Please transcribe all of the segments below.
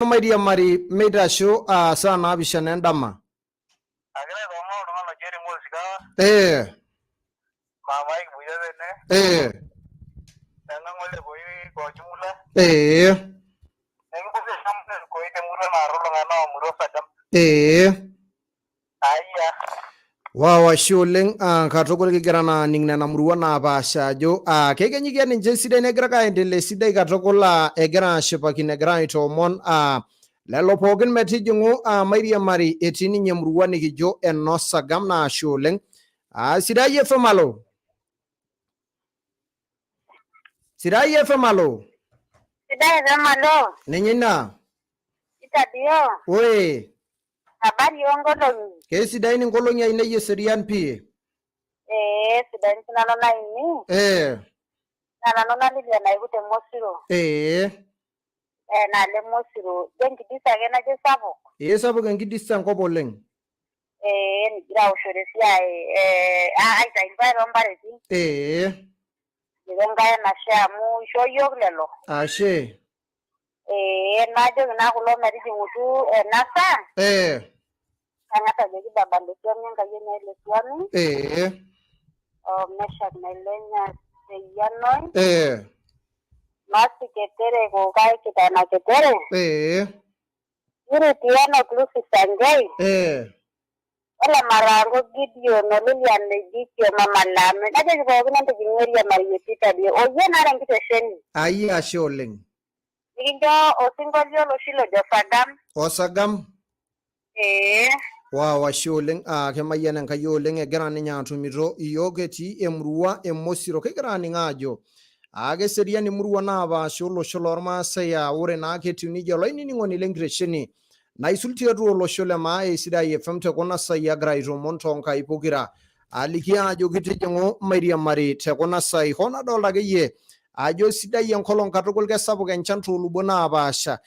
mairiamari Peter Show saa naapishana endama. Wow, shuleng katukul kigira na ningne na emurua naapasha ajo kekenyikia ninche sidai negira kaendelea sidai katukul egira ashipakino egira aitoomon lelo pookin metijingu mairiamari etii ninye emurua nikijo enosagam naashe oleng. Sidaifm alo. Sidaifm alo. Sidaifm alo. Ninye ina. Peter Dio. Oi. Habari onkolongi. Kesidain inkolongi ainei eserian pii. Sidain sinanu naini. Nanu nalilia naikute mosiro. Nale mosiro. Enkidisa ake najo sapuk. Sapuk enkidisa enkop oleng. Nigira awoshore esiai aitayu irpaek toompareti. Enkai enashe amu ishoo yiok lelo. Ashe. Najoki naa kulo metijingutu ena saa. Kang'as ajoki baba lesuami enkayioni ai lesuami. Meshak nailenya seyianoi. Masi ketere kukai kitana ketere. Iritiano klusi sangei. Ola marango Gideon Lilian Legitio Mama Lame. Najoki pookin ntijingu Mairiamari Peter Dio. Oyie nara enkitesheni. Ayie ashe oleng. Nikincho osinkolio loshi lojo Sagam. Osagam. Wow, ashe oleng. Kemayian Enkai oleng egira ninye atumito iyiok etii emurua emosiro kigira aning ajo keserian emurua naapasha olosho lormaasai ore naa ketiu nijia olainining'oni lenkitesheni naisul tiatua olosho le maa Sidaifm tekuna sai agira aitoomon toonkai pokira aliki ajo kitijingu mairiamari tekuna sai hoo nadolta akeyie ajo sidai enkolong katukul kesapuk enchan toolubo naapasha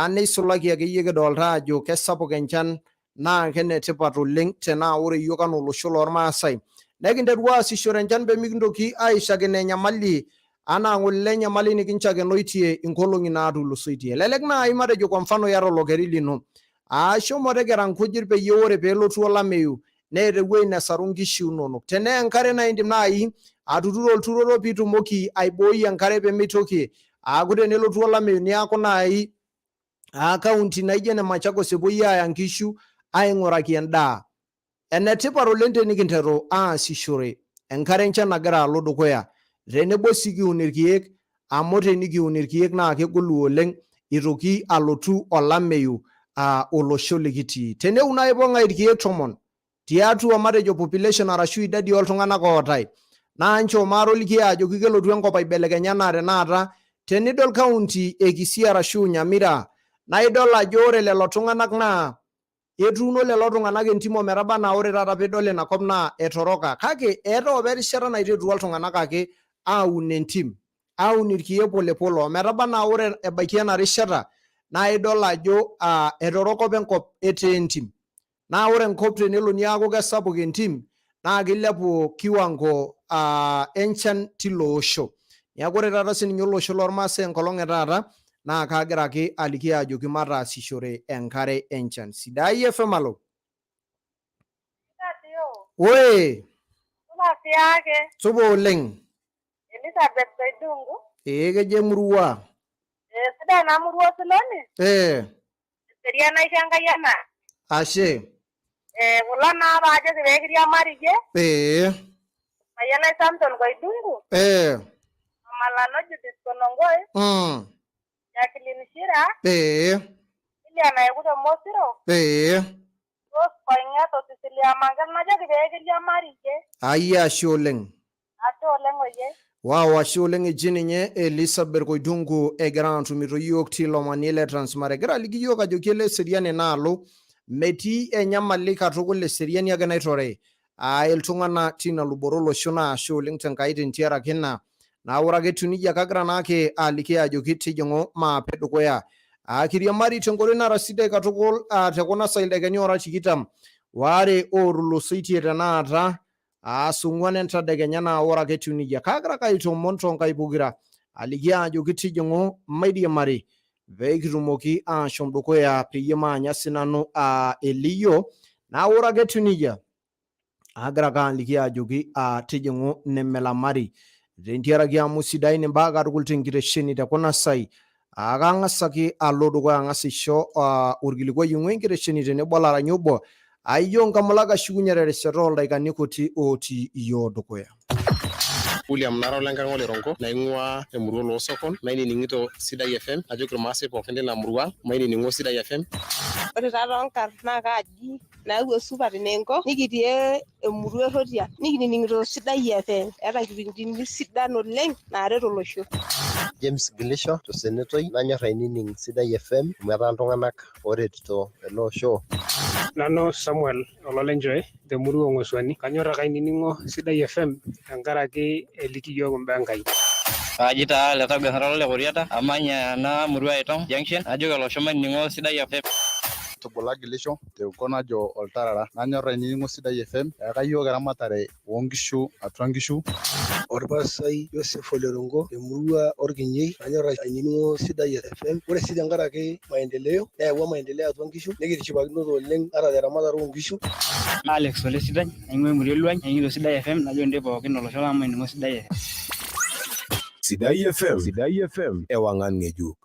neisulaki akeyie kidolta ajo kesapuk enchan naa kenetipat oleng tenaa ore iyiok anaa olosho lormaasai nekinteru aasishore enchan pemikintoki aishakino enyamali anaa ng'ole nyamali nikinchakenoitie inkolong'i naatulusoitie. Elelek naaji matejo kwa mfano iyata olokeri lino shomo tekera nkujit peyie ore peelotu olameyu neeta ewueji nesaru nkishu inonok. Tenaa enkare naa indim naaji atuturo olturoto piitumoki aibooi enkare peemitoki aaku tenelotu olameyu niaku naaji kaunti naijo ene Machakos epuoi aaya nkishu aing'uraki endaa. Enetipat oleng tenikinteru aasishore enkare enchan nagira alo dukuya tenebo sii kiun irkiek amu tenikiun irkiek naa kegolu oleng itoki alotu olameyu olosho likitii. Teneun naaji pooki irkiek 10 tiatua matejo population arashu idadi oltung'anak ootae naa nchoo maatoliki ajoki kelotu enkop aibelekenya enaa tenakata tenidol kaunti e Kisii arashu Nyamira naa idol ajo ore lelo tung'anak naa etuuno lelo tung'anak entim ometaba naa ore taata piidol inakop naa etoroka kake eeta apa erishata naiterutua iltung'anak ake aun entim aun irkiek polepole ometaba naa ore ebaiki ena rishata naa idol ajo etoroko apa enkop etaa entim naa ore enkop tenelo niaku kesapuk entim naa kilepu kiwango enchan tilo osho. Neeku ore taata sininye olosho lormaasai enkolong etaata naa kagira ake aliki ajoki mataasishore enkare enchan. Sidaifm alo. Oi. Supa oleng. Elizabeth Soidungu. Kejo emurua. Sidai ena murua siloni. Eserian naisho Enkai ena. Ashe. Kulo naa paajoki peekiriamariyie. Mayianai Samson Koidungu. Malano Judith Konongoi. Jacqueline Shira. Lilian Aikuto Mosiro. Rose Koingeto Cecilia Mangal najoki peekiriamariyie. Ayie ashe oleng. Ashe oleng oyie. Wow, ashe oleng eji ninye Elizabeth Koidungu egira atumito yiok tilo mani le Transmara. Egira aliki yiok ajoki ele eserian enaalo metii enyamali katukul eseriani ake naitore iltung'anak tina luboto olosho naa ashe oleng tenkai tentiaraki ina naa ore ake etiu nejia kagira naake aliki ajoki tijing'u maape dukuya kiriamari tenkoitoi nara sidai katukul tekuna sai ildakikani ora 20 waare ootulusoitie tenakata sung'uan entadekenya naa ore ake etiu nejia kagira ake aitoomon toonkai pokira aliki ajoki tijing'u mairiamari vekitumoki ashom dukuya peyie maanya sinanu elio na ore ake etiu nejia agira ake aliki ajoki tijingu nemelamari tentiaraki amu sidain imbaa katukul tenkitesheni tekuna sai akang'asaki alo dukuya ang'as aisho orkilikuai oing'ua enkitesheni tenebo olaranyi obo ayio nkamulak ashukunye terishata oldaikani kuti otii iyiok dukuya. William Naro Lenkang'ole Rongo naing'ua emurua Loosokon nainining'ito Sidaifm ajoki irmaasai pookin lina murua mainining'o Sidaifm. Ore taa toonkarn naa kaaji naewuo supat nengo nikitii emurua Erotia nikinining'ito Sidaifm eeta kipindini sidan oleng naaret olosho. James Gilisho tosenetoi nanyor ainining Sidaifm metaa iltung'anak ooretito ele osho. Nanu Samuel Ololenjoe temurua Ng'oswani kanyor ake ainining'o Sidaifm tenkaraki eliki yiok imbaa Enkai. Kaji taa Letagwa le Koriata amanya na murua Etong Junction ajoki olosho mainining'o Sidaifm. Tubula Gilisho teukon ajo Oltarara nanyor ainining'o Sidaifm eeka yiok eramatare oonkishu atua nkishu. Orpasai Joseph Olerongo temurua Orkinyei nanyor ainining'o Sidaifm. Ore sii tenkaraki maendeleo neyawua maendeleo atua nkishu nikitishipakinote oleng ata teramatare oonkishu. Alex Ole Sidai aing'ua emurua Luany aining'ito Sidaifm najo nde pookin olosho lang mainining'o Sidaifm. Sidaifm ewang'an ng'ejuk.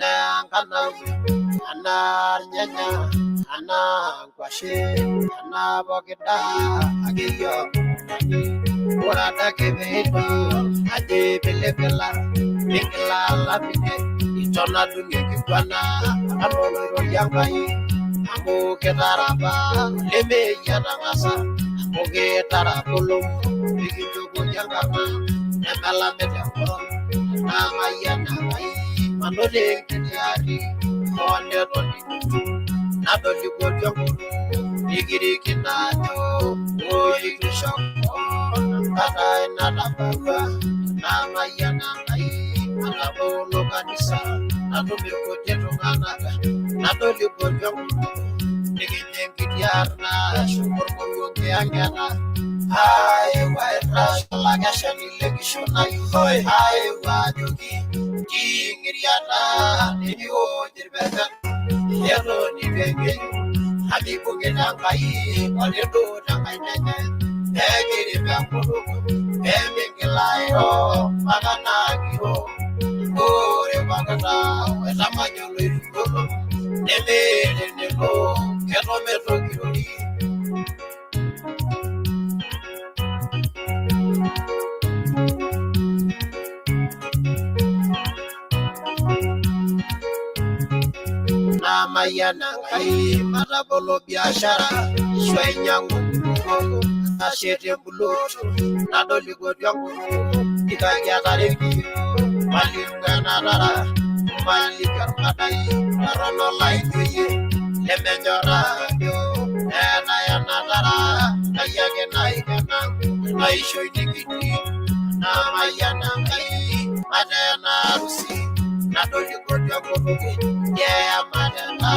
ana kana ana nyanya ana kwashe ana bogeda agiyo ora da kebedo ade belebela bingla labine itona dunia kikwana amoro yangai amu ketaraba leme yanangasa oge tarapolo bikinjogo yangama namala medakoro nama yanai manole ketiari onde toni nadoli gojongo igiri kinajo oyi kishoko kada inadababa nama yanai manabolo kanisa nadoli gojeto nganaga nadoli gojongo Nikinyengitiarna syukur mungkin angana hai waira lagashani legishona yuhoi hai wajuki kingiriana niyo jirbeka yelo nibenge hadi bugena kai oledo dangai nene egiri bakuru eminglayo magana giro ore magana esamanyolo irukolo nebe nenelo keto metro kirori nama yana kai matabolo biashara shwenyangu ngogo ashete buloto nadoli godyangu ikagya tareki malingana dara malika madai rono laiye lemenjora yo na yana dara ayage naikana naisho dikiti nama yana kai madana rusi nadoli godyangu yeah, madana,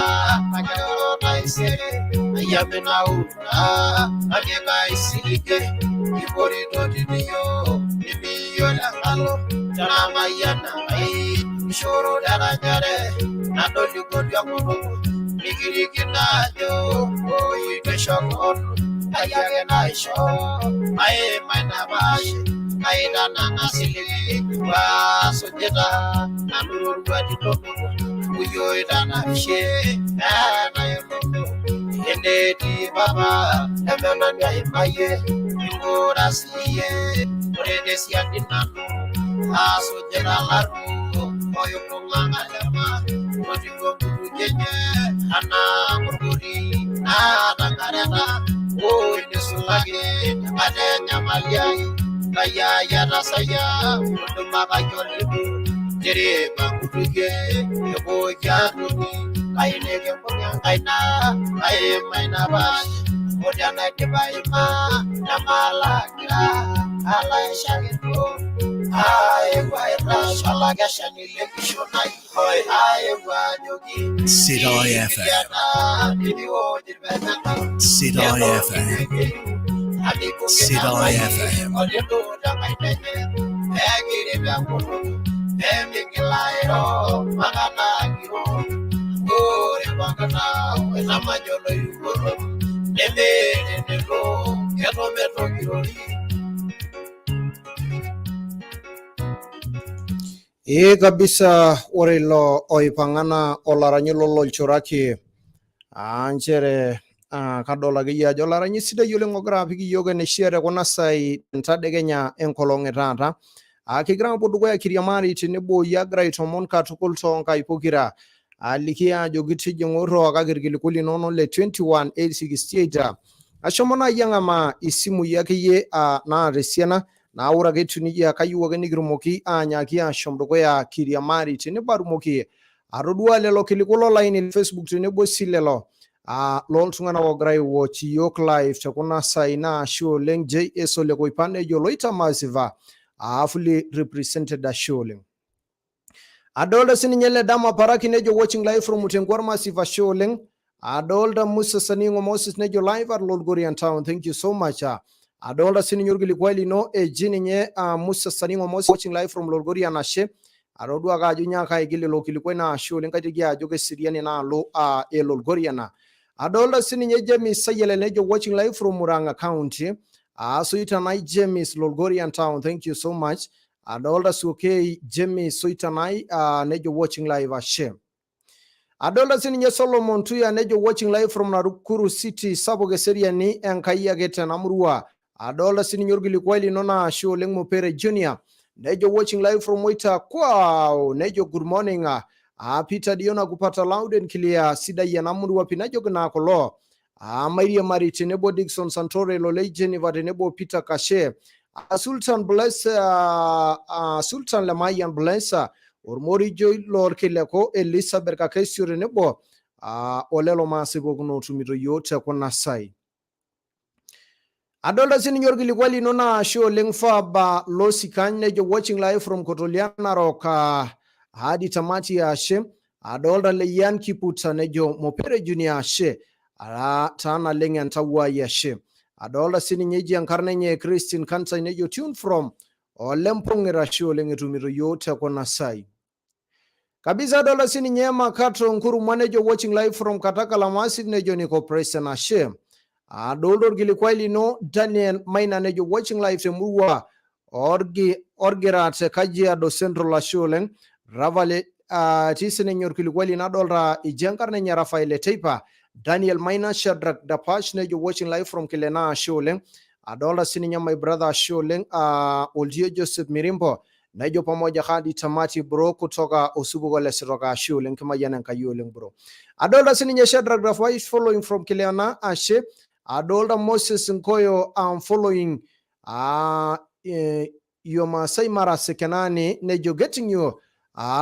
I got say, I am now. I get my silike, you put it on the Dio, maybe you're a fellow, Janamayana, I sure that I got it. Not only good young, Nikinajo, oh, you can shock on. I get a show. I am my Nabash. I don't know, silly, was so did nanu uyo idana she na yono ene baba emana nya imaye ngora siye orede sia dinanu aso jera laru oyo konganga lama odingo bujenye ana murguri na dangarena o ine sulage adenya maliai kaya ya rasaya nduma kayolibu jere bangutuge yebo jaduni kainege mbonga kaina kai maina bash modana debaima namala kira ala shagito ai waira shalaga shani lekishona hoi ai wajogi Sidaifm Sidaifm Sidaifm Eminglayo magana giro ore magana esamanyolo yugoro nebe nenelo keto metro girori kabisa ore lo oipangana olaranyolo lolchoraki anchere kadola giya jolaranyi sida yole ngografi ki yoga ne share kona sai ntadegenya enkolong etata akigira podugo ya kiriamari tinebo yagra itomon katukul tonka ipokira alikia jogiti jongoro akagirgilikuli nono le 21868 ashomona yangama isimu yake ye na resiana na ura getuni ya kayuwa genigrumoki anyaki ashomdogo ya kiriamari tinebo rumoki arodua lelo kilikulo line Facebook tinebo silelo lol tungana wograi watch yok live chakuna saina show leng JS ole ko ipande joloita masiva fully represented the show. Adolda sininyele dama paraki nejo watching live from Mutengwar Masiva show leng. Adolda Musa Saningo Moses nejo live at Lord Gorian Town. Thank you so much. Adolda sininyorgili kweli no jininye Musa Saningo Moses watching live from Lord Gorian Ashe. Arodua ga junya ka igili lokili kwena show leng katigia joge siriani na lo Lord Goriana. Adolda sininye Jemi Sayele nejo watching live from Muranga County. So it and I James Lord Gorian Town. Thank you so much. adolta Sukei Jimmy Soitanai nejo watching live ashe. Adolta sininye Solomon Tuya nejo watching live from Nakuru City sapuk eseriani Enkai ake tenamurua. Adolta sininye orkilikuai nona ashe oleng Mopere Junior nejo watching live from Moita Kwao nejo good morning. Peter Dio nakupata loud and clear sidai enamurua pinajo gina kolo. Mairiamari tenebo Dixon Santore Lolei Jennifer tenebo Peter Kashe. Sultan bless Sultan Lemayan bless Ormori Joy Lord Kileko Elizabeth Kakesio tenebo olelo masipo kuno tumito yote kuna sai. Adolta sininye orkilikuai lino na ashe oleng Faba Losikan nejo watching live from Kotoliana Rock hadi tamati ya ashe. Adolta Leyan Kiputa nejo Mopere Junior ashe tana lenga ntawa ya ashe. Adolta sininye jiankarne nye Christine Kansa nejo tune from olempongera ashe oleng etumito yote kuna sai. Kabisa adolta sininye Makato Nkuru mwanejo watching live from Katakala Massive nejo niko present ashe. Adolta orkilikuai lino Daniel Maina nejo watching live temurua Orgirat Kajiado Central ashe oleng. Ravale tisinenye orkilikuai lino adolta ijiankarne nye Rafael Teipa Daniel Maina Shadrack Dapash nejo watching live from Kilena ashe oleng. Adolta sininye my brother ashe oleng Oldio Joseph Mirimbo nejo pamoja hadi tamati bro kutoka Osubugo Leseroka ashe oleng kimayana Enkai oleng bro. Adolta sininye Shadrack Dapash following from Kilena ashe. Adolta Moses Nkoyo following your Masai Mara Sekenani nejo getting you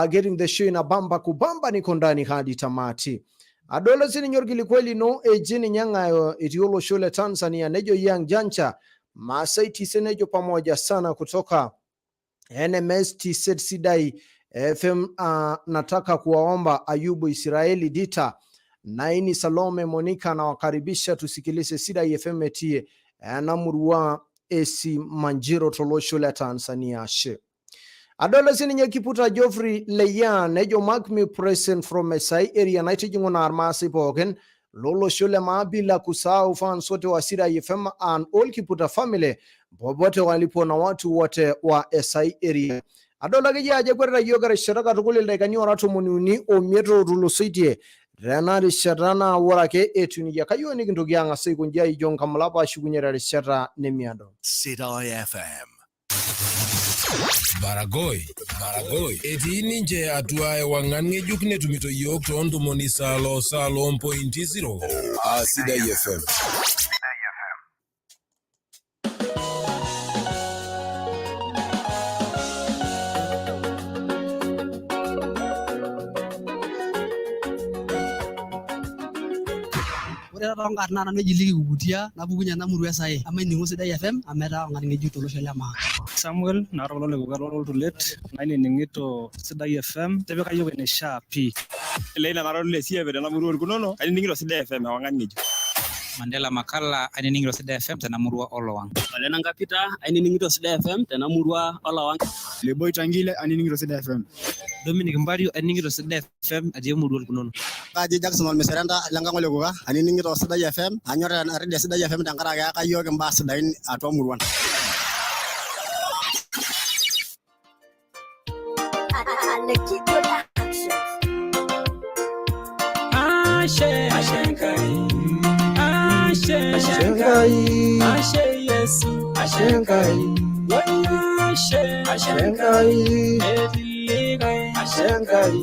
getting the show in a bamba kubamba niko ndani hadi tamati. Adolta sininye orkilikuai no ejini Nyangayo itiolo shule Tanzania nejo Young Jancha Masai tise nejo pamoja sana kutoka NMS tise Sidai FM. Nataka kuwaomba Ayubu Israeli Dita Naini Salome Monica na wakaribisha tusikilize Sidaifm etie namurua esi Manjiro tolosho la Tanzania ashe. Adolta sininye Kiputa Geoffrey Leyan nejo mark me present from Mesai area ntijingu na armasi poken lolo shule maabila kusahau fans wote wa Sidaifm and all Kiputa family popote walipo na watu wote wa Esai area. Adolta kijaje kwenda yogara shiraka tukulile kanyo ratu muniuni o metro rulusitie Renari Sharana warake etuniya kayoni kindugi anga siku njia ijonga mlapa shukunyera rishara nemiado. Sidaifm. Baragoi eti ninje atuae wangange jukne tumito yok tondu moni salo 1.0 Sidaifm. Rongar nana nejili kubutia nabugunya namuru sai amainingo Sidaifm ameta ngarngeju tolosho lema Samuel narolo gugalo tulet nani ningito Sidaifm tebeka yoke ne shapi leina narolo sieve namuru kunono ani ningiro Sidaifm awangangeju Mandela Makala ani ningiro Sidaifm tenamurua olowang Alena ngapita ani ningiro Sidaifm tenamurua olowang Leboy Tangile ani ningiro Sidaifm Dominic Mbario ani ningiro Sidaifm ajemurua kunono Kaji Jackson Meserenda langangole goga ani ningiro Sidaifm anyora na radio Sidaifm tangara ga kayoke mbasa dain atwa muruan Ashe Yesu Ashenkai Ashenkai Ashenkai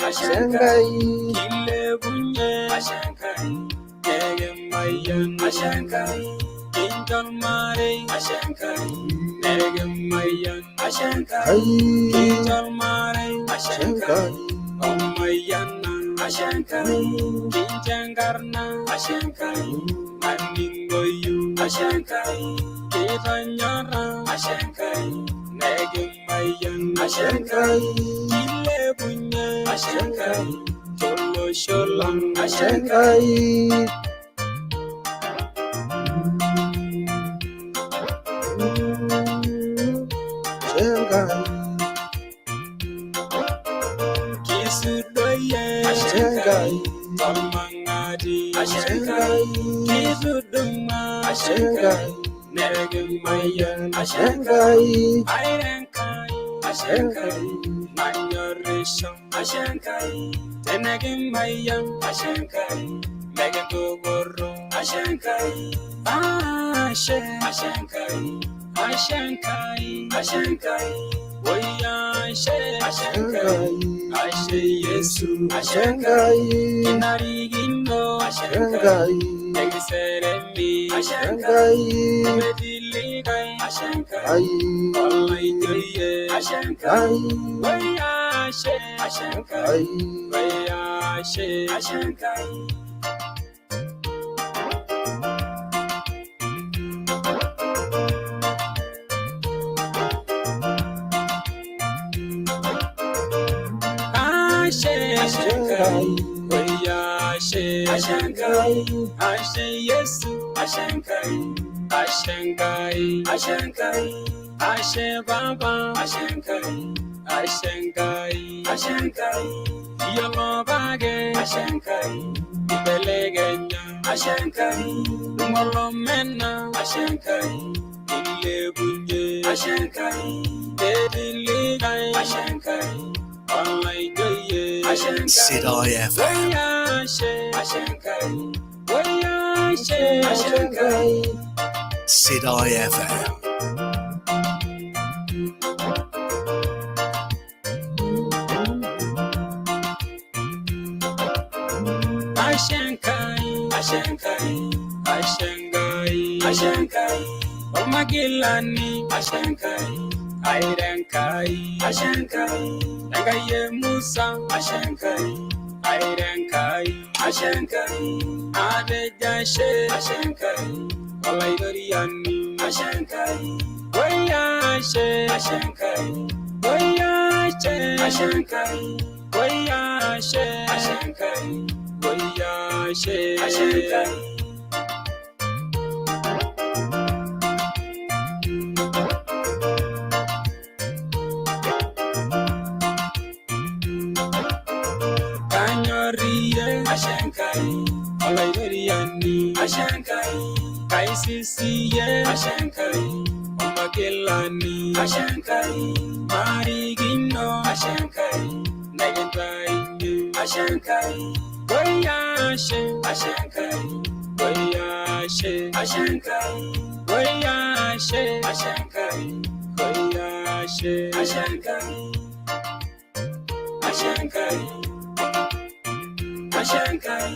Ashenkai Kilebunye Ashenkai Negemayan Ashenkai Intalmare Ashenkai Negemayan Ashenkai Intalmare Ashenkai Omayana Ashenkai Kinjangarna Ashenkai Maningoyu Ashenkai Kitanyara Ashenkai Negemayan Ashenkai Kilebunya Ashenkai Tolo Sholang Ashenkai Kisudoye Ashenkai Tamangadi Ashenkai Kisuduma Ashenkai Negemayan Ashenkai Airenkai Ashenkai Manyorisho Ashenkai Tenegemayan Ashenkai Megentogoro Ashenkai Ashenkai Ashenkai Ashenkai Oya Ashenkai Ashe Yesu Ashenkai Kinarigino Ashenkai Seremi Ashenkai Mediligai Ashenkai Alaiye Ashenkai Wayashe Ashenkai Wayashe Ashenkai Ashenkai Ashenkai, Ashe Yesu, Ashenkai, Ashenkai, Ashenkai, Ashe Baba, Ashenkai, Ashenkai, Ashenkai, Yolobage, Ashenkai, Ibelegenya, Ashenkai, Molomena, Ashenkai, Ilebunye, Ashenkai, Bediligai, Ashenkai, Sidaifm. Sidaifm. Ashenkai, Omagilani, Ashenkai, Airenkai, Ashenkai, Nagaye Musa, Ashenkai, Airenkai, Ashenkai, Adejashe, Ashenkai, Olaidoriani, Ashenkai, Wayashe, Ashenkai, Wayashe, Ashenkai, Wayashe, Ashenkai, Wayashe, Ashenkai. Ashenkai, Olaidoriani, Ashenkai, Kaisisi, Ashenkai, Omagilani, Ashenkai, Marigino, Ashenkai, Nagentai, Ashenkai, Wayashe, Ashenkai, Wayashe, Ashenkai, Wayashe, Ashenkai, Wayashe, Ashenkai, Ashenkai. Ashenkai.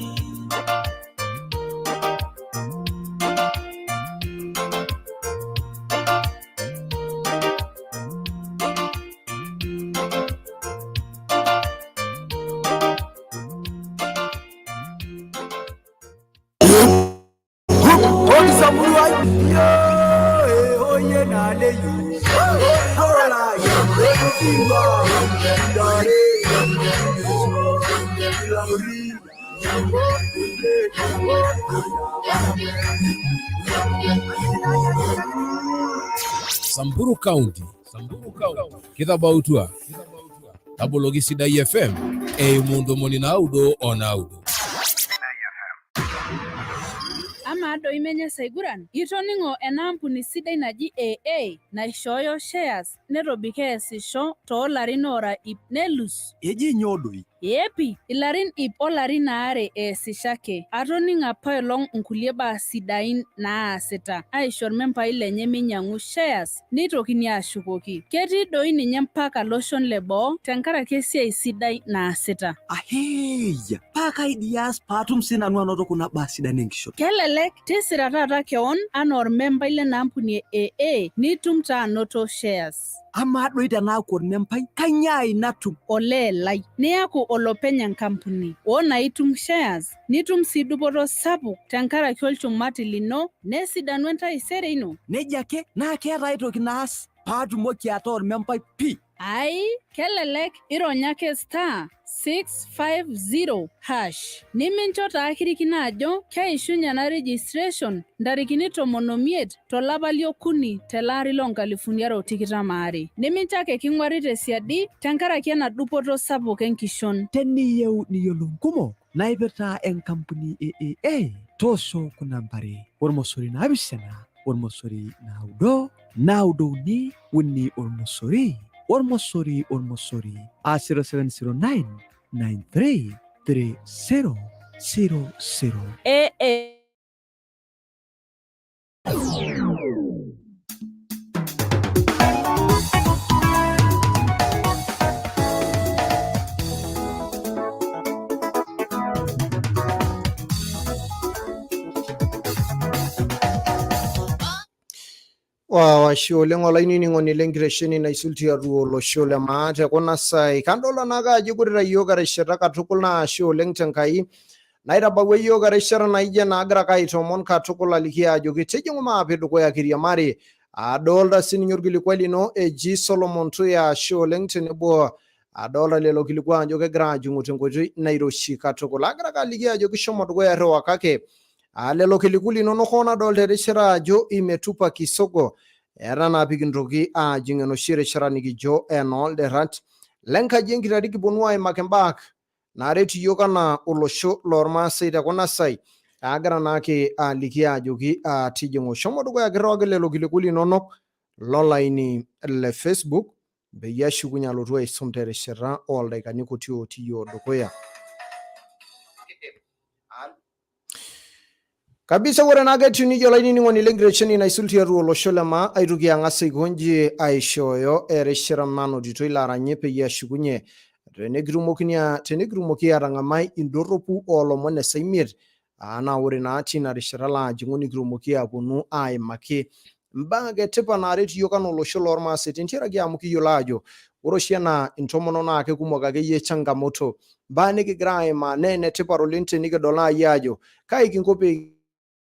Samburu County. Kitabautua. Tabologi Sidaifm. Mundo moninaudo onaudo. Ama ado imenya saiguran itoningo enampuni sidai naji AA naishooyo shares netobike esisho toolarin ora ip nelus Eji nyodoi Yepi, ilarin ip olarin aare eesishake atoninga apailong nkulie baa sidain naasita aisho mempai lenye minyang'u shares nitokini ashukoki. Ketii doi ninye mpaka loshon leboo tenkaraki esiai sidai naasita. Aheya, paka ideas patum sinanu anoto kuna baa sidain enkishon. Kelelek tisira taata keon anaa ormembai lenampuni AA nitum taa anoto shares. Ama doi tenaaku ormembai kanyai natum olelai niaku olopeny enkampuni wona itum shares nitum sii dupoto sapuk tenkaraki olchumati lino nesidanu entaisere ino. Neja ake naa keeta aitoki naas paatumoki ataa ormembai pi. Ai, kelelek ironya ake *650# nimincho taa kirikino ajo keishunye ena registration ntarikini 15 tolapa liokuni telaari lo2022. Nimincho ake king'uari tesiadi tenkaraki ena dupoto sapuk enkishon. Teniyieu niyiolou nkumok naipirta enkampuni AA toosho kuna nambari ormosori 7 ormosori naudo uni uni ormosori 0709 933000. Washe oleng olainining'oni lenkitesheni naisulti atua olosho le maa tekuna saai kadolta naake ajo kutita yiok erishata katukul naashe oleng tenkai naitabawua yiok erishata naijo naagira ake aitomon katukul aliki ajoki tijing'u maape dukuya kiriamari adolta sininye orkilikuai lino eji Solomon Tuya ashe oleng tenebo adolta lelo kilikuai ajo kegira ajing'u tenkoitoi nairoshi katukul agira ake aliki ajo kishomo dukuya irriwa kake lelo kilikuai linonok nadolta erishata ajo imetupa kisogo eeta naa pikintoki ajing enoshi rishata nikijo enoolderrat lenkaji enkitari kiponu aimaki imbaa naaret iyiok anaa olosho lormaasai tekuna saai agira naake aliki ajoki tijing'u shomo dukuya kirriwaki lelo kilikuai linonok lolaini le Facebook peyie ashukunye alotu aisum terishata oldaikani kuti otii yiok dukuya. Kabisa ore naake etiu nijia olainining'oni lenkitesheni naisul tiatua olosho le maa aitoki ang'as aikonji aishooyo erishata nanotito ilo aranyie peyie ashukunye tenikitumoki atang'amai indorropu oolomon esaimiet naa ore naa tina rishata laajing'u nikitumoki aponu aimaki mbaa etipat naaret iyiok anaa olosho lormaasai tentiaraki amu kiyiolo ajo ore oshi enaa intomonok naa kekumok akeyie changamoto mbaa nikigira aimaa naa enetipat oleng tenikidol naai ajo kai kinko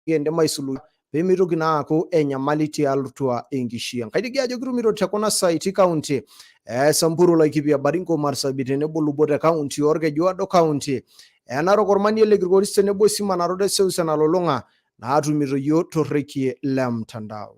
kiindim aisuluhisha peemitoki naa aaku enyamali tiatua enkishui ang. Kaiteki ajo kitumito tekuna saai ti kaunti Samburu, Laikipia, Baringo, Marsabit tenebo Lubote kaunti orkejuado kaunti Narok, Ormanie, Kilgoris tenebo Sima Narok, Seuseu nalulung'a naatumito yiok torrekie le mtandao.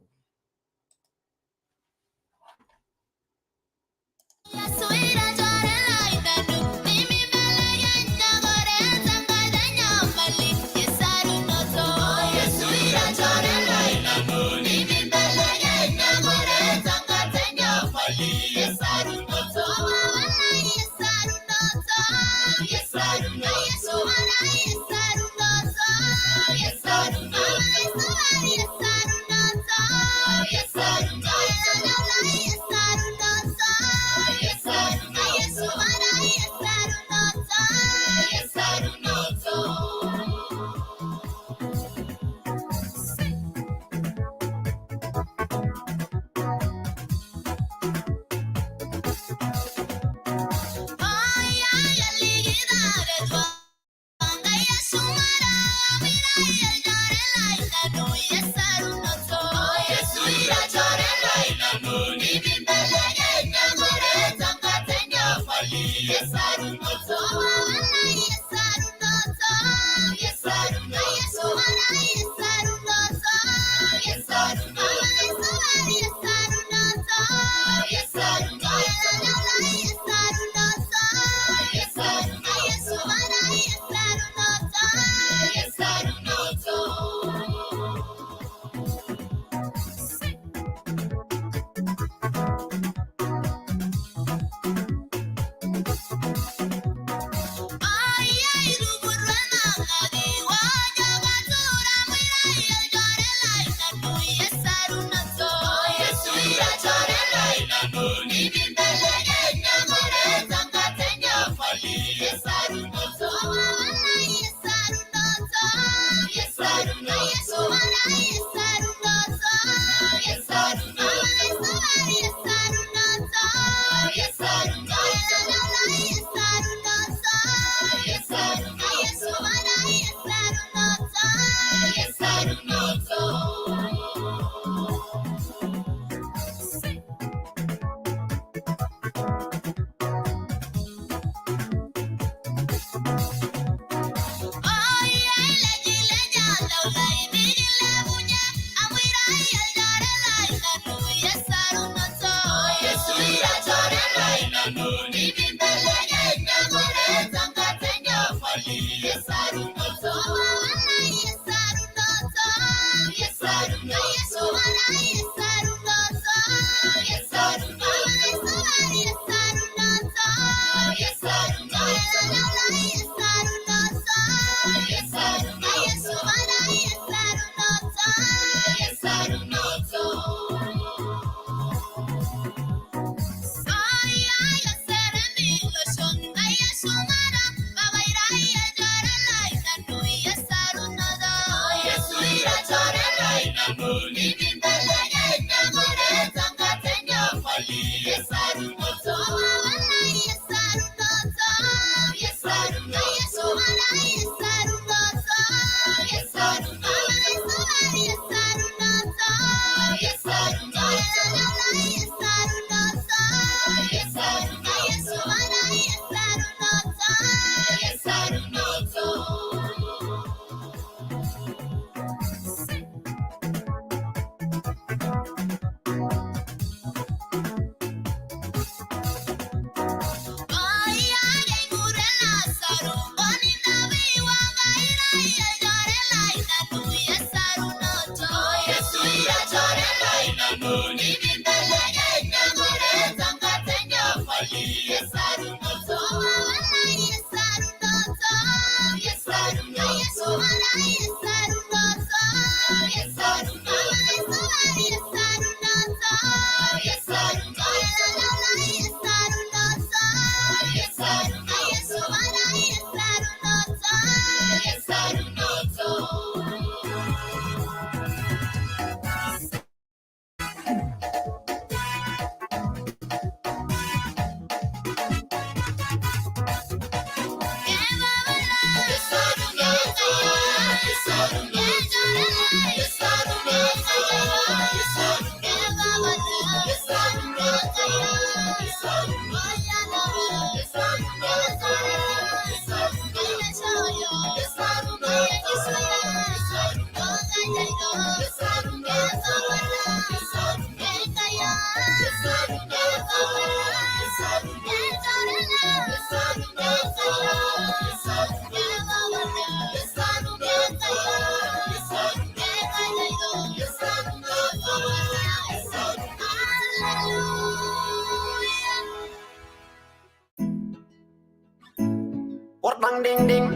Dang ding ding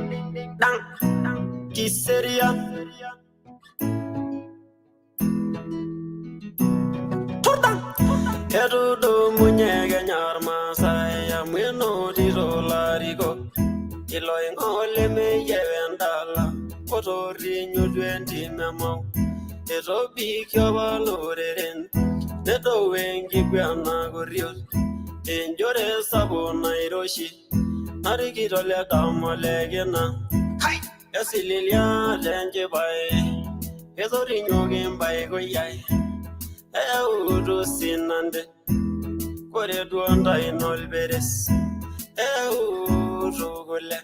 dang kiseria turdang erudo munyege nyar masaya mweno diro lariko iloy ngole me yevendala kotori nyudwendi memau erobi kyobaloreren nedo wengi gwana goriot enjore sabona iroshi Arigirole damolegena Esililia lenje bai Ezori nyogin bai goyai Eudu sinande Kore duonda inol beres Eudu gole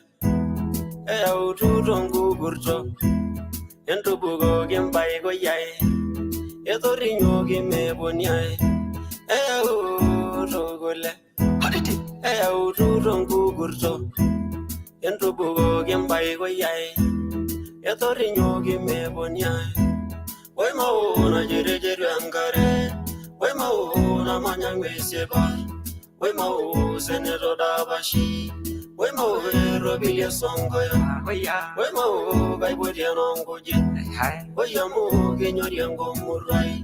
Eudu rongu gurto Endu bugo bai goyai Ezori nyogin mebonyai Eudu gole Eudu rongu gurto Endu bugo bai goyai Ezori nyogin mebonyai Oy mauna jere angare Oy mauna manyangwe seba Oy mau senero dabashi Oy mau robilia songoya Oy mau gai bodia nongoje Oy amu genyori angomurai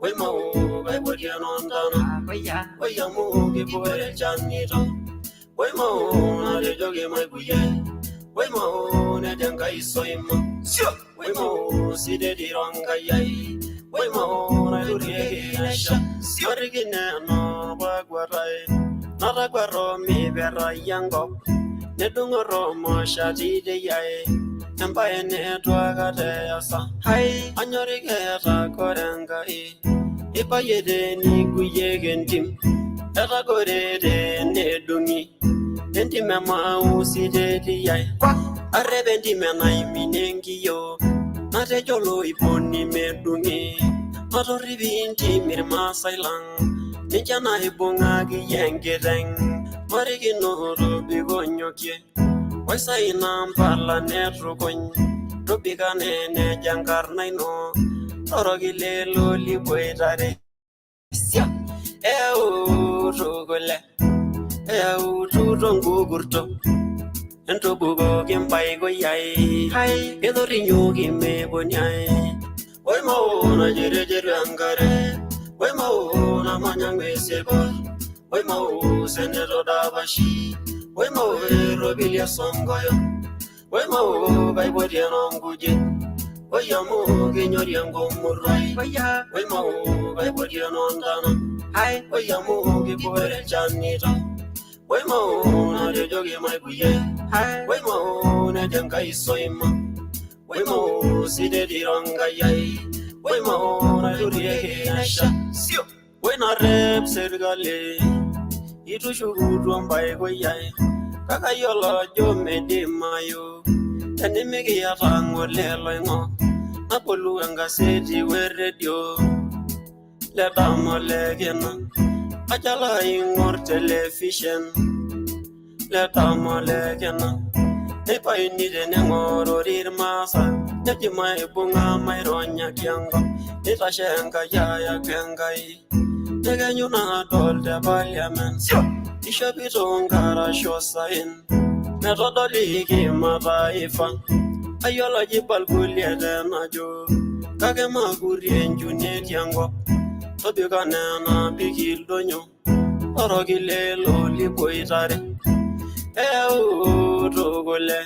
Oy mau gai bodia nondana Oy amu ge bore janito Oy mau na de joge mai buye Oy mau na denga isoima Oy mau si de diranga yai Oy mau na duriye nasha Yorigine no bagwarai Nara gwaro mi bera yango Nedungoro mo shati de yai Empaye ne tuaga de asa Hai anyorige ta korenga Ipa yede ni kuye gentim Eta kore de nedungi Enti mema usi de di yai Arrebendi mena iminengi yo Nate jolo iponi medungi Matoribi inti mirma sailang Nijana ibunga giyengireng Marigi noro bigonyokye Waisa inampala netrukony Rubika nene jankar naino Torogile loli kiboitare Sya rugole Rongu gurto Ento bugo bai goyai Hai edori nyugi mebonyai Oy mauna jere angare Oy mauna manyangwe seba Oy mau senero dabashi Oy mau robilia songoyo Oy mau gai bodia nonguje Oyamu Ginyoriango Murai, Waymo, I put you on Dana. Hi, Oyamu Gibore Janita. Waymo, I did you my buye. Hi, Waymo, I didn't guy soima. Waymo, Sidedi Rangayai. Waymo, I do the Asha. Sio, when I rep Sergale, it was your good one by Goyai. Kakayola, Joe Medi Mayo. And they make a fang or lelo. Apolu and Gasseti were radio. Let them all legend. Ajala in more television. Let them all legend. If I need any more or eat massa, let you my bunga, my ronya kiango. If I shanka yaya gangai. Again, you not all the parliament. You should be on garage sign. Methodology, Mavaifa. Ayola jipal kulia dena jo. Kage maguri enjune tiango. Tobi kanena bigil donyo. Orogile loli kiboitare. Togole.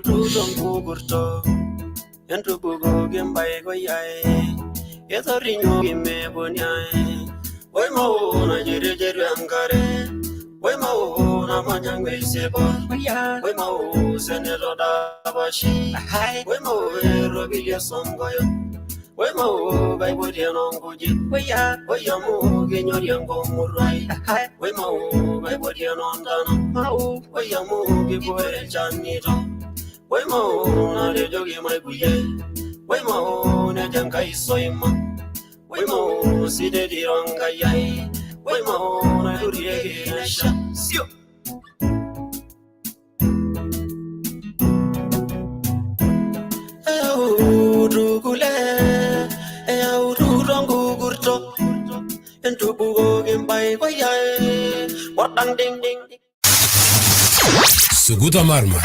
Tudong kurto. Entu bugo gembai goyai. Rinyo gime bonyai. Oy mo na jere angare. Oy mo na manyangwe sebo. Oy mo senero dabashi. Oy mo robilia songoyo. Oy mo bai bodiano ngoji. Oy mo genyoriango murai. Oy mo bai bodiano ndana. Oy mo gibore janito. Oy mo na le jogi mai buye. Oy mo na jangai soima. Oy mo Sidedi Rangayai. Oy mo na duriye Asha. Sio. Dugule. Rangu gurto. Entu bugo gembai goyai. Wadang ding ding. Suguta marma.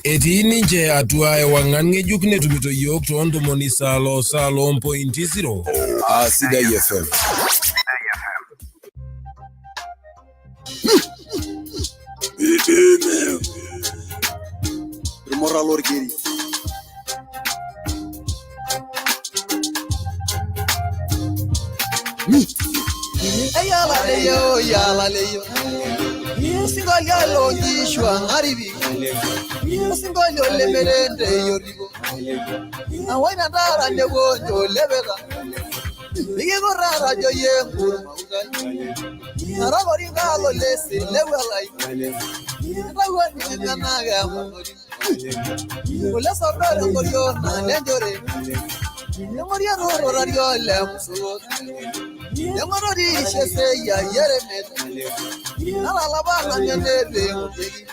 Eti ninje atua ewangan ngejuk netumito yok tondo moni salo 1.0. Sidaifm. Moral orgiri. Yala leyo. Singolia longi shwa ngaribi. Singolia lemerende yoribo. Na waina dara ndego njo lebega. Nigo rara jo yengu maugai. Narabori ngalo lesi lewelai. Nawani nganaga mori. Kula sabra ngorio na lenjore. Nemoria ro radio lemso. Nemorodi shese ya yeremet. Nala labana nyebe ngegi.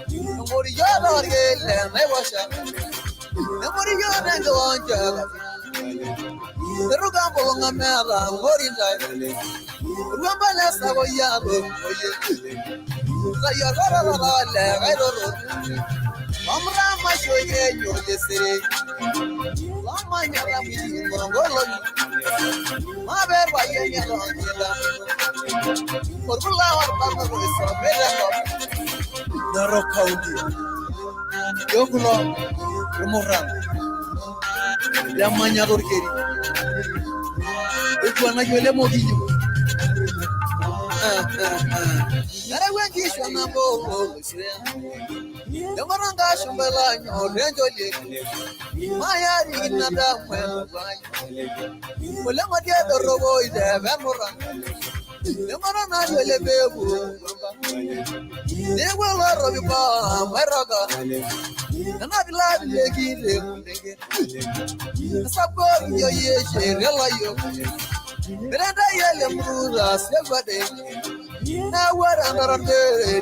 Nemoria ro gele mewasha. Nemoria ndo anja. Ruga bolonga mera morinda. Ruga la sabo yabo oye. Kaya rara le gairo. Amra mashoye yo desere. Lama nyara mi ngolo. Ma ber baye nyalo nyala. Porgula war papa ko sabela ko. Daro kaudi. Yogulo rumora. Lama nyaro keri. Ekwana yole modinyo. Yara wengi shona bo. Yamaranga shumbela nyo renjole. Mayari nada mwe. Wala madia robo ide vermora. Yamarana yole bebu. Newa la robi ba maraga. Nana bila legi legi. Sabo yo ye rela yo. Berada yele mura sebade. Na wara ndarande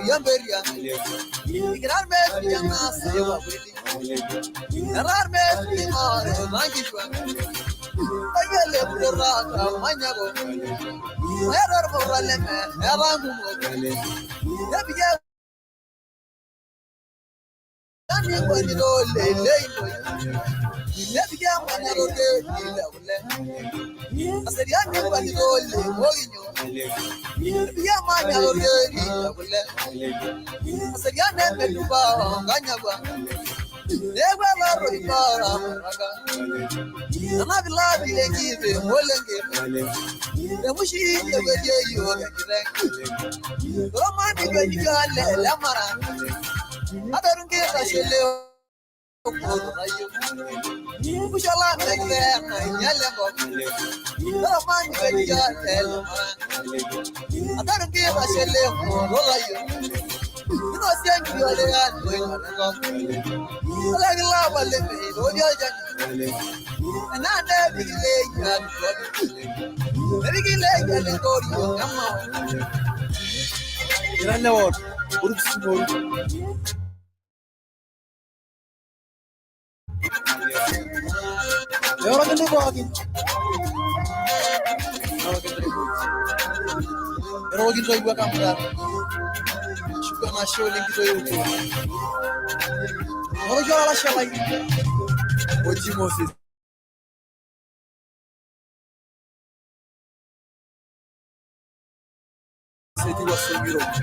yamberia. Igrar me yana sewa bridi. Narar me mare mangishwa. Ayele mura manyago. Erar morale me erangu mo. Yabiya Ani kwani do le. Yabiya manaro de ile. Aseri ani kwani do le moinyo. Yabiya manaro de ile. Aseri ani meduba nganyagwa. Never love you, I'm not glad you give it, the mushy, the way you are. Romantic, when you are Lamara. I don't get a shilling. You shall not make them, yellow. Romantic, when you are I don't give a shilling. You know, thank you, I like love, I live in and I never lay you. Come on. You know what? You're going to walking. You're walking to your camera. Sugar, my show link to you. What you all shall like? What you must is. City was so beautiful.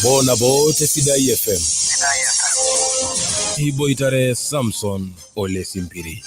Bona bote Sidaifm. Kiboitare Samson Ole Simpiri.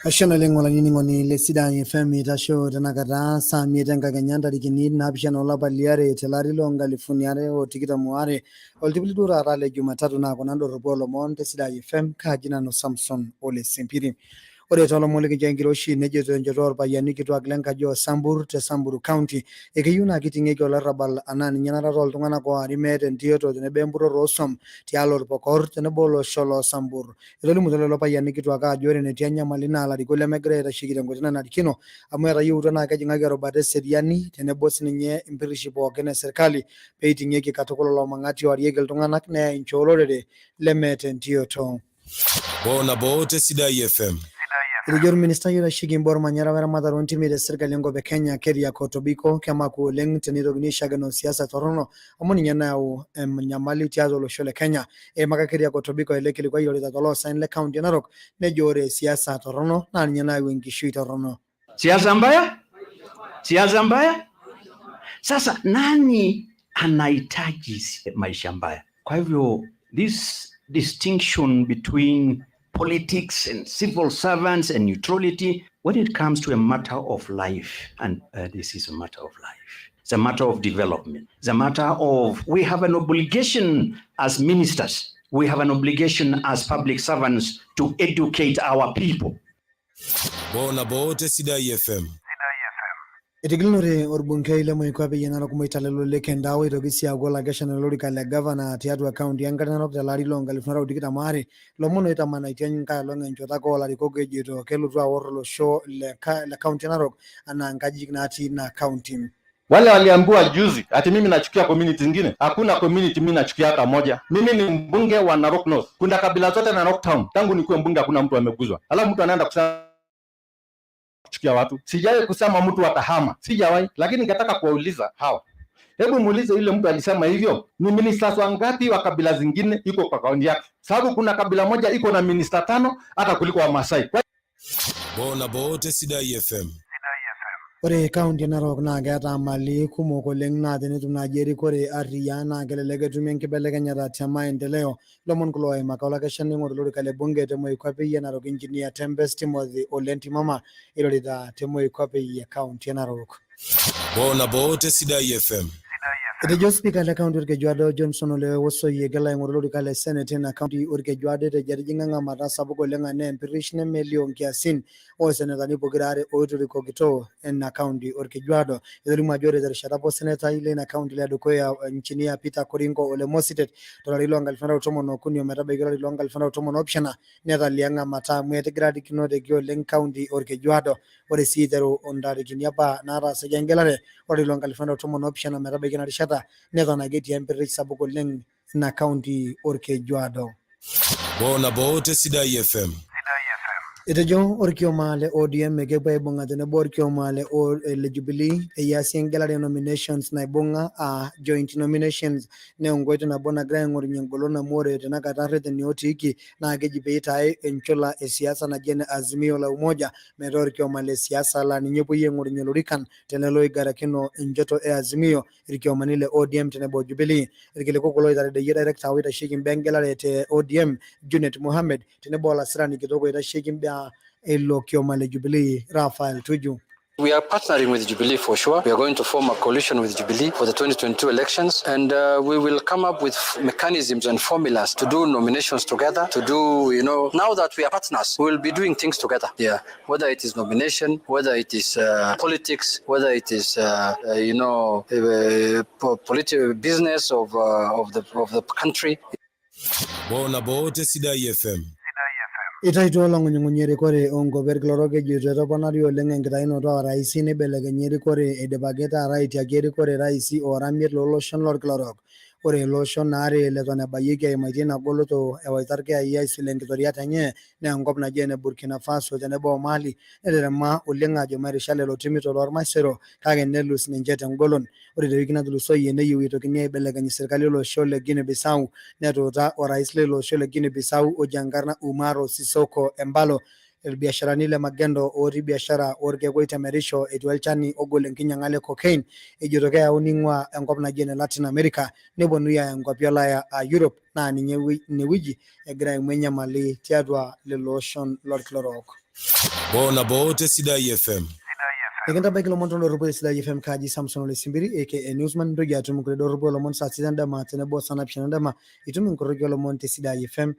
Ashana lengo la ngoni le Sidaifm itasho tanakata saa mietenga kenyanda rikini napishana olapa liare telari longa lifuniare o tikita muare oltibilitura arale Jumatatu na konando robolo monte Sidaifm kajina no Samson Ole Simpiri. ore tolomon likinchoo oshi nejoito enchoto orpayiani kituak lenkaji Sambur te Samburu County ekeyieu naa kiting'ieki olarrabal anaa ninye narata oltung'anak oari meeta entioto tenebo empurrore ooswam tialo orpokor tenebo olosho loo Sambur. Etolimutuo lelo payiani kituak ajo ore enetii enyamali naa ilarikok lemegira aitasheki tenkoitoi nanarikino amu etayieutua naa kejing'aki erubata eseriani tenebo sininye impirrishi pookin esirkali peiting'ieki katukul lelo mang'ati oarieki iltung'anak neyai inchoo olorere lemeeta entioto. Nabo te Sidaifm. Etejo orministai oitasheki imbaa ormanyara weramatare oontimi tesirkali enkop e Kenya Keriako Tobiko kemaku oleng tenitokini aishakenoo siasa torrono amu ninye nayau enyamali tiatua olosho le Kenya. Eimaka Keriako Tobiko ele kilikuai orita toloosaen le kaunti e Narok nejo ore siasa torrono naa ninye nayau enkishui torrono. Siasa mbaya. Sasa nani anahitaji maisha mbaya? Kwa hivyo this distinction between politics and civil servants and neutrality when it comes to a matter of life, and this is a matter of life. It's a matter of development. It's a matter of, we have an obligation as ministers, we have an obligation as public servants to educate our people. Nabo te Sidaifm. Etigilunore orbungei le Moikwape Narok Moitalelo Lekenda oitoki sii aaku olakeshani lolorika le gavana tiatua kaunti enkare Narok tolari loo 2022 lomon oitamanaitia nkae olong enchota ake olarikok ejoito kelotu aworr olosho le kaunti Narok anaa nkajijik natii ina kaunti. Wale waliambiwa juzi ati mimi nachukia community zingine. Hakuna community mimi nachukia hata moja. Mimi ni mbunge wa Narok North. Kuna kabila zote na Narok Town. Tangu nikuwe mbunge hakuna mtu ameguzwa. Alafu mtu anaenda kusema kuchukia watu. Sijawahi kusema mtu atahama. Sijawahi. Lakini ningetaka kuwauliza hawa. Hebu muulize yule mtu alisema hivyo, ni ministers wangapi wa kabila zingine iko kwa kaunti yake? Sababu kuna kabila moja iko na minister 5 hata kuliko wa Masai. Nabo te Sidaifm. Ore kaunti Narok naa keeta mali kumok oleng naa tenetum naaji erikore arriyia naa kelelek etumi enkibelekenyata te maendeleo. Lomon kulo oimaka olakeshani oing'oru olorika le bunge te Moikwape Narok Engineer Tempest Timothy Ole Ntimama irorita te Moikwape kaunti Narok. Nabo te Sidaifm. Etejo spika le kaunti Orkejuado Johnson Ole Wosoi egela aing'oru olorika le senate ina kaunti Orkejuado etejo etijing'a ng'amata sapuk oleng anaa empirrish nemelio nkiasin oosenetani pokira are oitorikokito ina kaunti Orkejuado. Etolimu ajo ore terishata apa osenetai leina kaunti ledukuya engineer Peter Koringo Ole Mositet tolari loo 2013 ometabaiki olari loo 2017 netalia ng'amata amu etigiratikinote oleng kaunti Orkejuado. Ore sii iteru ntarikini apa naataasaki engelare olari loo 2017 metabaiki ina rishata neton ake etii empirrish sapuk oleng ina kaunti Orkejuado. Nabo te Sidaifm. Etejo orkioma le ODM ekepuo aibung'a tenebo orkioma le Jubilee easi engelare nominations naibung'a joint nominations neonkoitoi nabo nagira aing'orunye engolon amu ore tenakata rreteni otiiki naa keji peitae enchula esiasa naji ene Azimio la Umoja metaa orkioma le siasa laa ninye epuoi aing'orunye lorikan tenelo igarakino enchoto e Azimio irkiomani le ODM tenebo Jubilee. Irkiliku kulo oitadedeyie director oitasheki imbaa engelare te ODM Junet Mohamed tenebo olasirani kitok oitasheki imbaa ilo kioma le Jubilee Raphael Tuju. We are partnering with Jubilee for sure. We are going to form a coalition with Jubilee for the 2022 elections, and we will come up with mechanisms and formulas to do nominations together, to do, now that we are partners, we will be doing things together. Yeah, whether it is nomination, whether it is politics, whether it is, political business of the country. Nabo te Sidaifm. Itaituo olong'unying'unyi erikore oonkopi orkila ejoito etoponari oleng enkitainoto orais neibelekenyi erikore eidipaki taata aitiaki erikore raisi oora 5 looloshon lorkila orok. Ore iloshon aare leton ebayieki aimaitie ina goloto ewaita irkiyai aisilen nkitoriat enye naa enkop naji ene Burkina Faso tenebo o Mali neterema oleng ajo mairisha lelo timito lormaisero kake nelus ninche tengolon. Ore tewiki natulusoyie neyieu eitokini aibelekeny serkali olosho le Guinea Bissau netuuta orais lilo osho le Guinea Bissau oji enkarna Umaro Sisoko Embalo irbiasharani le magendo otii biashara orkeek oitemerisho etii olchani ogol enkinyang'a le cocaine ejito keyauni ing'ua enkop naji ene Latin America neponunui aya nkwapi olaya Europe naa ninye inewueji egira aimu enyamali tiatua lelo oshon lorkila orok. Nabo te Sidaifm. Ekintabaiki lomon todoropo le Sidaifm kaji Samson Ole Simbiri aka Newsman ntoki atum kulie doropo lomon saa 6 endama tenebo saa 7 endama itum inkoroki olomon te Sidaifm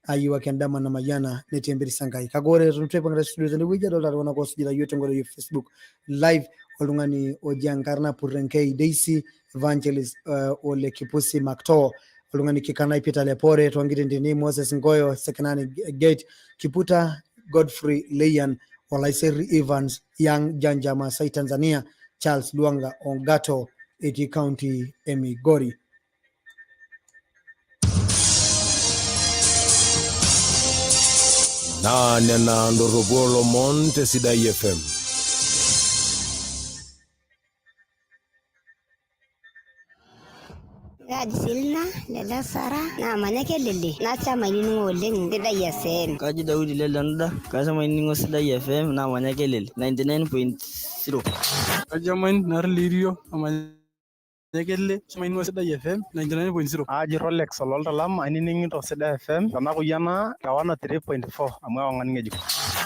ayiwa kendama na mayana netemberi sangai kagore tuntepa ngara studio zene wija dola wana ko sujira yote ngoro yo Facebook live olungani ojangarna purenkei Daisy Evangelist ole kipusi Macto olungani kikanai Peter Lepore twangire ndini Moses Ngoyo Sekenani Gate Kiputa Godfrey Leyan Olaiseri Evans Young Janja Masai Tanzania Charles Luanga Ongato Eti County Emigori. na nena ndorogolo monte Sidaifm. Kaji Silna, Leda Sara, na manake lele, na chama iningo oleng Sidaifm. Kaji Daudi Lele Nda, kasama iningo Sidaifm na manake lele 99.0. Kaji Amain Narlirio, Nekele, Chamainwa Sidaifm 99.0. Aji Rolex Ololtalam, ainining'ito Sidaifm, tanakuyana kawana 3.4 amu ewangan ng'ejuk.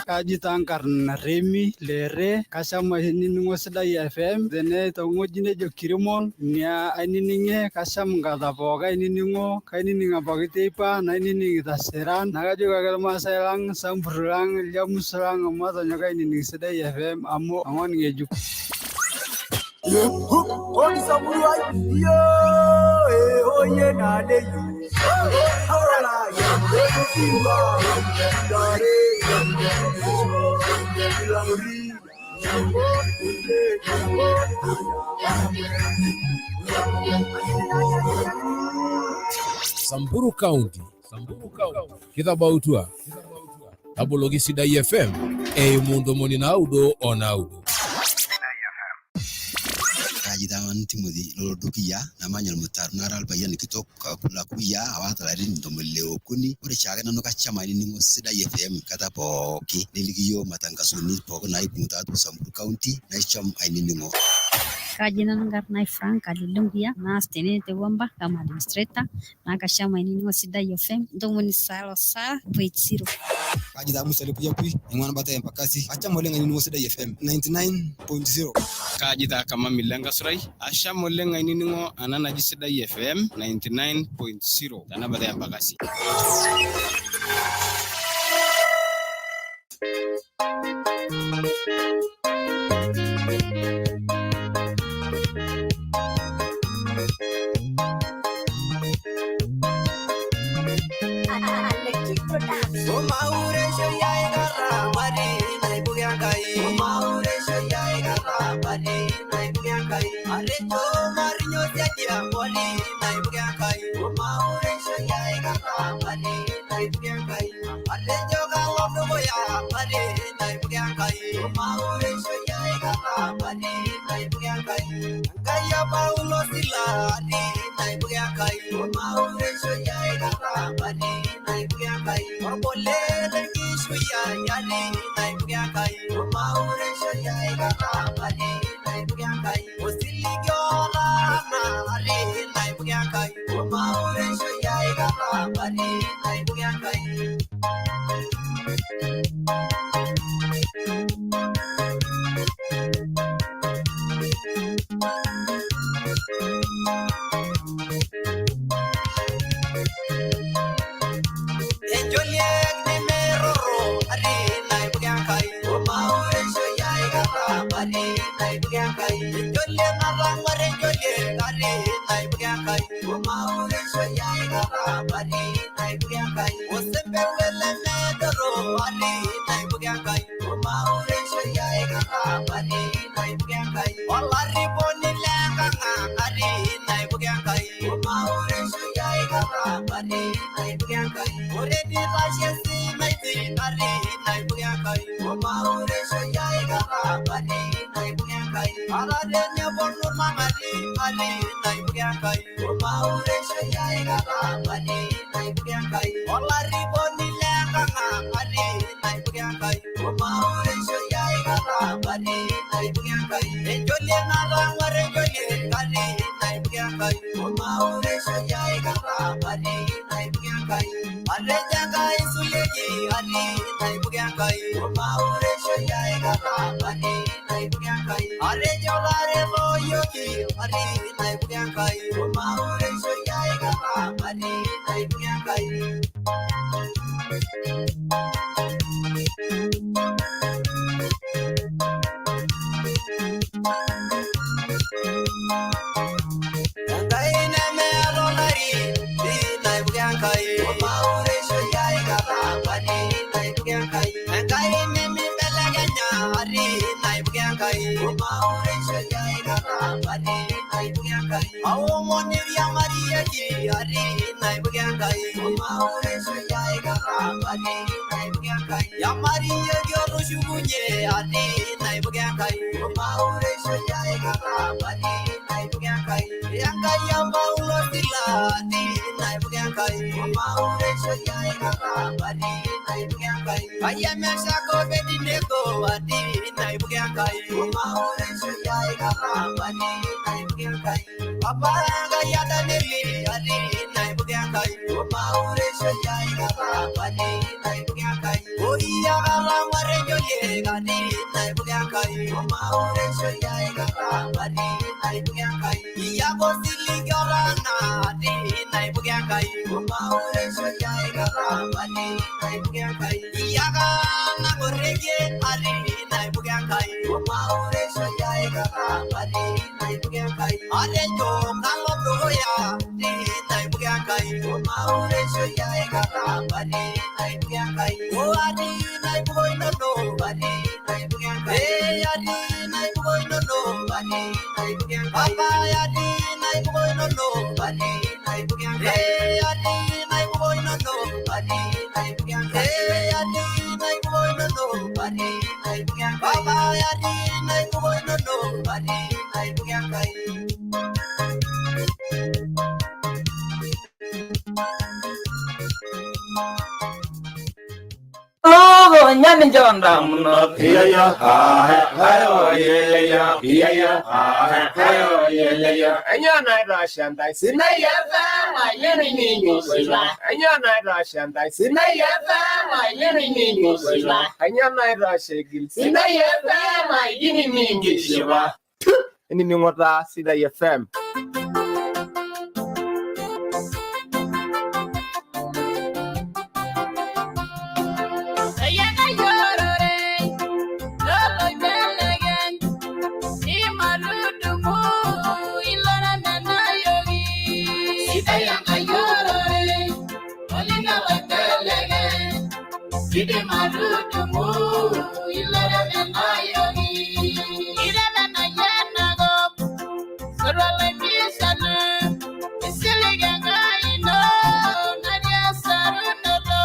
Kaji Tankar Naremi, Lere, Kasama iningo Sidaifm, Zene Tongoji Nejo Kirimon, Nia Aininge, Kasam Gadapoga iningo, Kaininga Bagitipa, Naining Taseran, Nagajuga Galmasalang, Sampurang, Jamusrang, Mother Naga ining Sidaifm, Amo, Amon Ngejuk. What is a emurua? Yo, oye na de you. Ahora ya, Simba, Dare, Ilangri, Samburu County. Kitabautua. Tabologi Sidaifm. Mundo moni naudo onaudo. Kajitan Timothy Lolodukia, Namanyal Mutar Naral Bayan Kitok, Kula Kuya, Awatarin, Domileo Kuni, or Chagan no Kachamani Sidaifm, Katapo, Neligio, Matangasuni, Pogonai, Mutatu, Samburu County, Naicham, Ainimo. Kajinan Garnai Frank, Alilumbia, Nastene, the Wamba, Kam Administrator, Nakashama in Sidaifm, Dominisalo Sa, Wait Zero. Kajita Musalupi, and one bata Pakasi, Achamoling and Sidaifm 99.0. Kajita Kama Milanga Srai, Ashamolenga Ningo, Anana Sidaifm 99.0. Tanabata Pakasi. Awo mairiamari yaki ari nai bugangai Yamari yaki oro shugunye ari nai bugangai Yangai yamba ulo sila ari nai bugangai Ayame shako bedi neko ari nai bugangai Papa yada neli ari nai bugangai Oh iya ala mare joye ari nai bugangai Iya bosili garana ari nai bugangai Iya kana gorege ari nai bugangai Are jo kalo doya di nai bugangai Oh adi nai boy no no adi nai bugangai adi nai boy no no adi nai bugangai Papa adi nai boy no no adi nai bugangai adi nai boy no no adi nai bugangai adi nai boy no no adi nai bugangai Papa adi nai boy no no adi nai bugangai Oh, nyan jonda muno. Iya hayo iya hayo iya anya na rashan dai sinai fa ma yeni ningu sila anya na rashan dai sinai fa ma yeni ningu sila anya na rashegil sinai fa ma yeni ningu sila ini ni ngota Sidaifm Ide marutumu ilere menayogi ide menayenago sorwale misana isiligenga ino nadia sarunodo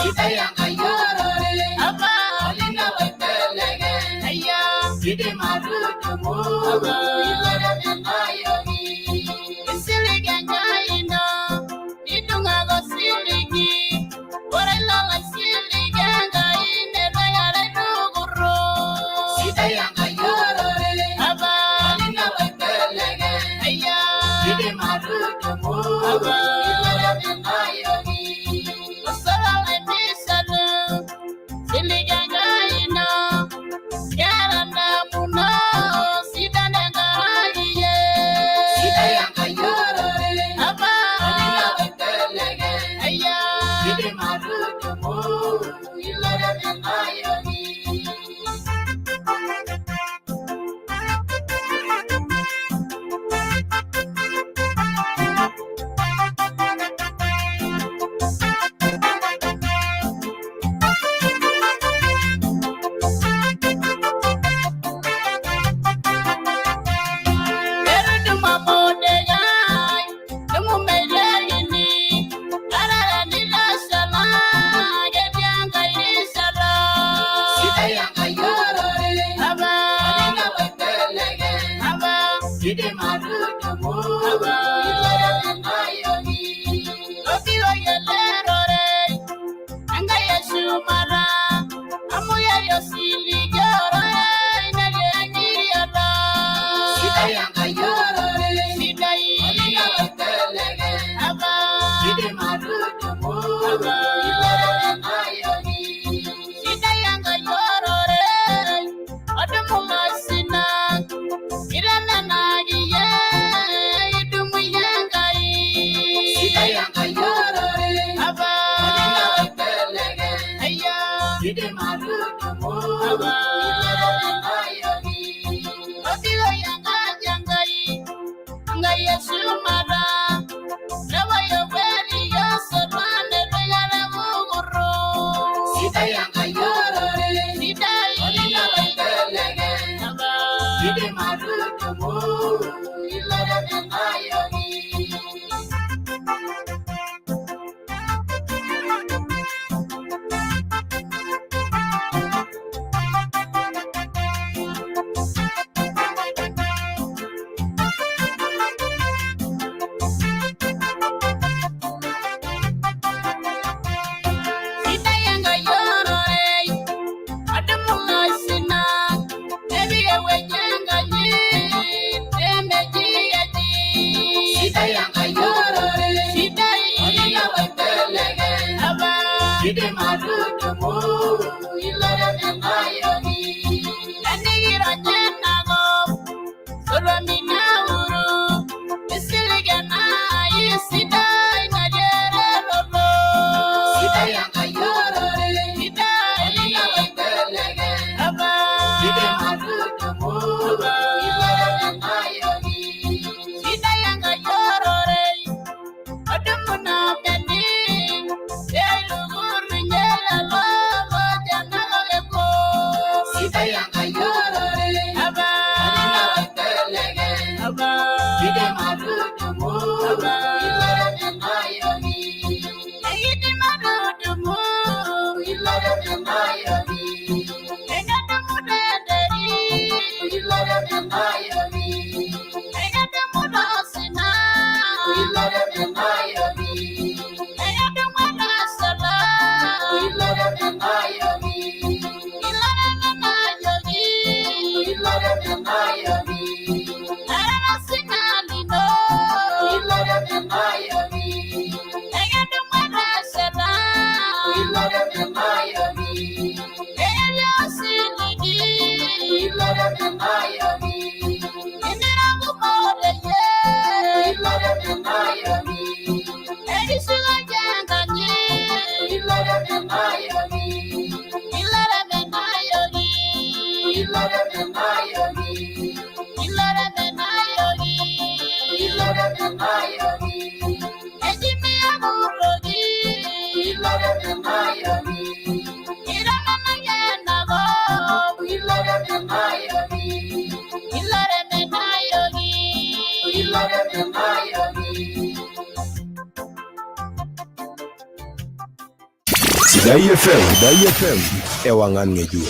Sidayanga yorore aba olinga wetelege aya ide marutumu ilere menayogi isiligenga ino nidunga go siligi Orela siliganga ine bayare nuguro Sidayanga yorore aba olinga wetelege aya ide marutumu ilere menayogi Osala misalo siliganga ino Yarana muno sidananga iye Sidayanga yorore aba olinga wetelege aya ide marutumu ilere menayogi Ide marutumu ilere menayogi Obiyo yelerore anga yeshumara amuya yosiligore inage angiriada Sidayanga yorore Sidai olinga wetelege aba ide marutumu ilere menayogi Sidayanga yorore odumu masina Irana nagiye idumu yangai Sidayanga yorore aba olinga wetelege aya ide marutumu ilere menayogi Obiyo yanga jangai anga yeshumara Nawa yoweli yosorwane regale muguro Sidayanga yorore Sidai olinga wetelege aba Sidaifm ewangan ngeju.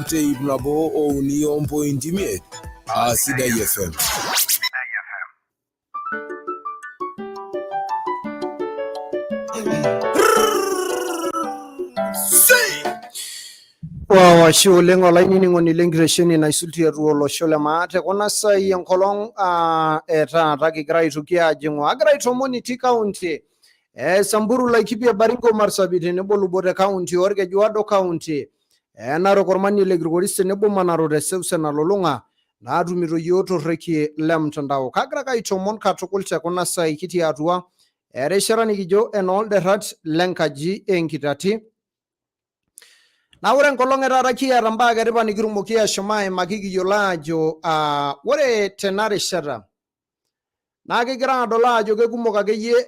Tape nabo uni on point imiet. Sidaifm. Washe oleng olainining'oni lenkitesheni naisultia olosho le maa tekuna sai enkolong etaata kigira aitoki ajing'u agira aitoomon itii kaunti Samburu, Laikipia, Baringo, Marsabit tenebo Lubote kaunti Orkejuado kaunti Narok Ormanie le Kilgoris tenebo Manaro teseuseu nalulung'a naatumito yiok torrekie le mtandao kagira aitoomon katukul tekuna sai kitii atua erishata nikijo enoolderrat lenkaji enkitati. Na ore enkolong etaata kiata mbaa ketipa nikitumoki ashom aimaki kiyiolo ajo ore tena rishata naa kigira adol ajo kekumok akeyie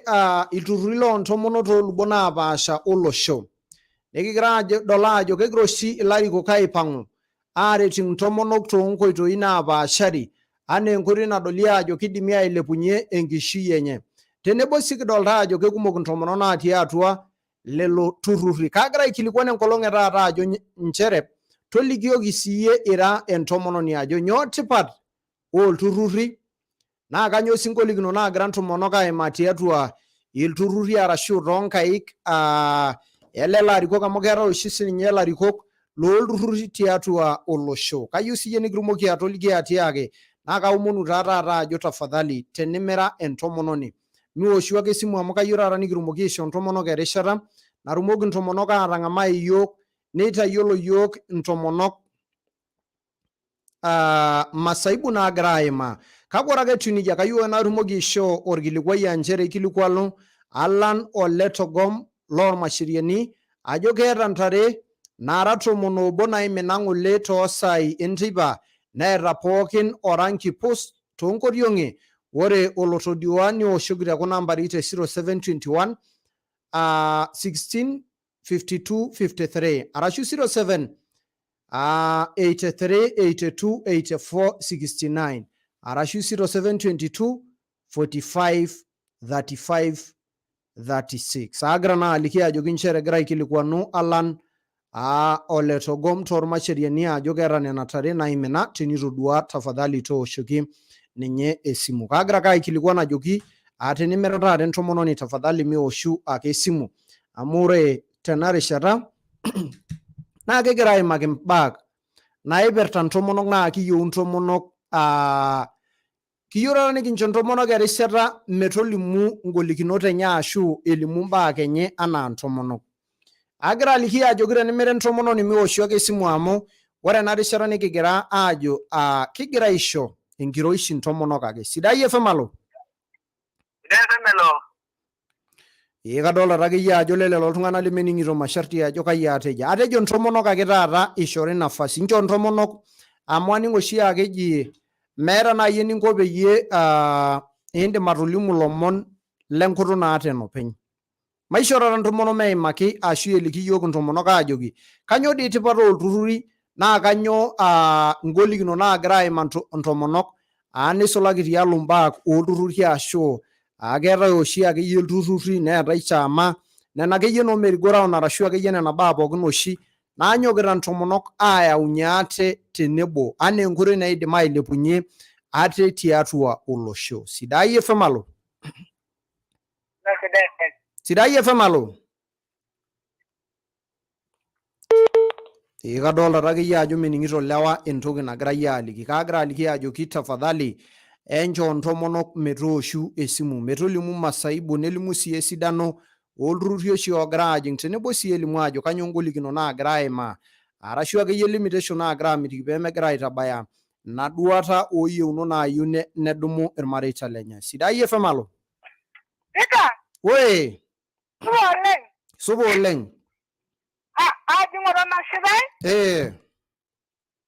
ilturruri loontomonok toolubot naapaasha olosho. Nikigira adol ajo kegira oshi ilarikok aipang'u aaret intomonok toonkoitoi naapaashari anaa enkoitoi nadoli ajo kidimi ailepunye enkishui enye. Tenebo sii kidolta ajo kekumok intomonok natii atua lelo turruri. Kagira aikilikuan enkolong etaata ajo nchere tolikioki siiyie ira entomononi ajo nyoo tipat olturruri naa kanyoo sii ngolikinot naagira ntomonok aimaa tiatua ilturruri arashu toonkaik elelo arikok amu keetai oshi sininye ilarikok loolturruri tiatua olosho. Kayieu siiyie nikitumoki atoliki atiaki naa kaomonu taa taata ajo tafadhali tenimira entomononi miwoshu ake esimu amu kayieu taata nikitumoki aishoo ntomonok erishata natumoki ntomonok aatang'amai iyiok neitayiolo iyiok intomonok masaibu naagira aimaa. Kake ore ake etiu nejia kayieu natumoki aishoo orkilikuai nchere ikilikuanu Alan Oletogom loormasheriani ajo keeta ntare naara 11 naimina ng'ole toosaai enteipa neeta pookin orangi pus toonkoriong'i. Ore olotodua niwoshoki tekuna ambari te 0721 16 52 53 arashu 07 83 82 84 69 arashu 0722 45 35 36. Agira naa aliki ajoki nchere egira aikilikuanu Alan Oletogom toormasheriani ajo keeta nena tare naimina tenitodua tafadhali tooshoki ninye esimu. Kagira ake aikilikuan ajoki tenimira taata entomononi tafadhali miwoshu ake esimu amu ore tena rishata naa kegira aimaki mbaa naipirta ntomonok naa kiyieu ntomonok kiyieu taata nikincho ntomonok erishata metolimu ngolikinot enye ashu elimu mbaa enye anaa ntomonok. Agira aliki ajoki tenimira entomononi miwoshu ake esimu amu ore ena rishata nikigira aajo kigira aisho enkiroishi ntomonok ake. Sidaifm alo? Sidaifm alo. Kadolta akeyie ajo lelelo iltung'anak lemening'ito masharti ajo kai atejo. Atejo ntomonok ake taata ishori nafasi. Nchoo ntomonok amu aning' oshi ake eji meeta naaji eninko peyie indim atolimu lomon lenkutuk naata enopeny. Maisho taata ntomonok meimaki ashu eliki yiok ntomonok ajoki kanyoo dii tipat olturruri naa kanyoo ngolikinot naagira aimaa ntomonok nisulaki tialo mbaa olturruri ashu keetai oshi akeyie ilturruri neetai chama nena akeyie noo merry go round arashu akeyie nena baa pookin oshi naanyokita ntomonok ayaunye ate tenebo anaa enkoitoi naidim ailepunye ate tiatua olosho. Sidaifm alo? Sidaifm alo? Kadolta taakeyie ajo mening'ito lewa entoki nagirai aaliki. Kagira aliki ajoki tafadhali enchoo ntomonok metooshu esimu metolimu masaibu nelimu sii esidano olturruri oshi oogira ajing' tenebo sii elimu ajo kanyoo ngolikinot naagira aimaa arashu akeyie limitation naagira amitiki peemegira aitabaya ina duata ooyieunot naayieu nedumu irmareita lenye. Sidaifm alo? Peter. Woi. Supa oleng. Supa oleng. Ajing'o tomashipai?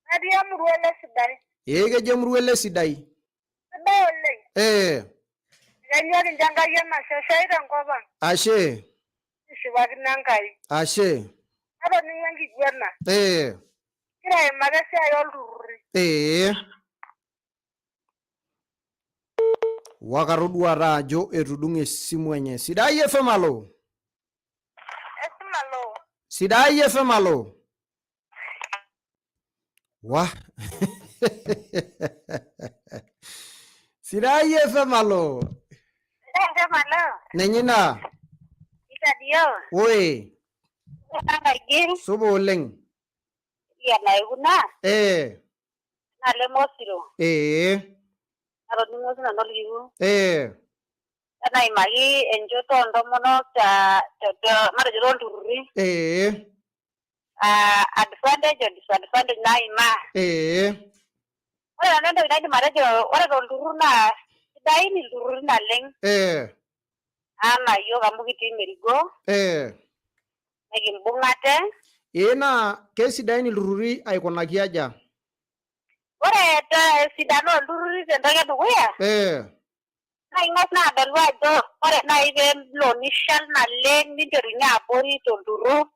Natii emurua ele sidai. Kejo emurua ele sidai. Sidai oleng. Kenyor Enkai enasheshai tenkop ang'. Ashe. Kishipakino Enkai. Ashe. Atoning'o enkiguana. Kira aimaki esiai olturruri. Wakatodua taa ajo etudung'o esimu enye. Sidaifm alo? Esimu alo. Sidaifm alo? Wah. Sidaifm alo. Sidaifm alo. Nenyina. Peter Dio. Oi. Subo oleng. Ya na iguna. Na le mosiro. Arodingo na noligu. Na imagi enjoto ndomono cha mara jiro ndururi. Advantage or disadvantage na ima. Ora nando ina mara jiro ora ndururu na dai ni ndururu na leng. Ama yo gamugiti merigo. Negimbungate. Ina kesidain iltururi aikunaki aja. Ore sidano iltururi tentoki edukuya. Na ingas na adolu ajo ore nai loonishal naleng ninterunye abori tolturur.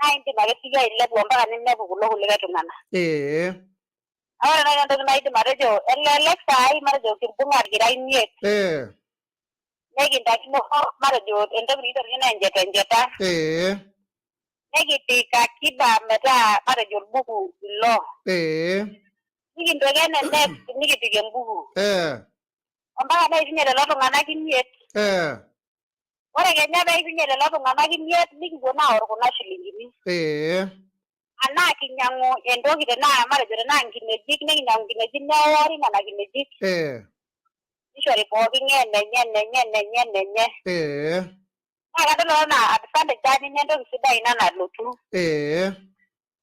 Na indim ake siyie ailepu mpaka ninepu kulo kulikae tung'anak. Ore nai entoki naidim atejo elelek saai matejo kimbung'a kira imiet. Nekintakino matejo entoki nikiterunye naa enjetenjeta. Nekipik akiba metaa matejo orbuku ilo. Nikintoki enenep nikipik embuku. Ompaka neishunye lelo tung'anak imiet. Ore kenya peishunye lelo tung'anak imiet nikipuo naa aor kuna shilingini. Anaa kinyang'u entoki tenaa matejo tenaa nkinejik nikinyang'u nkinejik neori nena kinejik. Nishori pooki enenye. Naa kadol enaa advantage taa entoki sidai ina nalotu.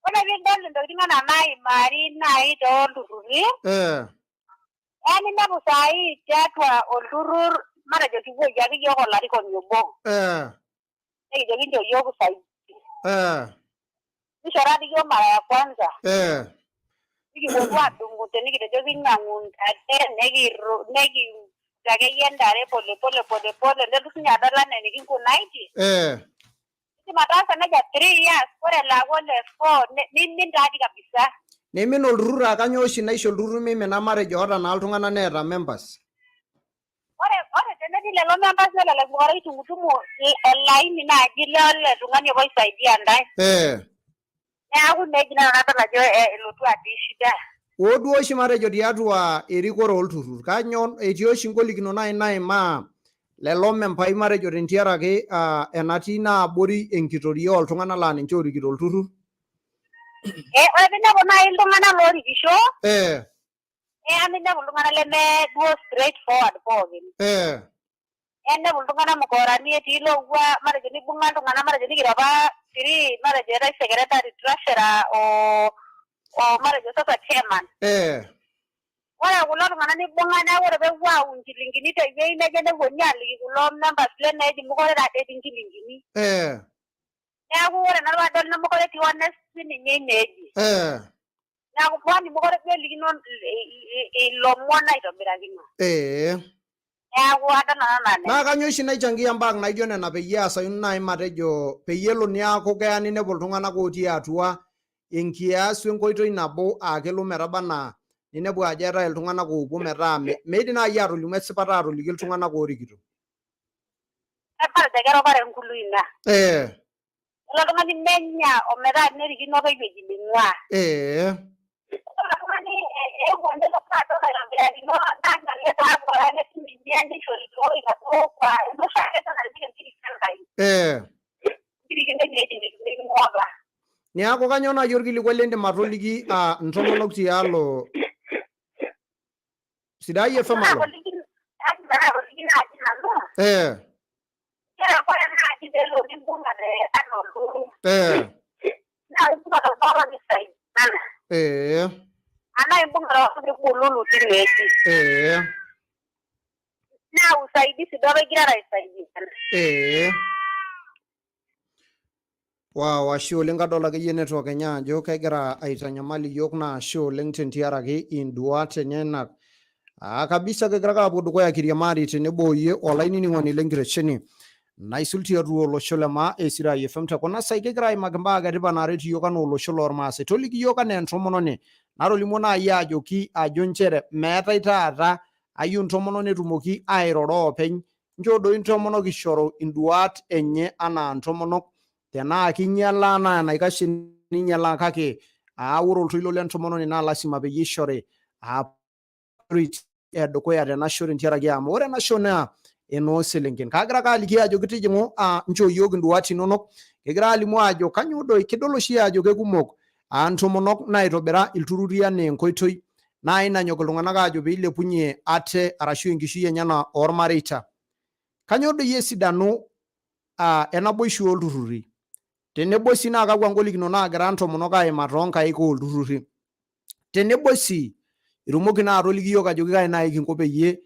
Ore piidol intokitin enaa mairiamari nai toolturruri. Ninepu saai tiatua olturrur matejo kipuoi ake yiok olarikoni obo. Nekijo kincho yiok usaidizi. Nishori ake yiok mara ya kwanza. Nikiponu adung'u tenikitejo kinyang'u ntare akeyie ntare pole nelusunye adol enaa enikinkunaiki. Indim ataasa nejia 3 years ore laaku ole 4 nimin taadi kabisa. Nimin olturrur akanyoo oshi naisho olturrur mimina matejo oota naa iltung'anak neeta members. Ore tenetii lelo members nelelek bora itumutumu olaini naaji lele tung'ani obo oisaidia ntae. Neeku neji nanu nadol ajo elotu atii shida. Duo oshi matejo tiatua erikore olturrur kanyoo etii oshi ngolikinot nai naimaa lelo membai matejo tentiaraki enatii naa abori enkitoria oltung'anak laa ninche orikito olturrur. Ore pinepu nai iltung'anak loorikisho. Ninepu iltung'anak leme duo straight forward pookin. Ninepu iltung'anak mukoorani etii loowua matejo nibung'a iltung'anak matejo nikiro apa 3 matejo eetae secretary treasurer o matejo sasa chairman. Ore kulo tung'anak nibung'a neeku ore peepuo aau nchilingini tewuei nejo nepuonunui aliki kulo members leneeji mekure taata etii nchilingini. Neeku ore nanu paadol nemekure etii honest sininye ineeji. Neeku kwani mekure duo elikino ilomon aitobirakino. Neeku adol nanu enaa naa kanyoo oshi naichangia mbaa naijo nena peyie easayu nai matejo peyie elo niaku keya ninepu iltung'anak otii atua enkias wenkoitoi nabo kelo metaba naa ninepu ajo eetae iltung'anak oopuo metaa meidim nai atolimu esipata atoliki iltung'anak orikito. Matejo keropare nkulu ina. Elo oltung'ani nenya ometaa nerikino apa ewueji ning'ua. Ore oltung'ani eewuo nelotu adol aitobirakino nang'alie taa bora netumidia nishorito inaduo noshiake naji enkirikino Enkai. Nkirikino eneeji neking'ua apa. Niaku kanyoo nai orkilikwai lindim atoliki ntomonok tialo Sidaifm alo. Ore naaji peelo nimbung'ate anaa olturrur. Naa imbung'ate orpapa nisaidana. Anaa imbung'ate nibululu tineeji. Naa usaidizi duo apa igirara aisaidiana. Ashe oleng kadol akeyie network enye ajo kegira aitanyamal iyiok naa ashe oleng tentiaraki induat enyenak. Kabisa kegira ake apuo dukuya kiriamari tenebo oyie olainining'oni lenkitesheni naisul tiatua olosho le maa Sidaifm tekuna saai kigira aimaki mbaa etipat naaret iyiok anaa olosho lormaasai. Toliki iyiok anaa entomononi natolimuo nai ajoki ajo nchere meetai taata ayieu ntomononi etumoki airoro openy. Nchoo doi ntomonok ishoru induat enye anaa ntomonok tenaa kinyala naa enaikash ninyala kake ore oltoilo lentomononi naa lasima peyie ishori edukuya tenashore ntiaraki amu ore enasho naa enoo selenken. Kagira ake aliki ajo kitijingu nchoo yiok induat inonok, kigira alimu ajo kanyo doi kidol oshi ajo kekumok ntomonok naitobira iltururi enaa enkoitoi nai nanyok iltung'anak ajo piilepunye ate arashu enkishui enye ormareita. Kanyo doi esidano enaboishu oltururi, tenebo sii naa kakwa ngolikinot naagira ntomonok aimaa toonkaik oltururi, tenebo sii irumoki naa atoliki yiok ajo kai nai kinko peyie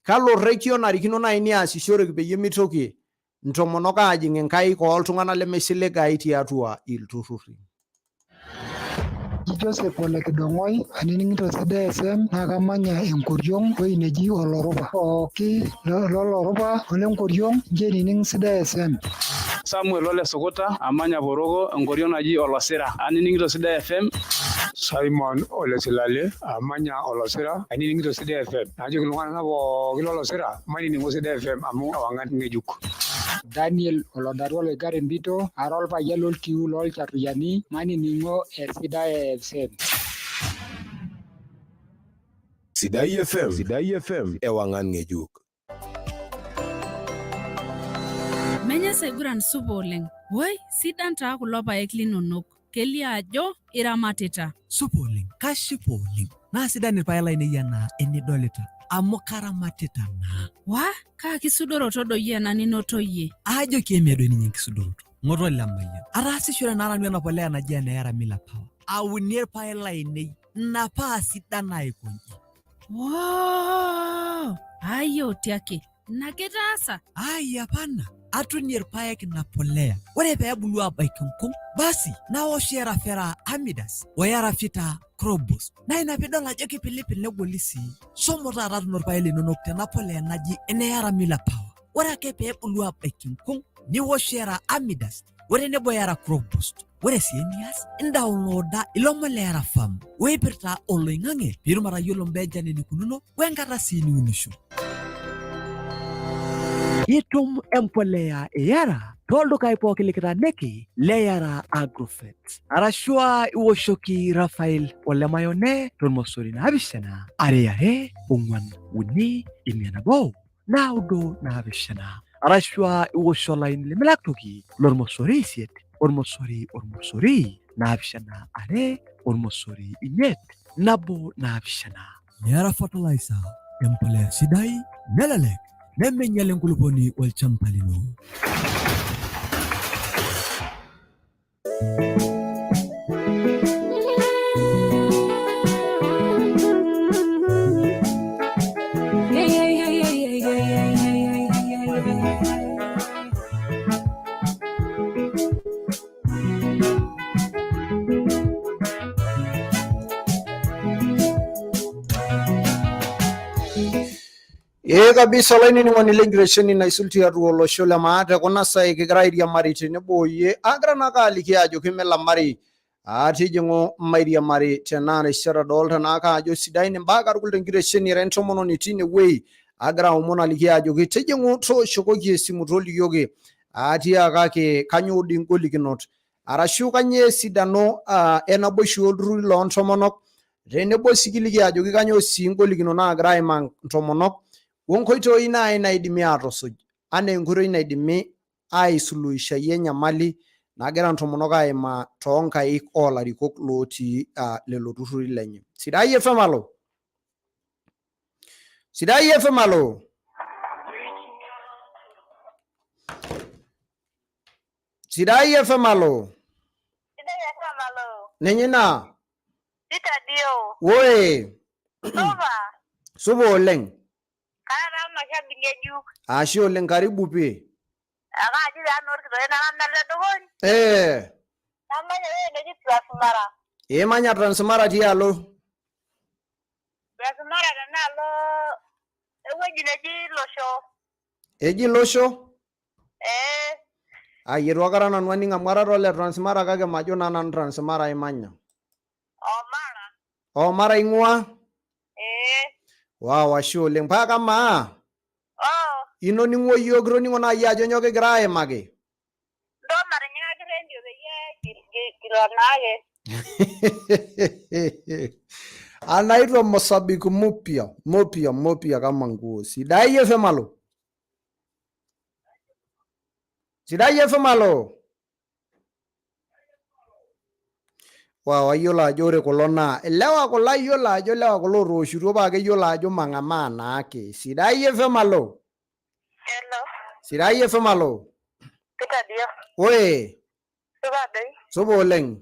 kalo rekio narikino nai niasishoreki peyie mitoki ntomonok ajing inkaik oltung'anak lemesilegai tiatua iltururi. Joseph Ole Kidong'oi anining'ito Sidaifm naa kamanya Enkoriong ewueji neji Olorupa. Pooki lolorupa ole Nkoriong nche inining Sidaifm. Samuel Ole Sukuta amanya Boroko Enkoriong naji Olosira anining'ito Sidaifm. Simon Ole Silale amanya Olosira anining'ito Sidaifm. Najoki iltung'anak pooki lolosira mainining'o Sidaifm amu ewang'an ng'ejuk. Daniel Olodaru Loigare Mbito ara orpayian lolkiu lolchatuyani mainining'o Sidaifm. Sidaifm ewang'an ng'ejuk. Menya seguran supa oleng. Woi, sidan taa kulo paek linonok. Kelio ajo iramatita. Supa oleng, kashipa oleng. Naa sidan irpaek lainei enaa enidolita. Amu karamatita naa. Wah, kaa kisudoroto doi ena ninotoyie. Ajo kiemia doi ninye enkisudoroto. Ng'oto lemayian. Ataasishore naa nanu ena polea naji ene Eramila Power. Aunie irpaek lainei ina paa sidan aikonji. Wow! Ayo tiake. Nakitaasa? Ai hapana. Atunie irpaek ina polea. Ore peebulu abaiki nkung, basi naoshi erafera Amidas oyarafita Crobus. Na ina pidol ajo kipilipil negoli sii. Somo taata tuno irpaek linonok tena polea naji ene Eramila Power. Ore ake peebulu abaiki nkung, niwosh era Amidas, ore nebo era Crobus. Ore sii enias, indownloada ilomon le Era Farm. Weipirta oloing'ang'e piitum atayiolo mbaa enchan enikununo wenkata sii niunisho. Itum empolea Yara toldukai pooki likitaaniki le Yara Agrovet. Arashua iwoshoki Rafael Ole Mayone tormosori 7 are 4 5 naudo 7. Arashua iwosho olaini lemilaktoki lormosori 8 ormosori 7 are ormosori 5 7. Yara Fertilizer empolea sidai nelelek nemeinyal enkulupuoni olchamba lino. Kabisa olainining'oni lenkitesheni naisul tiatua olosho le maa tekuna saai kigira airiamari tenebo yie agira naake aliki ajo kimilamari atijing'u mairiamari tena rishata doolta naake ajo sidain imbaa katukul tenkitesheni era entomononi tinewuei agira aomon aliki ajo kitijing'u tooshokoki esimu tolikioki atiakaki kanyo dii ngolikinot arashu kanyo esidano enaboishu olturruri loontomonok tenebo sii kiliki ajoki kanyo sii ngolikinot naagira aimaa ntomonok wonkoitoi nai naidimi aatusuj anaa enkoitoi naidimi aisuluhishayie enyamali nagira ntomonok aimaa toonkaik oolarikok lotii lelo turruri lenye. Sidaifm alo? Sidaifm alo? Sidaifm alo? Sidaifm alo? Ninye naa? Peter Dio. Woi. Supa. Supa oleng. Kaata mashabiki ng'ejuk. Ashe oleng, karibu pii. Akaaji taa norkitoi nakamel tedukuny. Namanya ewueji neji Transmara. Imanya Transmara tialo? Transmara tenaalo ewueji neji Losho. Eji Losho? Ayietu akata nanu aning' amu atadol le Transmara kake majo naa nanu Transmara imanya. Omara. Omara ing'ua? Wow, ashe oleng. Paa kamaa? Inoning'o yiok itoning'o naaji ajo nyoo kigira aimaki? Ndo matinyiaki rendio peyie kiro naake. Anaitwa Mosabiki Mopia kama nguo. Sidaifm alo. Sidaifm alo. Wayiolo ajo ore kulo naa lewa kulo ayiolo ajo lewa kulo rooshiruo paa keyiolo ajo mang'amaa naake. Sidaifm alo. Hello. Sidaifm alo. Peter Dio. Oe. Supa doi. Supa oleng.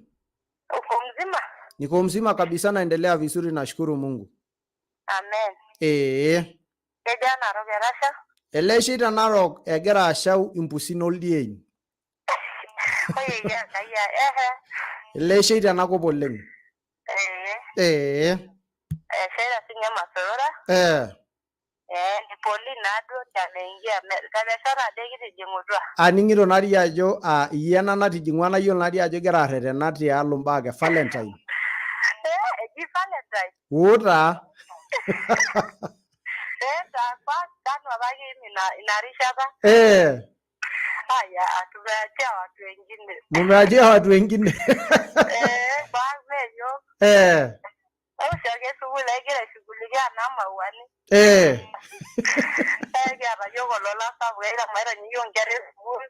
Uko mzima? Niko mzima kabisa, naendelea vizuri, nashukuru Mungu. Amen. Kejaa Narok erasha? Ele sheita Narok egira ashau impusin oldiein. Ele sheita enakop oleng. Sheita sinye Masorora? Poli nado ameingia kabeshara ade kitijingutua. Aning'ito natii ajo iyie ena natijing'ua nayiolo natii ajo egira arretena tialo mbaa ke Valentine. Eji Valentine. Taa. Tano abaki inarishata. Aya, tumeachia watu wengine. Mumeachia watu wengine. Bameyo. Ushoke shughuli egira shughulikia na mauani. Kiata yiok olola sapuk maita niyiok nkera esukuul.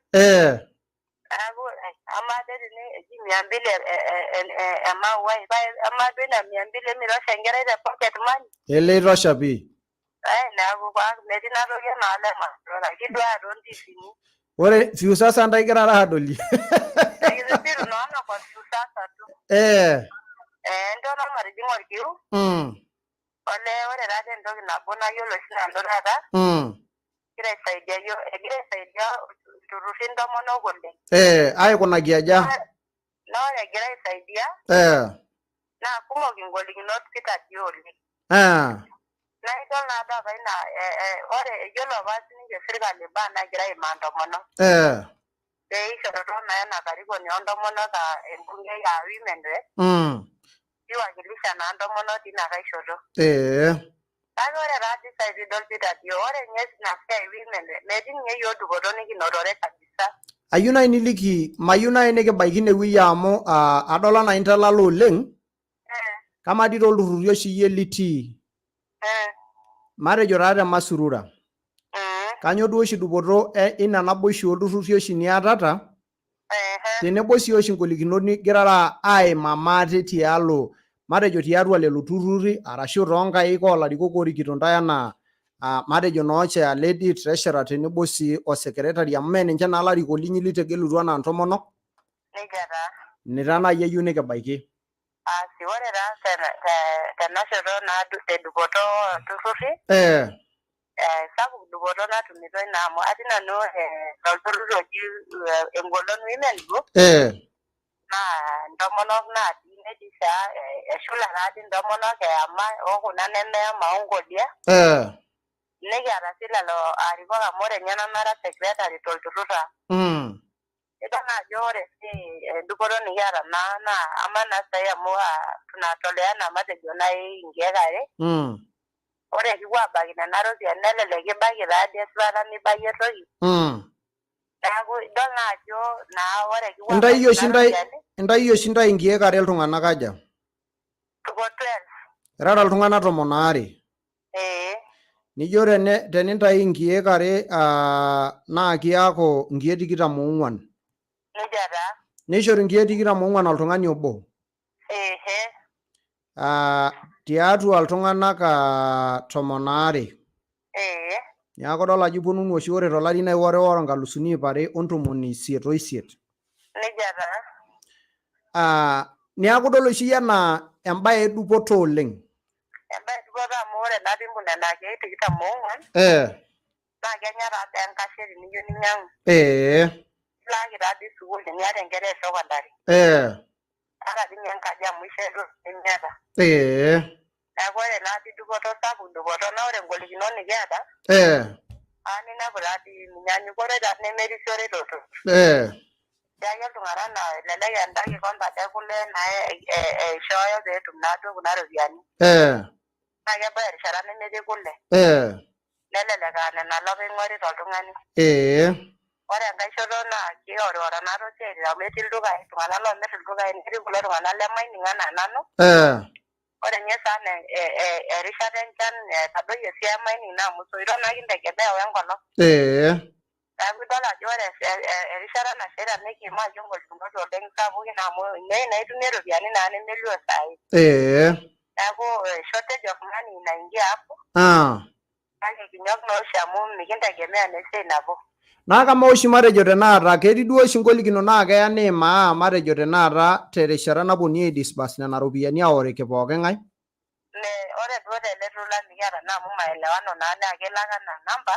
Neeku amaa tene eji 200 emauai. Amaa duo ina 200 mitosha enkerai te pocket money. Ele itosha pii. Neeku metii natoki enaalo emasorora kiduaya toontifini. Ore siu sasa ntae adolie. Ekisipiru naona kwa siu sasa tu. Ntono matijing'a orkiu. Ore taata entoki nabo nayiolo oshi nanu taata. Egira aisaidia ilturrurri ntomonok oleng. Aikunaki aja. Naa ore egira aisaidia. Naa kumok ingolikinot Peter Dio oleng. Naa idol naa taata ina ore eyiolo apa sininche sirkali imbaa naagira aimaa ntomonok. Pee ishorito naa ena karikoni oontomonok embungei women rep. Niwakilisha naa ntomonok tina kai shoto. Kake ore taata sai piidol Peter Dio, ore ninye ina siai women rep metii ninye yiok dupoto nikinotore kabisa. Ayieu nai niliki, mayieu nai nikibaiki inewueji amu adol enaa intalala oleng. Kamaa dii tolturrurri oshi iyie litii. Matejo taa te Masurura. Kanyioo duo oshi dupoto ina naboishu olturrurri oshi niatata. Tenebo sii oshi ngolikinot nigirara aimaa maate tialo, matejo tiatua lelo turrurri arashu toonkaik oolarikok oorikito ntae enaa matejo noo chair lady treasurer tenebo sii o secretary amu mee ninche naa larikok linyi litegelutua enaa ntomonok. Nejia taa. Nita nai eyieu nikibaiki. Ore taa tena shoto naa tedupoto olturrurri. Sapuk dupoto natumitoi naa amu atii nanu tolturrurr oji Engolon Women Group. Naa ntomonok natii netii saa eshula taadii ntomonok eyama okuna nemeyama onkolia. Nikiata sii lelo arikok amu ore ninye nanu nara secretary tolturrurr ang'. Idol naa ajo ore sii dupoto nikiata naa ama naa sai amu tunatoleana matejo nai nkeek are. Ore kipuo abaiki nena ropiyiani nelelek kibaiki taadii esipata mibayie toki. Neeku idol naa ajo ore kipuo Intayio oshi ntae nkeek are iltung'anak aja? Tuko 12. Irara iltung'anak 12. Nijo tenintai nkeek are naa kiaku nkeek 24. Nejia taa. Nishori nkeek 24 oltung'ani obo. Tiatua iltung'anak 12. Neeku idol ajo iponunu oshi ore tolari naa iworoworo 288. Nejia taa. Neeku idol oshi enaa embaye edupoto oleng. Embaye dupoto amu ore naa piimbung nena keek 24. Naa kenya taa enkashe teniyieu ninyang'u. Ilaaki taadii sukuul teniata enkerai e secondary. Ata dii ninye enkaji amu ishetu nimiata. Neeku ore naadii dupoto sapuk naa ore ngolikinot nikiata. Ninepu taadii minyanyukore nemerisiorito. Tiaki iltung'anak naa elelek enda kikombe ade kule naa eishooyo peetum naaduo kuna ropiyiani. Naa kebaya erishata nemetii kule. Nelelek nena alo apa ing'orita oltung'ani. ore enkae shoto naa kioriora nato siai amu etii ildukai iltung'anak loomirr ildukai netii kulo tung'anak lemaining enaa nanu. Ore ninye sana erishata enchan etadoyie esiai mining naa amu isoitok naa kintegemea wenkolong'. Neeku idol ajo ore erishata nashaita nikiimaa iyiok ingolikinot oleng sapukin amu ine naa itumie iropiyiani naa nemelio saai. Neeku shortage of money inaingia hapo. Kake kinyok naa oshi amu mikintegemea naa esiai nabo. Naa kama oshi matejo tenakata ketii duo oshi ingolikinot naa keya niimaa matejo tenakata terishata napwonunui aidisburse nena ropiyiani aoriki pooki ng'ae. Ore duo tele turrur lang nikiata naa amu maelewano naa kelo ake enaa namba.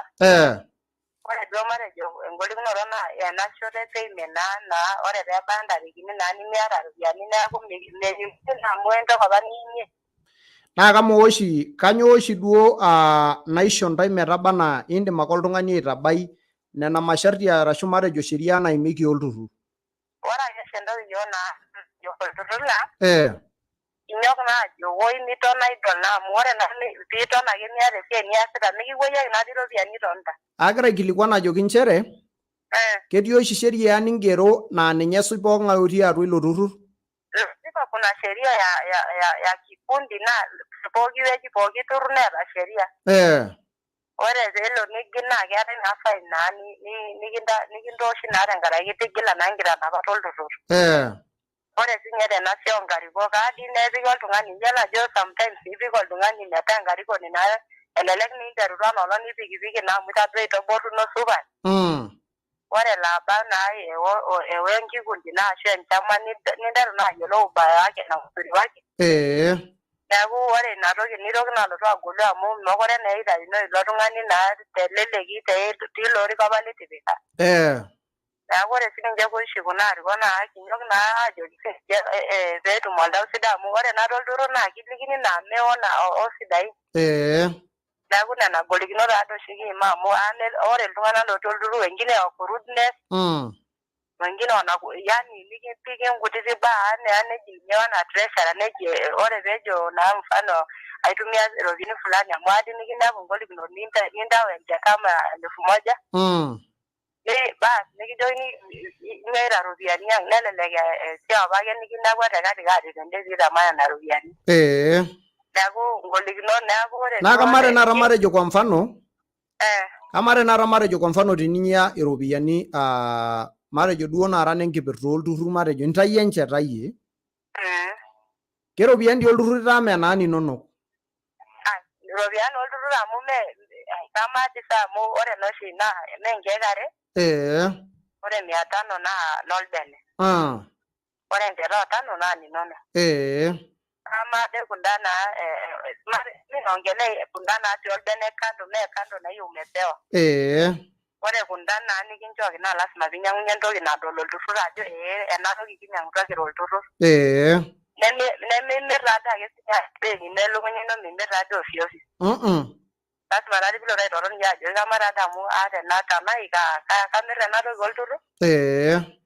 Ore duo matejo engolikinoto naa ena shoto e payment naa ore peebaya ntarikini naa nimiata ropiyiani neeku mekiidim amu entoki apa niimie. Naa kanyoo oshi duo naisho ntae metaba anaa indim ake oltung'ani aitabai nena masharti arashu matejo sheria naimieki olturrur. Ore ake oshi entoki yiok naa olturrur lang inyok naa ajo woi miton idle naa amu ore naa piiton ake miata esiai niasita mikipuoi ake naadi ropiyiani itonita. Agira aikilikuan ajoki nchere ketii oshi sheria ningero naa ninye esuj pooki ng'ae otii atua ilo turrur. Kuna sheria ya kikundi naa pooki wueji pooki turrur neeta sheria. Ore peelo nigil naa keetai naa fine naa nikintooshi naa tenkaraki itigila naa nkitanapata olturrur. Ore siinye tena siai onkarikok dii nepiki oltung'ani iyiolo ajo sometimes ipik oltung'ani metaa enkarikoni naa elelek naa interutua enoolong nipikipiki naa amu itadua itoborruno supat. Ore laaba naa ewo enkikundi naa ashu enchama ninteru naa ayiolou ubaya wake na uzuri wake. Neeku ore ina toki nitoki naa alotu agolu amu mekure naa eitayuno ilo tung'ani naa teleleki tilo orika apa litipika. Neeku ore sininche kuishi kuna arikok naa kinyok naa ajoki peetum oltau sidai amu ore naa tolturrur naa kilikini naa meona osidain. Neeku nena golikinot taadoi oshi kiimaa amu ore iltung'anak lotii olturrur wengine wako rudeness. Wengine yani nikipiki nkutiti baa neji niona treasurer neji ore peejo naa mfano aitumia iropiyiani fulani amu adi nikinepu ngolikinot nintau enche kama 1,000. Bas nikijokini nyeita ropiyiani ang nelelek esiai apake nikinepua te katikati tende piitamana nena ropiyiani. Neeku ngolikinot neeku ore naa kama tenakata matejo kwa mfano teninyia iropiyiani matejo duo naara nenkipirta olturrur matejo intayio enchetaiyie. Keropiyiani dii olturrur itaa menaa ninonok. Iropiyiani olturrur amu kamaati saa amu ore nooshi naa menkeek are. Ore 500 naa nolbene. Ore encheta o5 naa ninono. Kamaade kunda naa niongelea kunda natii olbene kando mee kando na hiyo umepewa. Ore kunda naa nikinchooki naa lasima piinyang'unye entoki nadol olturrur ajo ena toki kinyang'utua kira olturrur. Nemimirr taadoi ake siinye ino elukunya ino mimirr taadoi ovyo ovyo. Lasima taadoi piilotu aitodol ninche ajo kamaa taadoi amu aata ena tanai kamirr ena toki olturrur.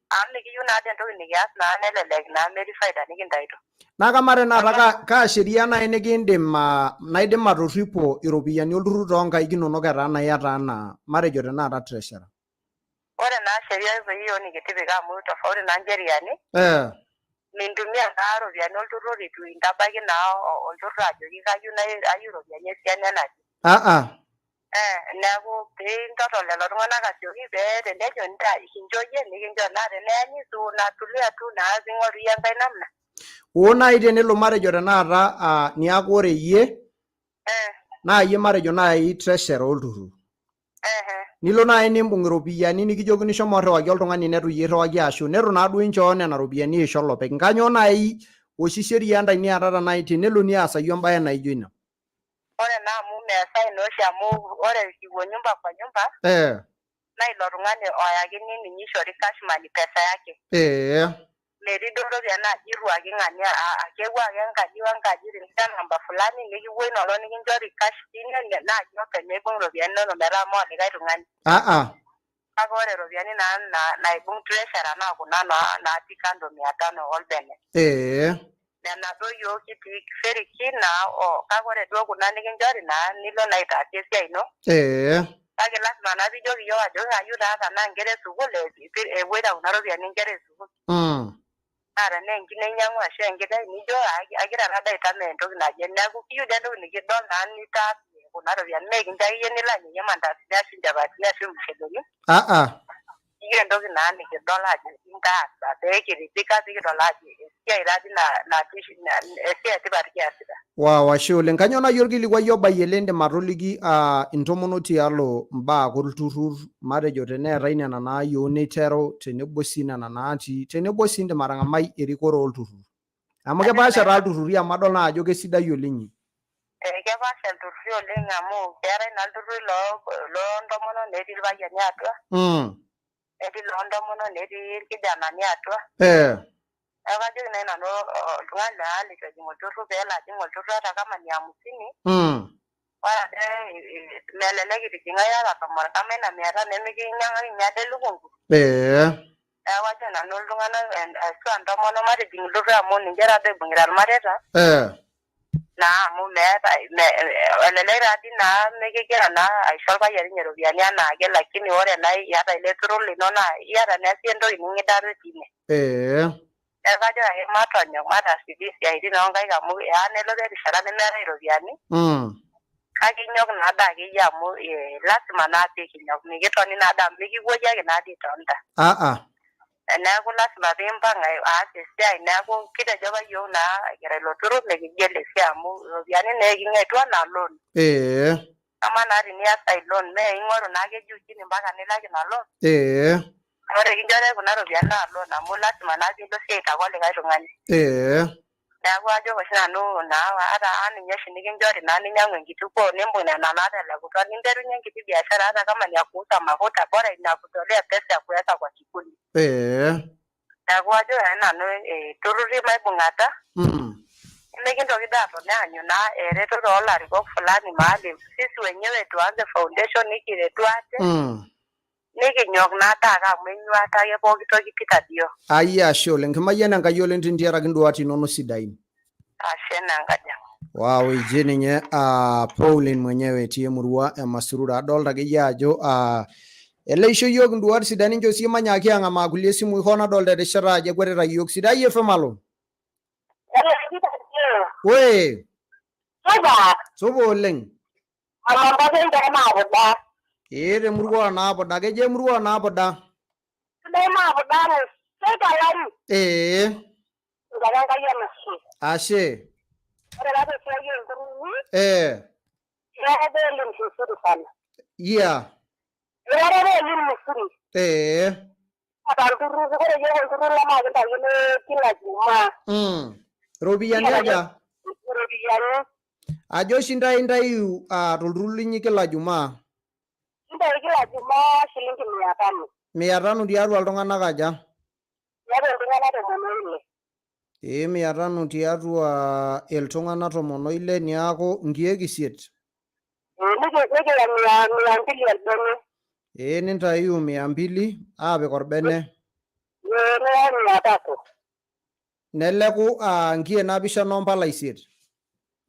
Amu mikiyieu naadoi entoki nikias naa nelelek naa metii faida nikintaito. Naa kamaa tenakata kaa sheria nai nikiindim naidim atorripo iropiyiani olturrur toonkaik inonok etaa naa iyata anaa matejo tenakata treasurer. Ore naa sheria hiyo nikitipika amu tofauti na ncheriani. Mintumia naa ropiyiani olturrur itu intabaiki naa olturrur ajoki kayieu ropiyiani esiana naje. Neeku piintotol lelo tung'anak asioki pee tenejo kincho yie nikincho naa teneanyu natulia tu naa piing'oru iyie enkae namna. Oo nai tenelo matejo tenakata niaku ore iyie naa iyie matejo nai treasurer olturrur. Nilo nai nimbung' iropiyiani nikijokini shomo irriwaki oltung'ani netu iyie irriwaki ashu netu naaduo inchoo nena ropiyiani aisho olopeny. Kanyoo nai oshi sheria ntae niatata nai tenelo niasayu embae naijo ina? Ore naa amu meesai naa oshi amu ore kipuo nyumba kwa nyumba naa ilo tung'ani oyakini ninye ishori cash money pesa yake. Metii duo ropiyiani naaji irriwaki ng'ania kepuo ake enkaji wenkaji tinija namba fulani nikipuoi inoolong nikinchori cash tine naaji openy meibung' iropiyiani inonok metaa moo likae tung'ani. Kake ore ropiyiani naa naibung' treasurer naa kuna natii kando 500 olbene. Nena duo yiok kitii very keen naa kake ore duo kuna nikinchori naa nilo naa aitaasie esiai ino. Kake lasima naa piijoki iyiok ajo ayu taa tenaa nkera esukuul epuoita kuna ropiyiani nkera esukuul. Naa tenaa enkine inyang'ua ashu enkiteng nijo agira taa aitam entoki naje neeku kiyieu dee entoki nikidol naa nitaas kuna ropiyiani mee kincho akeyie nilo anyayie mandasini ashu nchapatini ashu mcheleni. Kiyieu entoki naa nikidol ajo intaasa pee kiridhika pikidol ajo esiai taadii esiai etipat kiasita. Ashe oleng. Kanyoo naaji orkilikuai obayie lindim atoliki intomonok tialo mbaa olturrur matejo teneetai nena naayieu niteru tenebo sii nena natii tenebo sii indim atang'amai erikore olturrur. Amu kepaasha taa ilturruri amu adol naa ajo kesidai oleng. Kepaasha ilturruri oleng amu keetai naa ilturruri loo ntomonok netii irpayiani atua. Netii loo ntomonok netii irkijanani atua. Neeku kajoki naaji nanu oltung'ani naa litu ejing olturrur peelo ajing olturrur ata kama ni 50. Ore ade melelek itijing'a iyata tomon kama ina 500 nemikinyang'aki ninye ade elukungu. Neeku ajo nanu iltung'anak ashu intomonok matijing ilturruri amu ninche taadoi ibung'ita irmareita. Naa amu elelek taadii naa mikigira naa aisho orpayian linyi iropiyiani enaake lakini ore naa iyata ele turrur lino naa iyata naa sii entoki ning'idare tine. Neeku kajo ake matonyok mataasiki isiaitin onkaik amu eya nelotu erishata nemeetai iropiyiani. Kake inyok naa ade akeyie amu lasima naa piikinyok mikitoni naa ade amu mikiwuoki ake naa dii itonita. Neeku lasima piimpang'a aas esiai neeku kitejo apa yiok naa kira ilo turrur nekigel esiai amu iropiyiani naa eking'etu enaa loan. Ama naa tenias ai loan mee ing'oru naake juu chini mpaka nilak ina loan. Ore kinchori kuna ropiyiani naa loan amu lasima naa piilo sii aitaki olikae tung'ani. Neeku ajo oshi nanu naa ata ninye oshi nikinchori naa ninyang'u enkiti kuo nimbung' nena naatelekutua ninterunye enkiti biashara hata kama ni ya kuuza mafuta bora inakutolea pesa ya kuweka kwa kikundi. Neeku ajo nanu ilturruri maibung'ata. Mikintoki doi atoni aanyu naa eretoto oolarikok fulani mahali sisi wenyewe tuanze foundation nikiretu ate. Nikinyok naa taake amu enyuata ake pooki toki Peter Dio. Ashe oleng. Kimayian Enkai oleng tentiaraki induat inonok sidain. Ashe naa enkaja. Ije ninye Pauline mwenyewe etii emurua Masurura. Adolta akeyie ajo ele isho yiok induat sidain nincho sii manyaaki ang'amaa kulie simui hoo nadolta erishata ajo ekwetita yiok. Sidaifm alo? Supa oleng. Temurua naapuda. Kejaa emurua naapuda? Ashe. Ore taa tesiai olturruri. Elim vizuri sana. Elim vizuri. Ata ilturruri ore yiok olturrur lang kintaikini kila Jumaa. Ropiyiani aja? Ropiyiani. Ajo oshi intayu tolturrur linyi kila Jumaa? Kintayu kila Jumaa shilingi 500. 500 tiatua iltung'anak aja? Tiatua iltung'anak 16. 500 tiatua iltung'anak 16 niaku nkiek 8. Nikiya 200 orbene. Nintayu 200 aapik orbene. Neya 300. Neleku nkiek 7 ompala 8.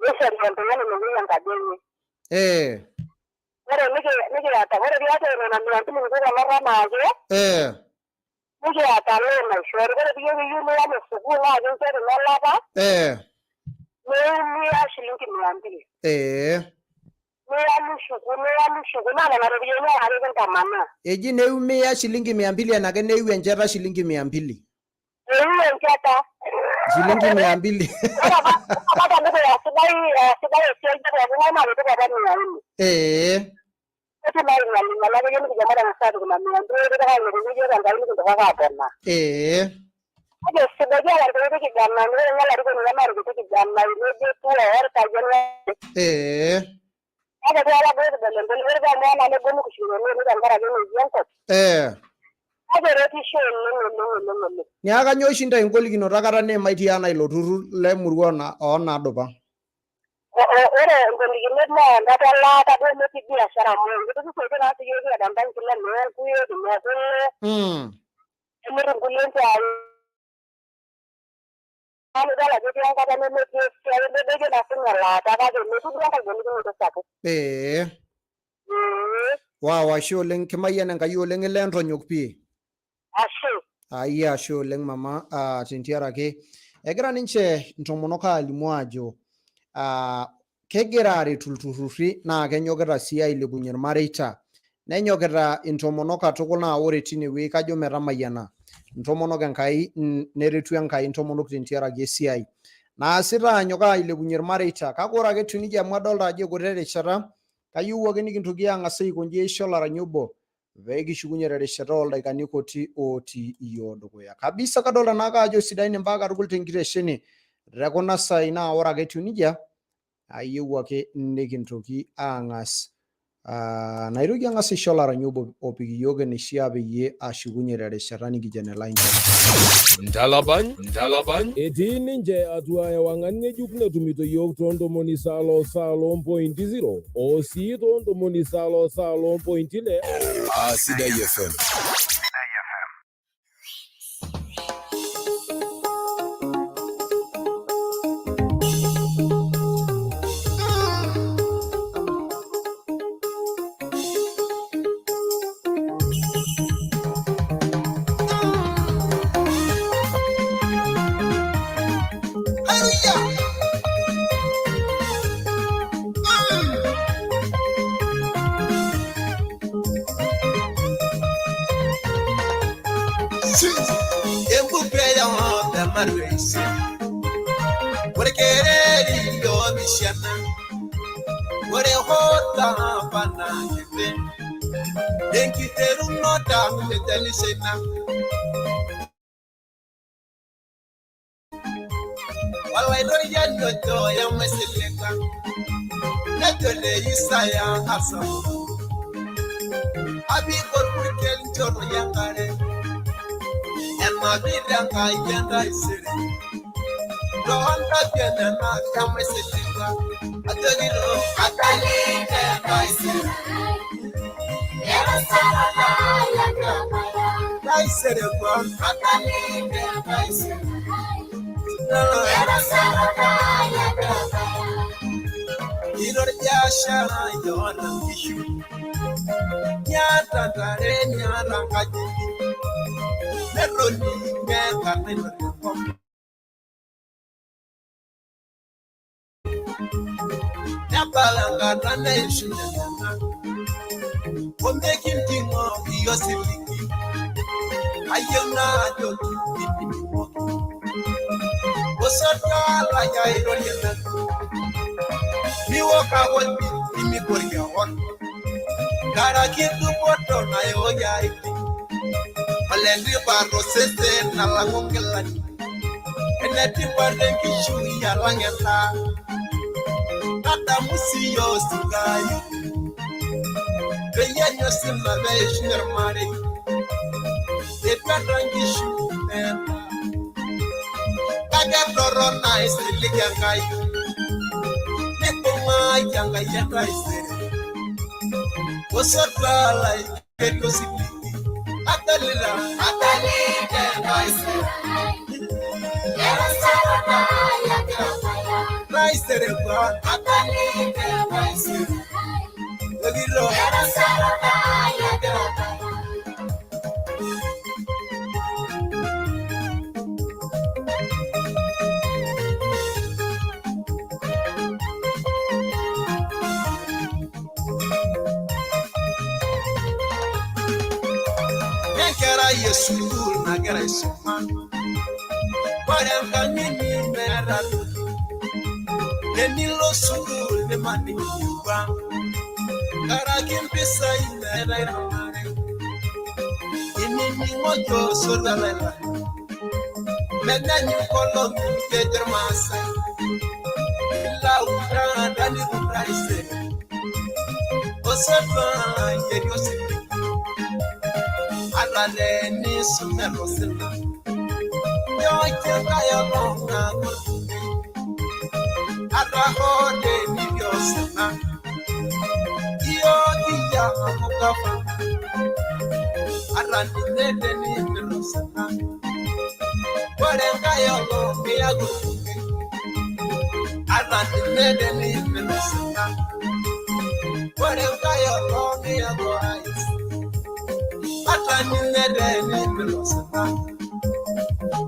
Nishori oltung'ani menyang'u enkaji enye. Ore tiatua nena 200 nikitalak enaake. Nikiata loan naishori. Ore piiyieu nilam sukuul naa kinchori nelapa. Niya shilingi 200. Niya shuku naa nena ropiyiani ake kintamanaa. Eji neiu miya shilingi 200 enake neiu encheta shilingi 200. Eiu encheta. Shilingi 200. Mpaka nikiya sidai esiai pookin naa kitipata 400. Eti naa ing'aling'ala akeyie nikijo matang'asa aapik ina 200 nikijo tenkai nikintoki ake aponaa. Kake sidai kiata irkiti kijanani ore ninye olarikoni lang naa orkiti kijanai nejetu orpayian. Kake tiala duo kidol entoki ore pee amu negolu kishuneni tenkaraki enetii enkop. Kake eretisho oleng. Niaku kanyoo oshi intayu ingolikinot akata niimaitie enaa ilo turrur lemurua onaadupa? Ore ingolikinot naa enkata elaata duo metii biashara amu enkiti siaitin naa siyiok kiata entankile mee irkuek mee kule. Emirr inkulie nchaai. Nidol ajo etii enkata nemetii esiai nedoyio naa sinye elaata kake metii duo enkae golikinoto sapuk. Wow, ashe oleng kimayian enkai oleng ele ntonyok pii. Ashe. Ashe oleng mama tentiaraki egira ninche ntomonok alimu ajo kegira aretu ilturrurri naa kenyokita sii ailepunye irmareita. Nenyokita intomonok katukul naa ore tinewueji kajo metamayiana intomonok enkai neretu enkai intomonok tentiaraki esiai naasita anyok ailepunye irmareita. Kake ore ake etiu nejia amu adolta ajo ekuti erishata kayieu ake nikintoki ang'as aikonji aisho olaranyi obo pee kishukunye terishata oldaikani kuti otii iyoo dukuya. Kabisa kadolta naake ajo sidain imbaa katukul tenkitesheni tekuna saai naa ore ake etiu nejia ayieu ake nikintoki ang'as naitoki ang'as aisho olaranyi obo opik iyiook eneishiaa peyie ashukunye terishata nikijo ene line. Ntalabany etii ninche atua ewang'an ng'ejuk netumito iyiook toontomoni saa loompointi 0 o sii toontomoni saa loompointi 6 Sidaifm.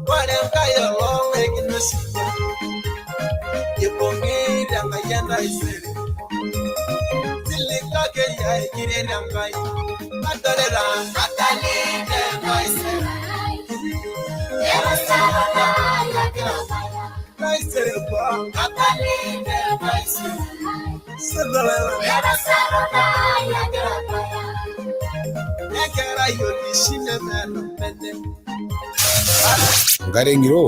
Wale kaya long ekinesi. Ipongi danga yanda isere. Tilika ke ya ikire danga. Atalera atali danga isere. Era sara na ya kirabaya. Naisere kwa atali danga isere. Sadalera era sara na ya kirabaya. Nekera yodishine meno pende. Garengiro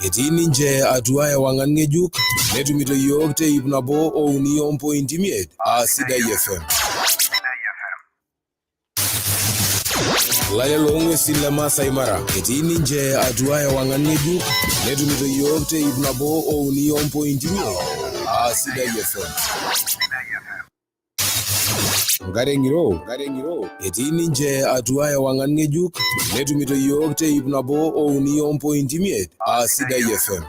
eti ninje atuaya wangangejuk netumito yok te ipnabo o union point imiet Sidaifm Lale longwe sila Masai Mara eti ninje atuaya wangangejuk netumito yok te ipnabo o union point imiet Sidaifm Garengiro eti ninje atuaya wangangejuk netumito yok te ipnabo o union point imiet Sidaifm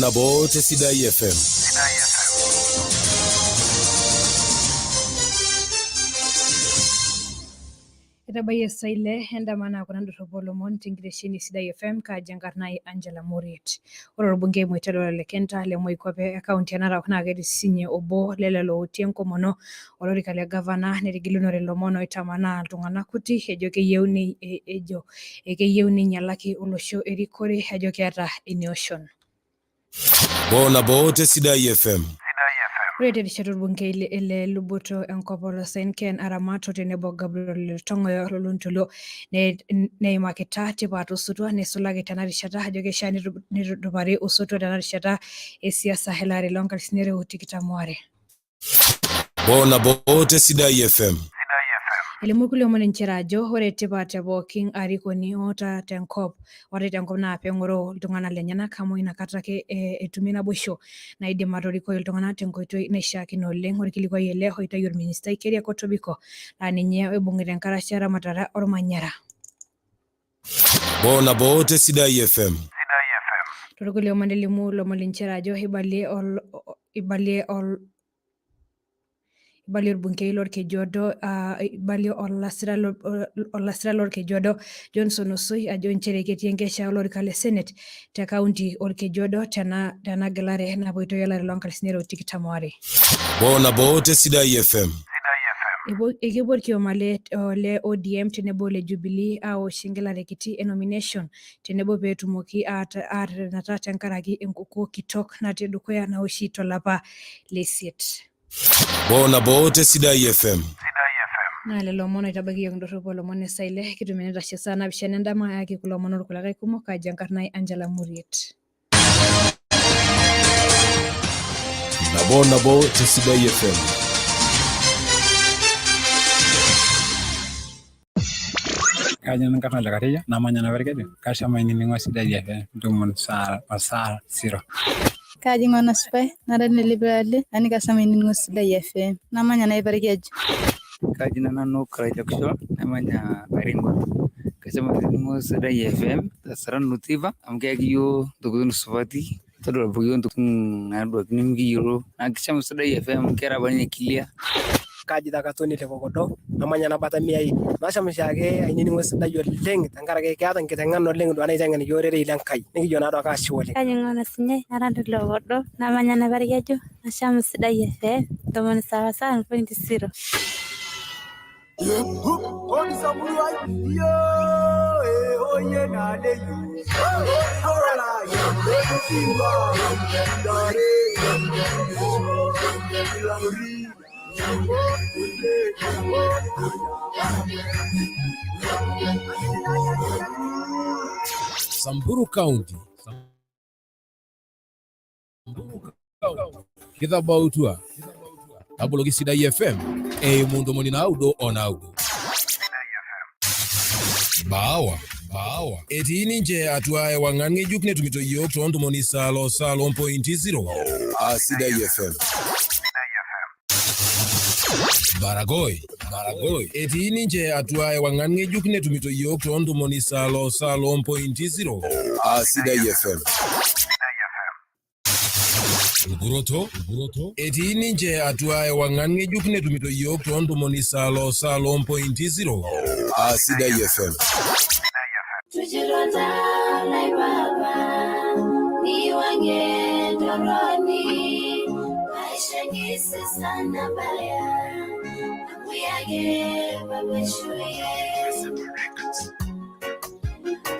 Nabo te Sidaifm Itabaye saile endamana kuna ndotopolo monti ngireshini Sidaifm ka jangarnai Angela Morit. Oro bunge mwitelo lekenta le moikope account yanara kuna gedi sinye obo lelelo utienko mono olori kale governor nerigilunore lomono itamana tungana kuti ejo keyeuni nyalaki olosho erikore ejo keata inocean. Nabo te Sidaifm Rete dishatur bunge ile lubuto enkopolo senken aramato tenebo Gabriel Tongoyo loluntulo ne maketa tipatu sutwa ne sulage tanarishata hajoge shani rubare usoto tanarishata esiasa helari longa sinere utikita mware. Nabo te Sidaifm Elimukule mwanencherajo horete bate walking arikoni ota tenkop warete nkop na pengoro iltungana lenyana kamo inakatake etumina bwisho na idi matoriko iltungana tenkoito neshaki noleng orikilikuwa yele hoita yor minister ikeria kotobiko na ninye ebungire nkarashara matara ormanyara. Nabo te Sidaifm Torokule mandelimu lo mwalencherajo Ibali bunke lor kejodo ibali olasira lor kejodo Johnson Osoi ajo nchereketi engesha lor kale Senate te county or kejodo tana gelare na boito yala longa sinero tikitamware. Nabo te Sidaifm Ikibor kiomale le ODM tenebo le Jubilee au shingela rekiti nomination tenebo betumoki nata tenkaraki enkuko kitok na tedukoya na oshito lapa lesit. Nabo te Sidaifm Na lelo mono itabaki yung ndoropo lo mone saile kitumeneta shesana bishanenda ma yake kula mono kulagai kumoka jankarnai Angela Morit. Nabo te Sidaifm Kajan karna lagaria namanya na vergede kasha maini ningo Sidaifm dumon sar siro Kaji ngona spai nara nilibrali ani kasama ningo Sidaifm namanya na vergede Kaji nanu krajokso namanya Baringo kasama ningo Sidaifm tasara nutiva amgegiyo tukun swati todo buyon tukun ado nimgiyo akisema Sidaifm kera banye kilia Kaji takatoni tekokodo namanya na batamia hii nasha mshage ainini ngosidayo leng tangarage kiata nkitengano leng ndo anaitengen yorere ilenkai nikijo nado akashole Kaji ngona sinye narando logodo namanya na vergede nasha Sidaifm tomon sawa 0.0 Oni samurai yo oye na le you ora ya simba dare ilangri Samburu County Kithabautua Tabologi Sidaifm mundo monina audo onaudo Bawa eti ninje atuaye wangange jukne tumito yok tonto monisa lo 0.0 Sidaifm Baragoi eti ninje atuaye wangange jukne tumito yok tonto monisa lo 0.0 Sidaifm Nguroto etii ninche atua ewang'an ng'ejuk netumito yiok toontomoni salo 0.0 Sidaifm. Tujironda lai baba ni wange doroni maisha ngisi sana baya muyage baba shuye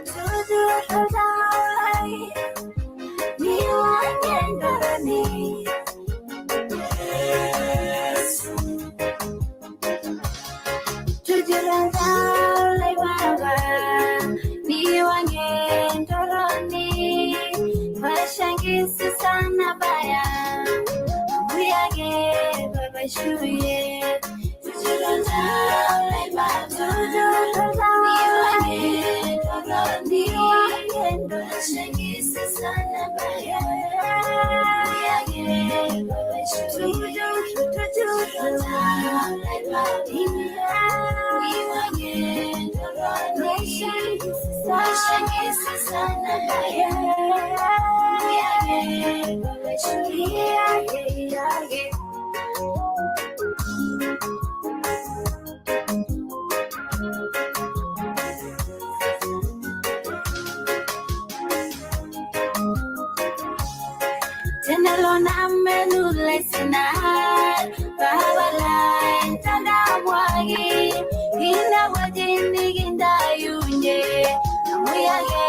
Tujironda lai ni wange doroni Tujironda lai baba ni wange doroni Bashangisi sana baya Muyage baba shuye Tujironda lai baba Ni wange doroni Bashangisi sana baya Muyage baba shuye Tujironda lai baba Ni wange doroni Bashangisi sana baya Muyage baba shuye Tenelona menu lesinar Babala entanda mwagi Ginda wajini ginda yunye Amuyage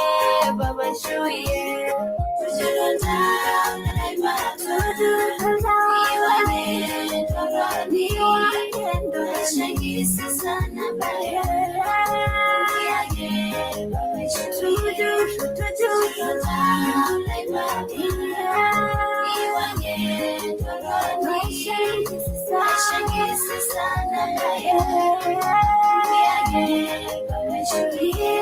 baba shuye Tujironda nalaima Tujironda Iwane doroni Endo shangisi sana baya Amuyage baba shuye Tujironda nalaima Shangisi sana baya Muyage baba shuye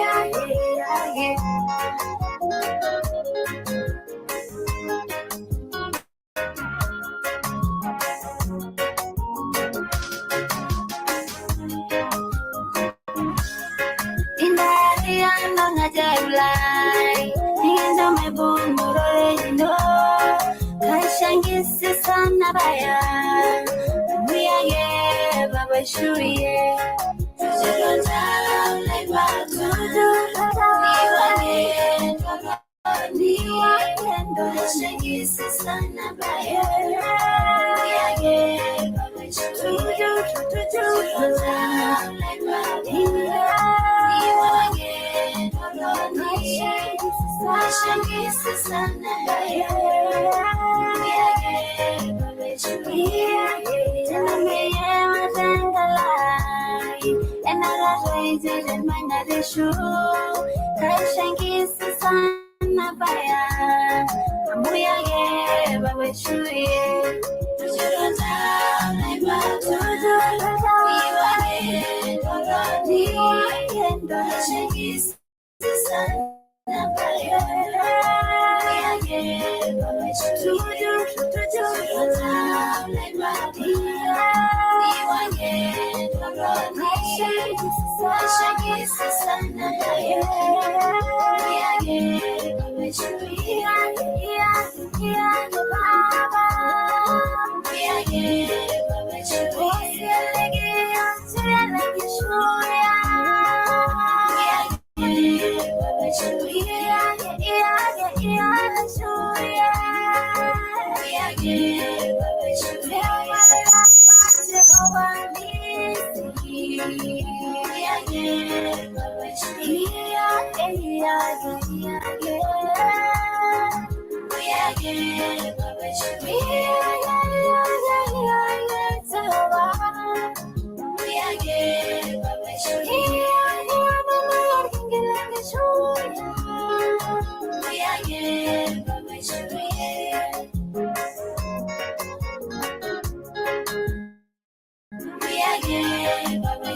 Indari ando ngajaulai Nindo mebumurore no Shangisi sana baya Muyage baba shuye Tujironda lai baba Ni wange shangisi sana baya Muyage baba shuye Tujironda lai baba Ni wange shangisi sana baya Muyage baba shuye Tenameye watangalai Enara reje mangadeshu Shangisi sana baya Muyage baba shuye Tujironda lai baba Ni wange shangisi sana baya Muyage baba shuye Tujironda lai baba Ni wange doroni Shangisi sana baya Muyage baba shuye baba Muyage baba shuye Eselenkei Show Muyage baba shuye Muyage baba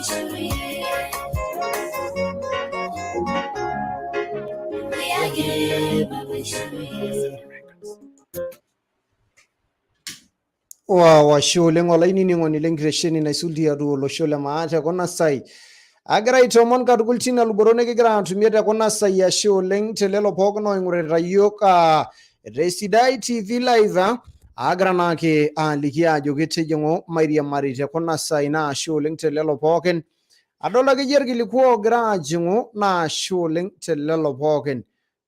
shuye Muyage baba washe oleng olainining'oni lenkitesheni naisulia duo olosho le maa tekuna sai agira aitoomon katukul tina luboto nikigira atumie tekuna sai ashe oleng telelo pookin oing'urita yiok Sidai TV live agira naake aliki ajo kitijingu mairiamari te kuna saina shuling telelo pookin adola ke jergiliku ogira ajingu na shuling telelo pookin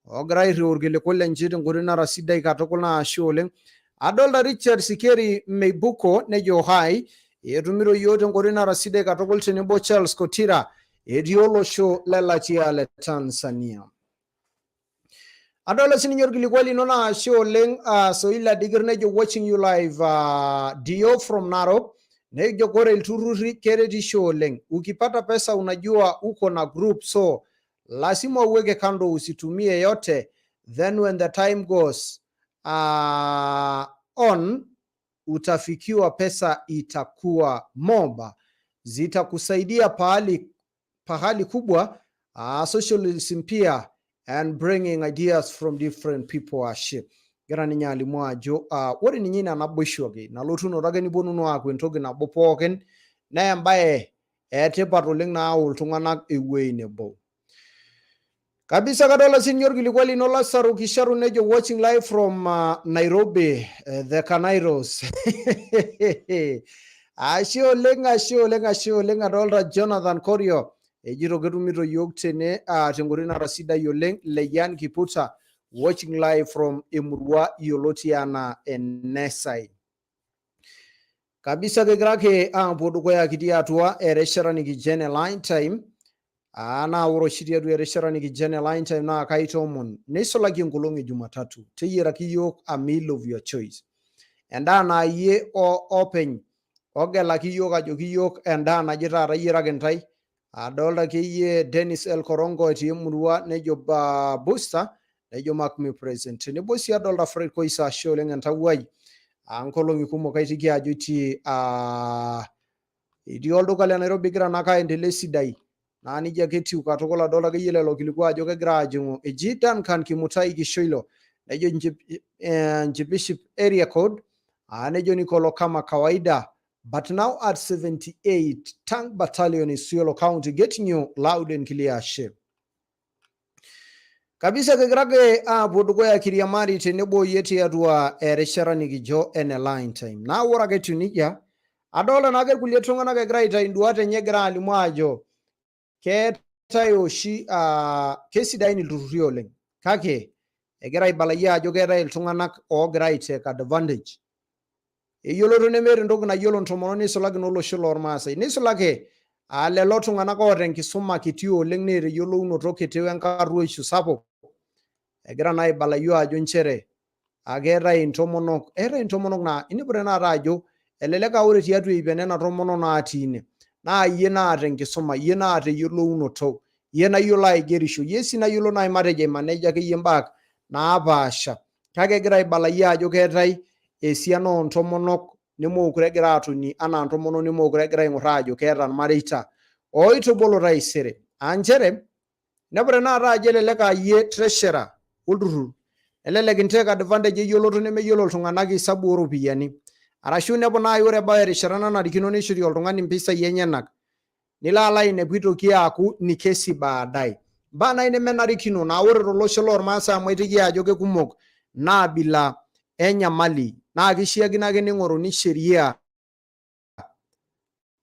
ogira irurgiliku lenjiti ngurinara sidai katukul na shuling adolta Richard Sikeri Meibuko nejo hai etumiro yote ngurinara sidai katukul tenebo Charles Kotira etii olosho lelatia le Tanzania. Adola sininyo orkilikuai lino na ashe oleng Soila Digir nejo watching you live Dio from Narok nejo kore iltururi keretisho oleng. Ukipata pesa unajua uko na group so lazima uweke kando usitumie yote, then when the time goes on utafikiwa pesa itakuwa moba, zitakusaidia pahali kubwa socialism pia and bringing ideas from different people ashe gara ninyali mwajo wori ninyina naboshoge nalotuno rage nibonu akwe ntoki nabo pookin na embaye etipat oleng naawul iltung'anak ewuei nebo kabisa. Kadola senior kilikwali no Lasaru Kisharu nejo watching live from Nairobi, the Canairos. Ashe oleng adolta Jonathan Korio ejiro ketumito yok tene tengorina rasida yoleng Leyan Kiputa watching live from emurua yoloti ana Enesai. Kabisa kegrake poduko ya kiti atua ereshara ni kijene line time ana uroshiria du ereshara ni kijene line time na kaitomon nisola kingulongi Jumatatu teyira kiyok a meal of your choice enda na ye o open ogela kiyok ajo kiyok enda na jira rayira gentai adolta kiye Dennis El Korongo eti emurua nejo ba booster nejo makmi present ne bosi adolta Fred Koisa sholeng entawai ankolongi kumok aitiki ajo ti idi olduka le Nairobi gira naka endele sidai na nija ketiu katukul adolta kiye lelo kilikuwa ajo kegira ajingu ejidan kan kimutai kishoilo nejo Njibiship area code nejo Nikolo kama kawaida. But now at 78, Tank Battalion is Isiolo County, getting you loud and clear shape. Kabisa kegrage bodugo ya kiriamari tenebo yeti adua ereshara nikijo ene line time. Na wora getu nija, adola nage kulietonga nage graita induate nyegra alimuajo, keta yoshi kesida ini lururioleng. Kake, egira ibalaya ajo gera iltunganak o graite ka advantage. Yolo nemere ndogo na yolo ntomono nisolaki nolosho lormaasai nisolake lelo tung'anak oota enkisuma kiti oleng neeta eyiolounoto kiti wenkarruoisho sapuk egira naa aibalayu ajo nchere keetai intomonok naa inepure naata ajo elelek ore tiatua ip nena tomonok natii ine naa iyie naata enkisuma, iyie naata eyiolounoto, iyie nayiolo aigerisho, iyie sii nayiolo naaji matejo aimaneja akeyie mbaa napaasha kake egira aibalayu ajo keetai esiana ontomonok nemokure egira atoni anaa ntomonok nemokure egira aing'urr ajo keeta irmareita oitubulu taisere nchere nepure naata ajo elelek ayie treasurer olturrur elelek intake advantage eyioloto nemeyiolo iltung'anak isabu ooropiyiani arashu inepu naaji ore ebau erishata nanarikino neishori oltung'ani impisai enyenak nilo alo ainepu itoki aaku ni kesi baadaye mbaa naaji nemenarikino naa ore tolosho lormaasai amu aiteki ajo kekumok naabila enyamali naa kishiakino ake ning'oruni sheria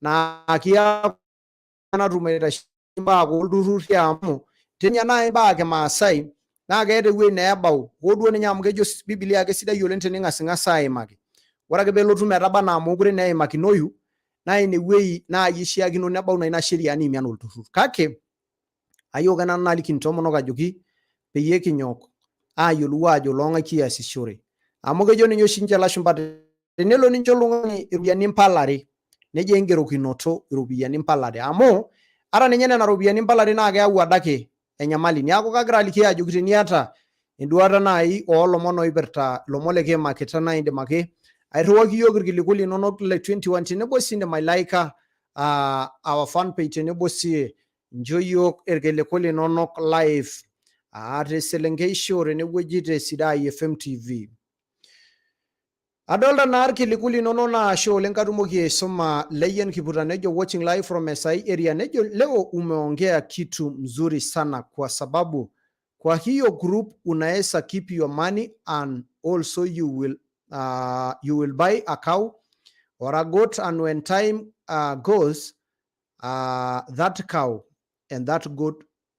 naa kiaku natum aitasheki mbaa olturruri amu tenya naaji mbaa kimaasai naa keeta ewueji neebau hoo duo ninye amu kejo Biblia kesidai oleng tening'asing'as aimaki ore ake peelotu metaba naa mokure naa eimakinoyu naa inewueji naaji ishiakino nebau naa ina sheria niimian olturrur kake ayiok nanu naliki intomonok ajoki peyie kinyok ayiolou ajo loong'ae kiasishore amu kejo ninye oshi ninche ilashumba tenelo nincho oltung'ani iropiyiani impalare nejo engerokinoto iropiyiani impalare amu ara ninye nena ropiyiani impalare naa keyau adake enyamali neeku kagira aliki ajoki teniata enduata naaji oolomon oipirta ilomon likiimakita naa indim ake airriwaki iyiok irkiliku linonok le 21 tenebo sii indim ailaika our fan page tenebo sii incho iyiok irkiliku linonok live te Eselenkei Show tenewueji te Sidaifm TV. Adolta naa irkiliku linonok naa ashe oleng katumoki aisoma Leyen Kiputa nejo watching live from Esai area nejo leo umeongea kitu mzuri sana kwa sababu Kwa hiyo group unaweza keep your money and also you will buy a cow or a goat, and when time goes that cow and that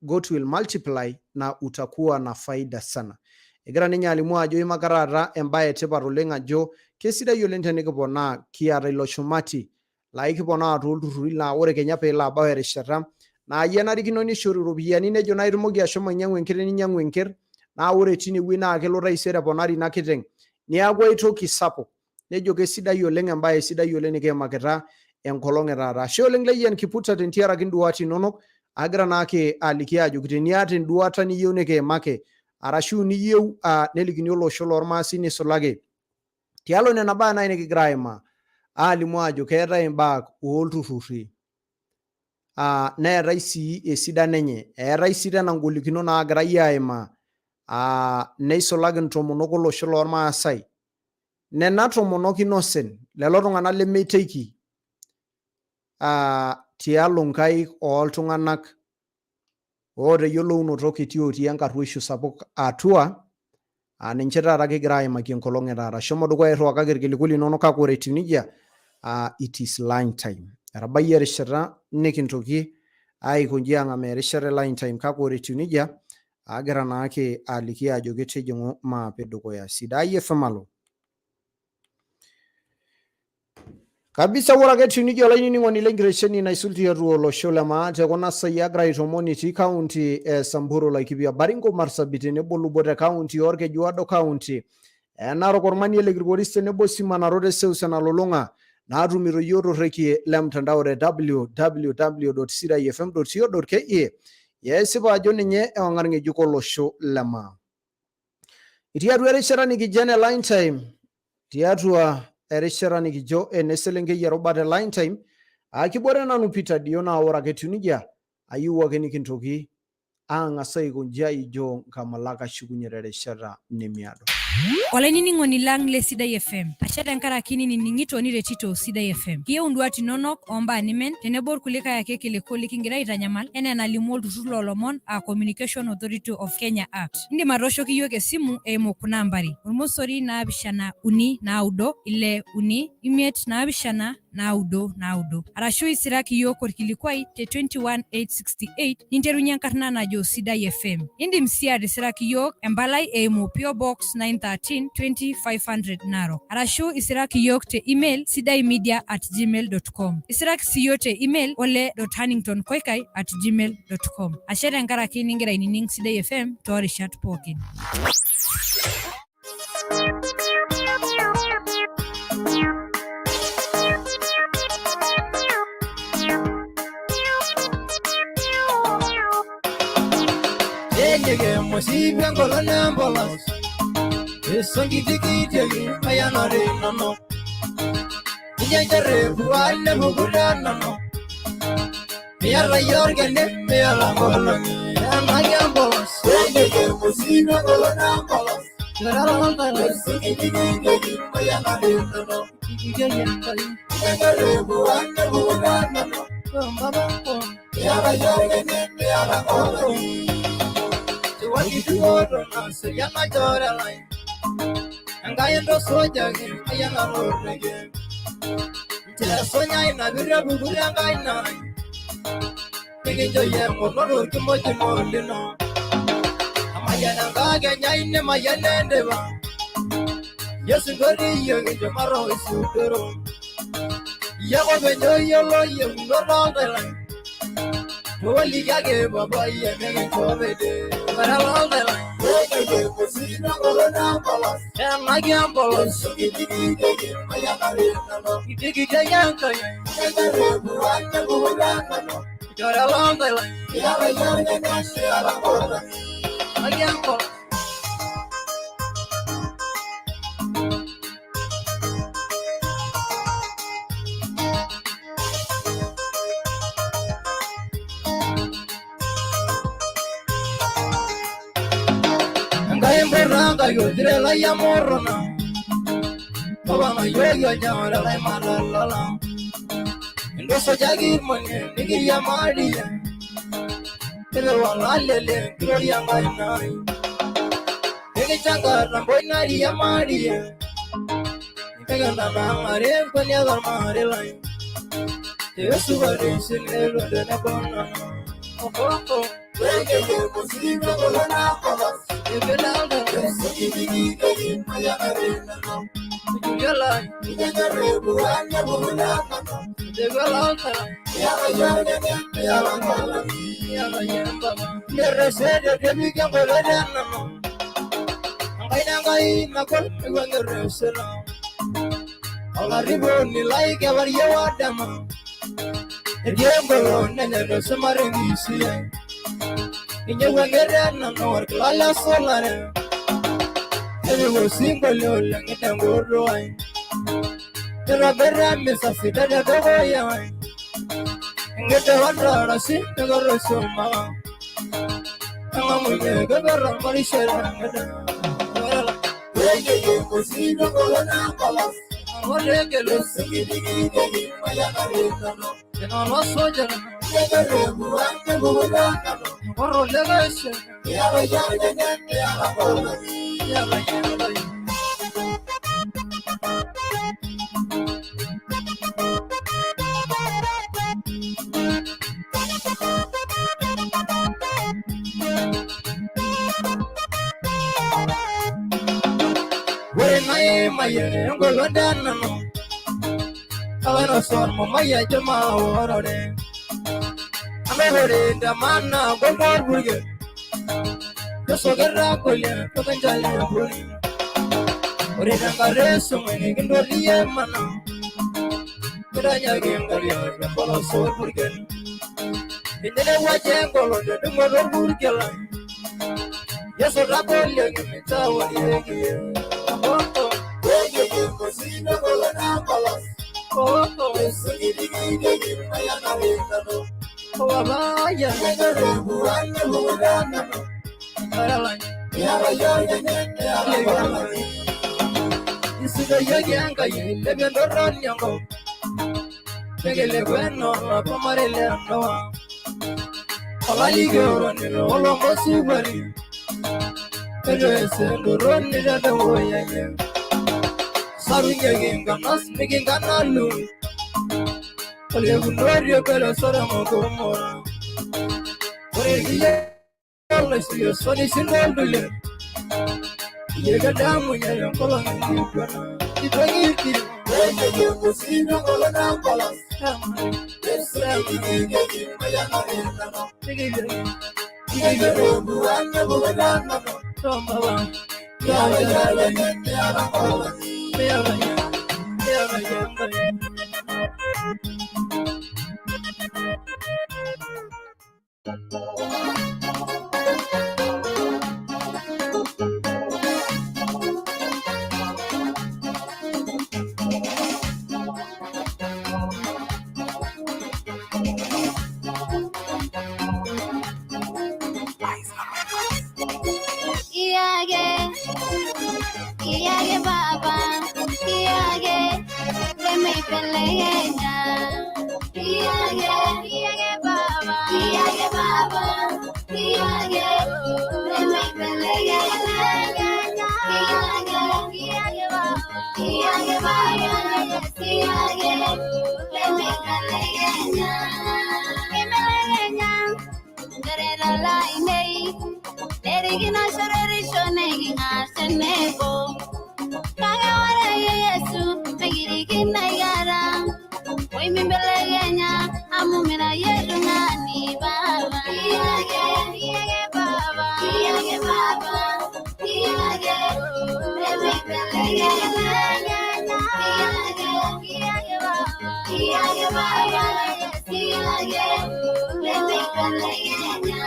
goat will multiply na utakuwa na faida sana. Egira ninye alimu ajo imakarara embaye etipat oleng ajo kesidai oleng tenikipona kiata ilo shumati laa ikipona toolturruri laa ore kenya peelo abau erishata naa enarikino nishori iropiyiani nejo naa itumoki ashomo ainyiang'u enkiteng ninyiang'u enker naa ore tinewueji naa kelo taisere ponari ina kiteng niaku aitoki sapuk. Nejo kesidai oleng, embaye sidai oleng nikiimakita enkolong etaata. Ashe oleng Leyian Kiputa tentiaraki induat inonok. Agira naake aliki ajo teniata enduata niyieu nikiimaki arashu niyieu nelikini olosho lormaasai nisulaki tialo nena baa nai nikigira aimaa alimu ajo keetai imbaa olturrurri neetai sii esidano enye, eetai sii tena ngolikinot naagirai aimaa neisulaki intomonok olosho lormaasai. Nena tomonok inosen, lelo tung'anak lemeiteiki tialo nkaik oltung'anak ooteyiolounoto kiti otii enkarruisho sapuk atua ninche taata kigira aimaki enkolong etaata. Shomo dukuya irriwakaki irkiliku linonok kake ore etiu nejia it is line time. Etabayie erishata nikintoki aikonji ang'amaa erishata e line time kake ore etiu nejia agira naake aliki ajo kitijing'u maape dukuya. Sidaifm alo kabisa. Ore ake etiu nejia olainining'oni lenkitesheni naisul tiatua olosho le maa tekuna saai agira aitoomon itii kaunti e Samburu, Laikipia, Baringo, Marsabit tenebo Lubo te kaunti orkejuado, kaunti Narok, Ormanie, Lekirgoris tenebo Simanarot eseuseu nalulung'a naatumito yiok torrekie le mtandao le www.sidaifm.co.ke. Esipa ajo ninye ewang'an ng'ejuk olosho le maa. Itii atua erishata nikijo ene line time, tiatua erishata nikijo ene Eselenkei erubata line time, kibore nanu Peter Dio naa ore ake etiu nejia ayieu ake nikintoki ang'as aikonji aijo nkamalak ashukunye terishata nemiado. Olainining'oni lang le Sidai FM, ashe tenkaraki ninining'ito niretito Sidai FM. Kiyieu nduat inonok ombaa nimen tenebo irkulikae ake kiliku likingira aitanyamal enaa enalimu olturrur loolomon Communication Authority of Kenya Act. Indim atooshoki yiok esimu eimu kuna ambari: 0395635 arashu isiraki yiok orkilikwai te 21868 ninterunye enkarna najo Sidai FM. Indim sii atisiraki yiok empalai eimu PO Box 913 2500 Narok arashu isiraki yiok te email sidaimedia@gmail.com. Isiraki sii yiok te email ole.hanningtonkoikai@gmail.com. Ashe tenkaraki ningira ainining Sidai FM toorishat pookin. Yeye mosiba kolona bolas. Esongidikite ayanare nono. Iyajare buane bugudana no. Miyala yorgane miyala koloni. Amaya bolas. Yeye mosiba kolona bolas. Esongidikite ayanare nono. Iyajare buane bugudana no. Miyala yorgane miyala koloni. What you do, so you're not your line. And I am the soldier, I am a lord again. Tell Sonia in a very good guy. Taking your young or not too much more, you know. Amaya and I in my endeavor. Yes, very young in tomorrow is super. Young enjoy your lawyer, not all the line. Holy Gaggy, Baba, and then COVID. But I love that. And my gambles, you dig it, you're along the line. My gamble. Yo diré la llamorrona. Baba no yo llamo la maralala. Endoso ya girmane, ni maria. Ebe walalele gloria ngaina. Ege changa ramboy mairiamari. Ege nana mare konya dormare lai. Ege subare sinelo de nebona. Oh. Ege musiba kolana kolas. Ege dalda. Ege mayamare nano. Yala, yagare buanya buna. Ege dalda. Yala yamba. Neresede kemiga kolana nano. Ngai makol ngeresela. Ala riboni like avaria wadama. Ediembolo nene semarengisi. Inyewangere nano warklala solare. Ewe single langitangoro ai. Era berra mesa fita de goya ai. Ngete wandra rasi ngoro soma. Ngamuye gabara marishera ngada. Ege musino kolana palas. Olege lo sigidigi mayamare nano. No soja. Ege buante bugana. Oro legashe. Yara kola. Yara. Maye ngolo dana no. Awano son mo maya jama orore. Ame hore damana gomor burge. Yoso gerra kolya to kanjale burge. Ore dangare sumene gindorie mana. Kuranya gengaria polo so burge. Indele waje ngolo de ngolo burge la. Yoso rakolya ngita wali. Musino kolana palas. Oh, sigidigi mayamare nano. Oh, vaya, ngere buanya bugana. Yara. Isuga yanga yele bendoran yango. Tegele bueno pamarele no. Alali goro ni olo mosubari. Pero ese doron ni da woya. Sarunya genganas megenganalu. Ole gunorio pero sora mogomora. Ore giye ole siyo soni sinondule. Yega damu nyalo kolonga nikwana. Itwagi ege musino kolona palas. Ege mayamare nano. Ege buanya bugana. Tomba. Yara kola. Iyage baba, iyage, lemme pelenya. Iyage baba, iyage, lemme pelenya. Iyage baba, lemme pelenya. Pelenya, derela lainei, derigina shareri shonegi ngasenego. Kagawara Yesu, megirigina yara. Oi mimbelenya, amumena yedungani baba. Iyage baba, iyage, lemme pelenya. Iyage baba, lemme pelenya.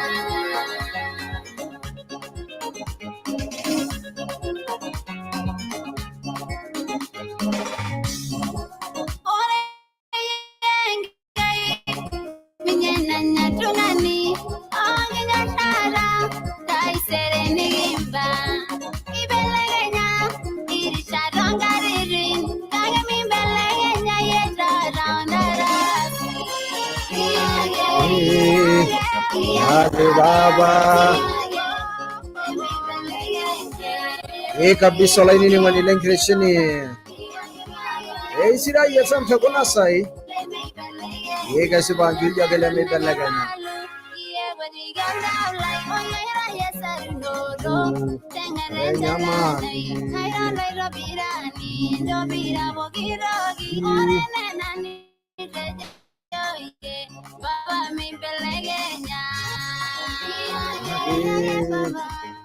Yage baba. Kabisa laini ni mwani lenkireshini. Sidaifm takuna sai. Kasi banjuri jagele mibelagana.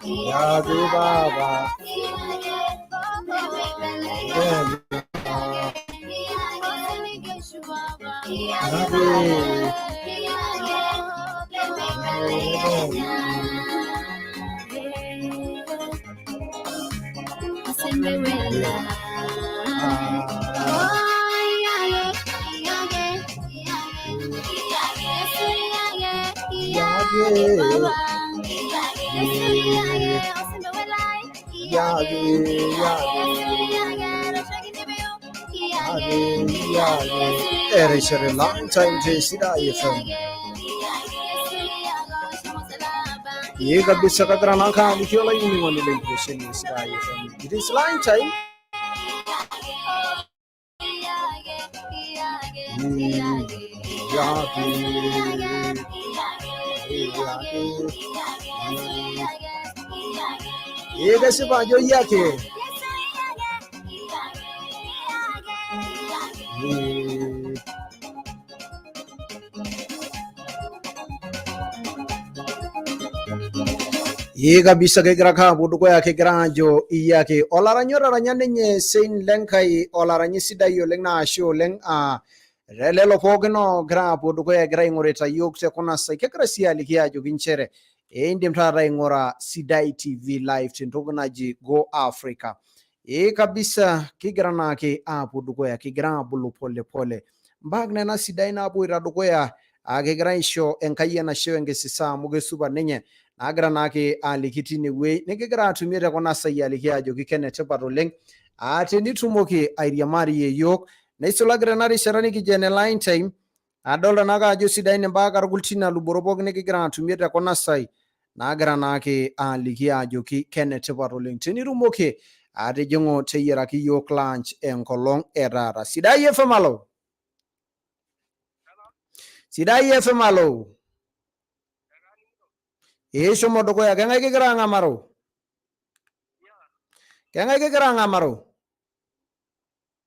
Yage baba. Erishata long time to Sidaifm. Kabisa kagrana ka nikiola ini mwani lenkireshini Sidaifm. It is long time. Kasi banjo yake. Kabisa kegira ka buduko yake granjo iyake olaranyora ranyanenye Eselenkei olaranyi sidai oleng na asho oleng relelo pogino gra buduko ya gra ingoreta yokse kuna sai kegira siali kiajo ginchere indim tara ingora Sidai TV live tintogo naji Go Africa kabisa kigira nake buduko ya kigira bulu pole pole mbagne na Sidai na abu iraduko ya kegira isho enkayya na show engesisa mugesuba nenye nagira nake alikitini we nikigira atumire kona sai aliki ajo kikene tipat oleng tenitumoki airiamari yeyok naisulagira nari sharani kijene line time adolta naka ajo Sidai nembaka rukultina luborobok nikigira atumire kona sai nagira nake aliki ajo kikene tipat oleng tenitumoki atijingo teyeraki yok lunch enkolong etata Sidaifm alo Sidaifm alo shomo dukuya kengai kigira ngamaro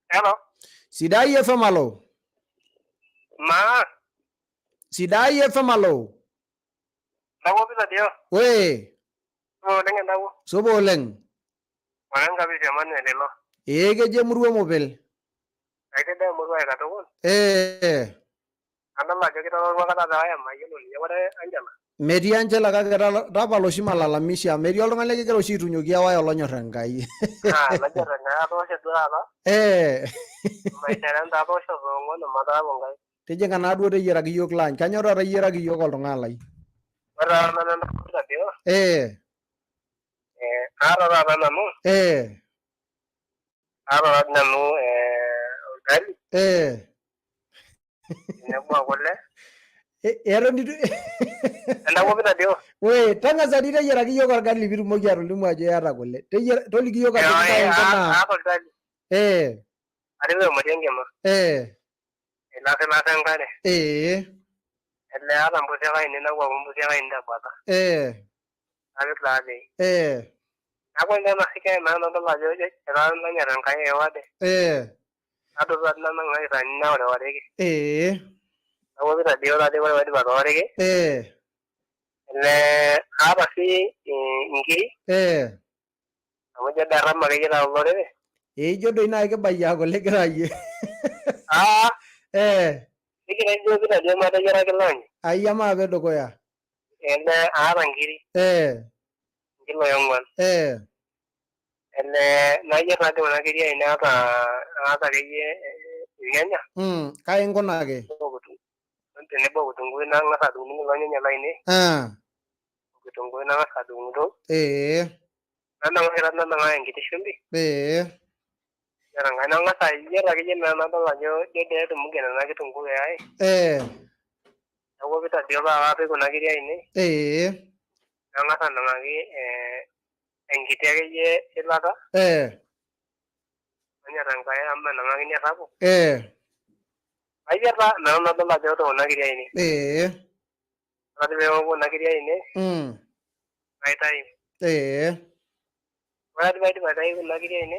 Hello Sidaifm alo ma Sidaifm alo Dawo Peter Dio we Sobo oleng Wananga bisha manu elelo keje emurua mopel Aitede emurua ekatukul Andala ajo kitalolua kata taaya mayiolo ninye ore Angela metii Angela kake tapala oshi malalamisha metii oltung'ani likigira oshi aitunyoki ewaya olonyor Enkai najorra naa atoosho duo taata maishara enda atoosho toong'uan omataaku Enkai tijing'a naa duo teyieraki yiok lunch kanyor taata eyiaraki yiok oltung'ani lai ore taata nanu Peter Dio aata taata nanu orgali tenebo kule endaku Peter Dio we tang'asa dii teyiaraki yiok orgali piitumoki atolimu ajo iyata kule toliki yiok aata orgali atipika emoti enkima ilasilasa enkare ele aata mpusiek ainei napuo mpusiek ainei tebata apik taatei neeku enasike naa nadol ajo etaa nanyor Enkai ewade adol taadi nanang'aki sani naoriworiki neeku Peter Dio taadi ore paidip atooriki ele aata sii inkiri amu ijo derrama akeyie taa olorere ijo doi nai kibayie kule kigira ayie Nigira ijo Peter Dio mateyiaraki lunch ayia maape dukuya ele aata nkiri nkiloi 4 ele nayierr taadi kuna kiri ainei aata akeyie irnyanya kai inkunaki tenebo okitunguu nang'as adung'udung kulo nyanya lainei okitunguu nang'as adung'udung nanang'aki enkiti shumbi ore enkae nang'as ayierr akeyie naa nadol ajo ijo dee etumugen ena kitunguu ai Aku Peter Dio apa kuna kiria ini. Nangasa nangaki enkiti akeyie ilata. Nanyata enkai ama nangaki niatapu. Ayiata nanu nadol ajo ore kuna kiria ini. Ore peeku kuna kiria ini. Naitayu. Ore paidip aitayu kuna kiria ini.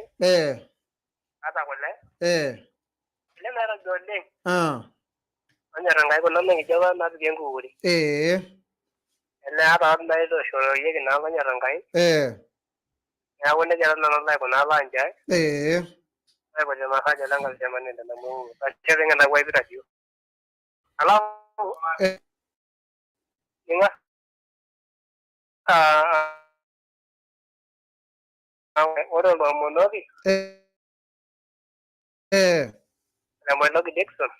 Ata kule. Kule nairobi oleng. Nanyata enkai kuna nikijo apa napiki enkukuri. Ele ata naitoshoroyieki naa nanyata enkai. Neeku nejia nanu laikuna lancha. Naipoti masaji lenkalshamani tenamu. Kashe ng'enda kwa Peter Dio. Alafu ninga ore lomonoki Lemonoki Dixon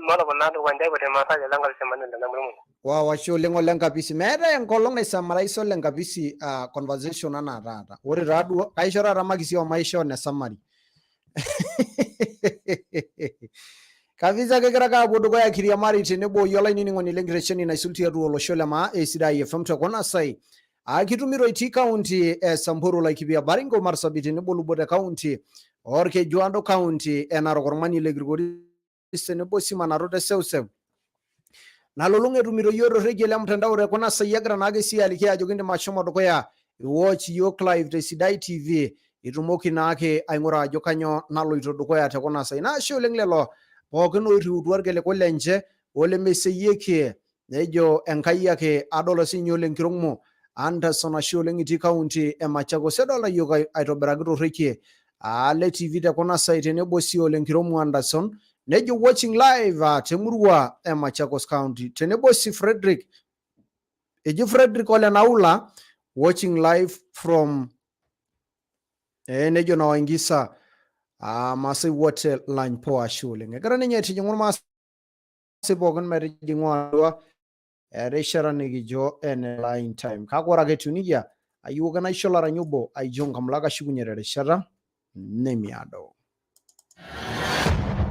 Mwana ponado wanja ipoti masaji lenkalshamani tenamu. Washe oleng olenkapisi meeta enkolong naisamaraiso olenkapisi conversation anaa taata ore taaduo kaisho taata makisi omaisha one summary kabisa kegira kaapuo dukuya kiriamari tenebo olainining'oni lenkitesheni naisul tiatua olosho le maa Sidaifm tekuna sai kitumito itii kaunti Samburu Laikipia Baringo Marsabit tenebo Lubote kaunti Orkejuado kaunti Narok Ormani Lekirikori tenebo Simanaro teseuseu nalulung'a etumito yiok torrekie le mtandao tekuna sai egira naake sii aliki ajo kindim ashomo dukuya iwatch yiok live te Sidai TV itumoki naake aing'ura ajo kanyoo naloito dukuya tekuna sai. Naashe oleng lelo pookin oirriutua irkiliku lenche olemeseyieki nejo Enkai ake adol siinye ole Nkirong'o Anderson ashe oleng itii kaunti Machakos edolta yiok aitobiraki torrekie le TV tekuna sai tenebo sii ole Nkirong'o Anderson nejo watching live temurua Machakos County tenebo si Frederick eji Frederick ole Naula watching live from nejo nawaingisa Masai wote line poa shule egira ninye tijing'u Masai pookin metijing'u atua erishata nikijo ene line time kake ore ake etiu nejia ayieu ake naisho laranyi obo aijo nkamulak ashukunye terishata nemiado.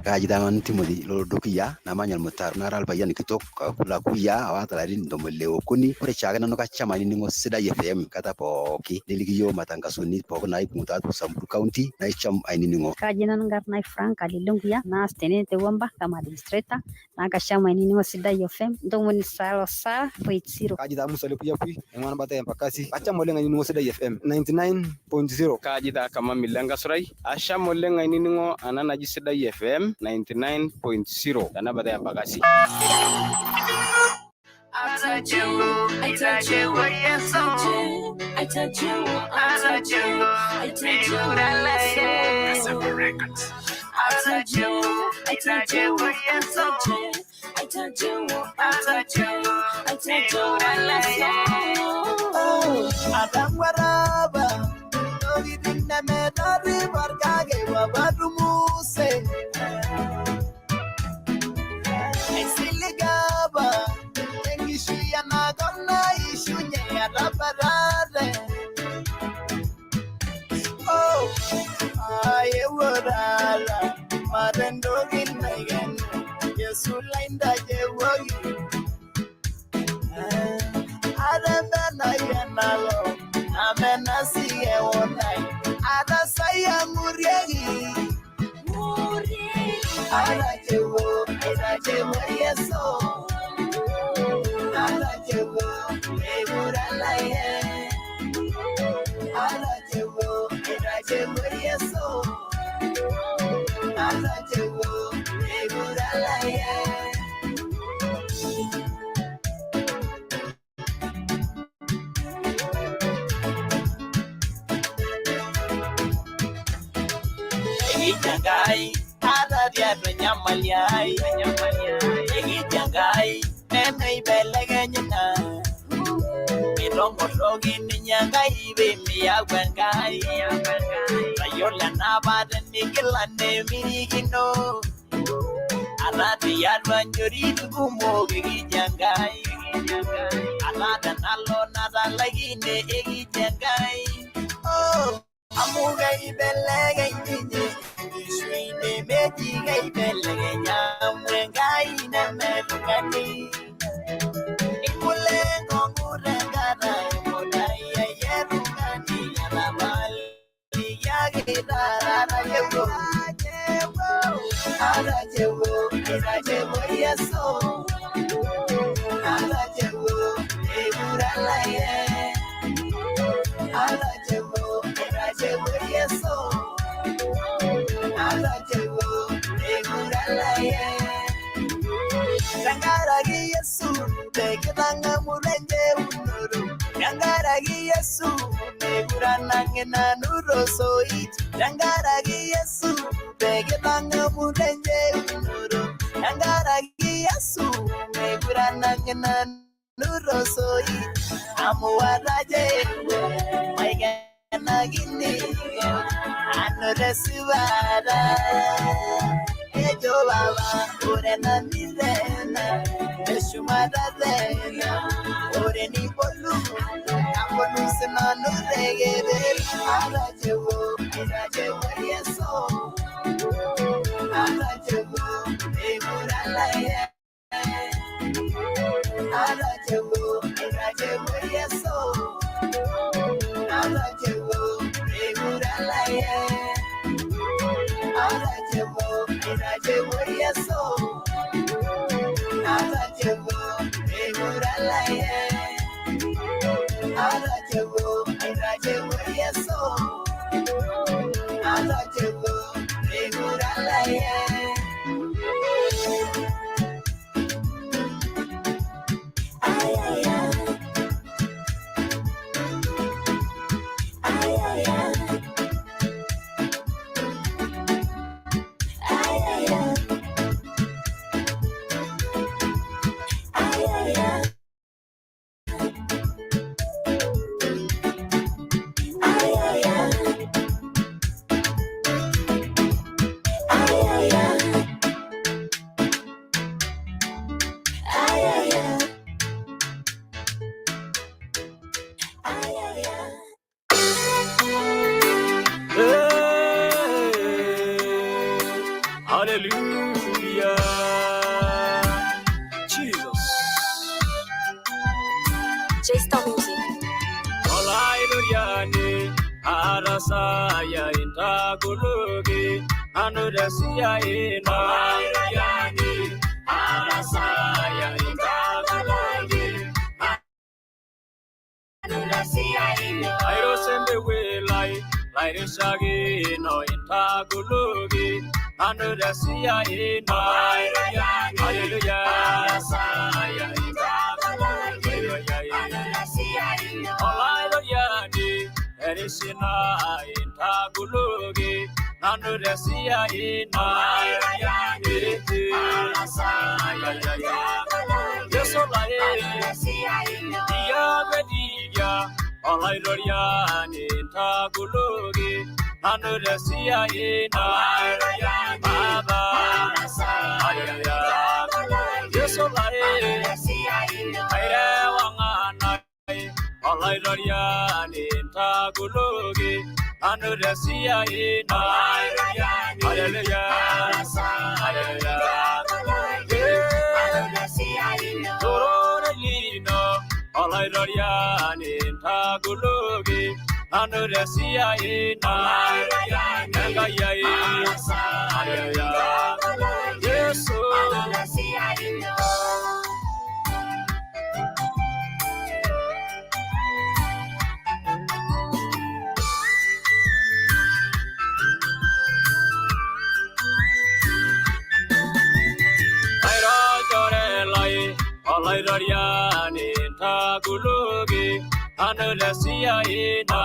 Kaji tangan Timothy Lolodokia namanya Almutar nara alpayian kitok kula kuya awata larin ntomole okuni ore chake nanu kachama nining'o Sidai FM kata pooki nelikiyo matangasoni pooki naipung'utatu Samburu County naicham ainining'o. Kaji nanu nkarna Frank Alilunguya naas tene te Wamba kama administrator naa kasham ainining'o Sidai FM ntomoni saa 0.0. Kaji taa Musa Lekuyapui eng'uan bata empakasi acham oleng ainining'o Sidai FM 99.0. Kaji taa kama Milenga Surai asham oleng ainining'o ana naji Sidai FM 99.0 tanabata ya Mbakasi. Jangai, ada dia nyamaliai, jangai, nene belegenya, milongo logi nyangai be miawangai, ayola nabade nikilane migino, ada dia banjuri gumo jangai, ada nalo nada lagi ne jangai, oh. Amugai belegenya, ishwine meji gai belegenya, mwengai neme Yangaragi Yesu, tekitanga mulenge unuru. Yangaragi Yesu, neguranange nanu soit. Yangaragi Yesu, tekitanga mulenge unuru. Yangaragi Yesu, neguranange nanu soit. Amuwaraje, maiganagini, anuresivara. Ejo baba, ore na nilena, eshumada zena, ore ni bolu, apolu sena nurege beri, arajewo, yeso, arajewo, emurala ye, arajewo, yeso, arajewo, emurala ye. Arajewo, yeso. Arajewo, emurala ye. Arajewo, yeso. Arajewo, emurala ye. Ay ay ay. Ay ay ay. Hallelujah, Jesus. J-Star Music. Olaidoriani, Arasaya intagulugi, Anudasia ina. Olaidoriani, Arasaya intagulugi, Anudasia ina. Airosembe welai, Lairishagi no intagulugi, Anudasia ina. Hallelujah, Arasaya intagulugi, Anudasia ina. Olaidoriani, Erishina intagulugi, Anudasia ina. Yes, Olaidoriani, Olaidoriani intagulugi, Anudasia ina. Baba, yes, Olaidoriani, Olaidoriani intagulugi, Anudasia ina. Hallelujah, hallelujah. Torolino, Olaidoriani intagulugi, Anudasia ina. Hallelujah, yes, Olaidoriani intagulugi, Anudasia ina.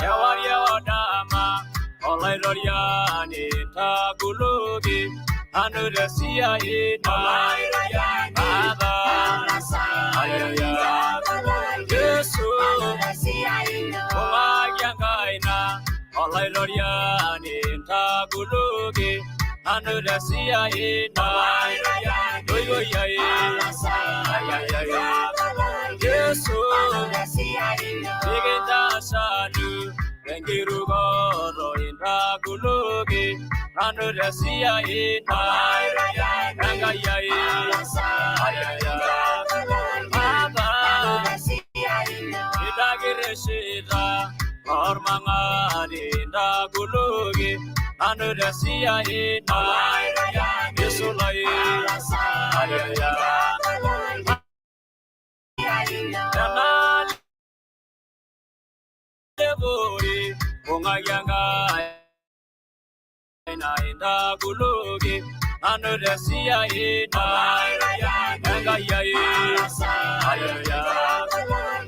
Yawaria wadama, Olaidoriani intagulugi, Anudasia ina. Baba, Yesu, Omagiangaina, Olaidoriani intagulugi, Anudasia ina. Yesu, Igenda Sanu, Engirugoro intagulugi, Anudasia ina. Baba, Ormangani ndagulugi nanu dasiya ina Yesulai ayaya Yanal Lebori Ungayanga ina ndagulugi nanu dasiya ina Ngaya ayaya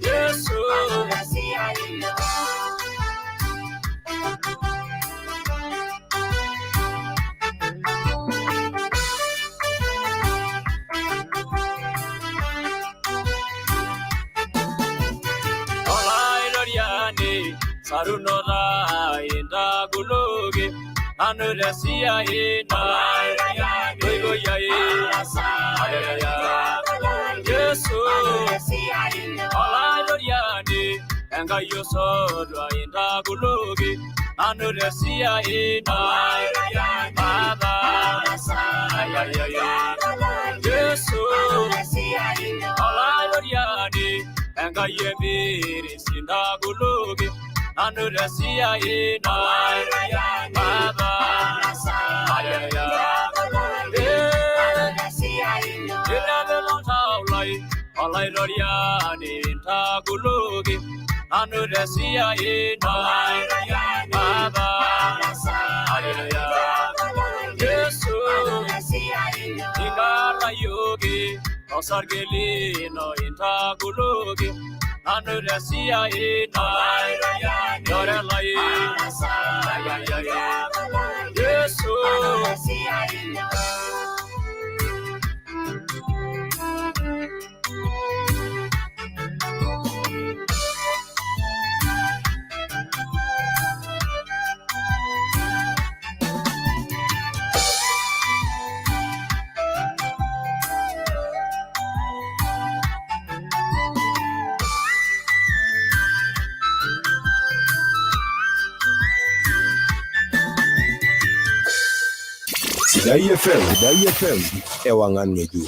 Yesu Sarunora inda gulugi anu dasiya ina Goigo yai ayaya Yesu Alai doriani enga yosodwa inda gulugi anu dasiya ina Baba ayaya Yesu Alai doriani enga yemiri sinda gulugi nanu dasiya ina Baba ayaya Ina belong taulai Alai doriani tagulugi nanu dasiya ina Baba ayaya Yesu Ingara yogi Osargelino intagulugi nanu dasiya ina Dorelai ayaya Yesu Sidaifm ewangan ngeju.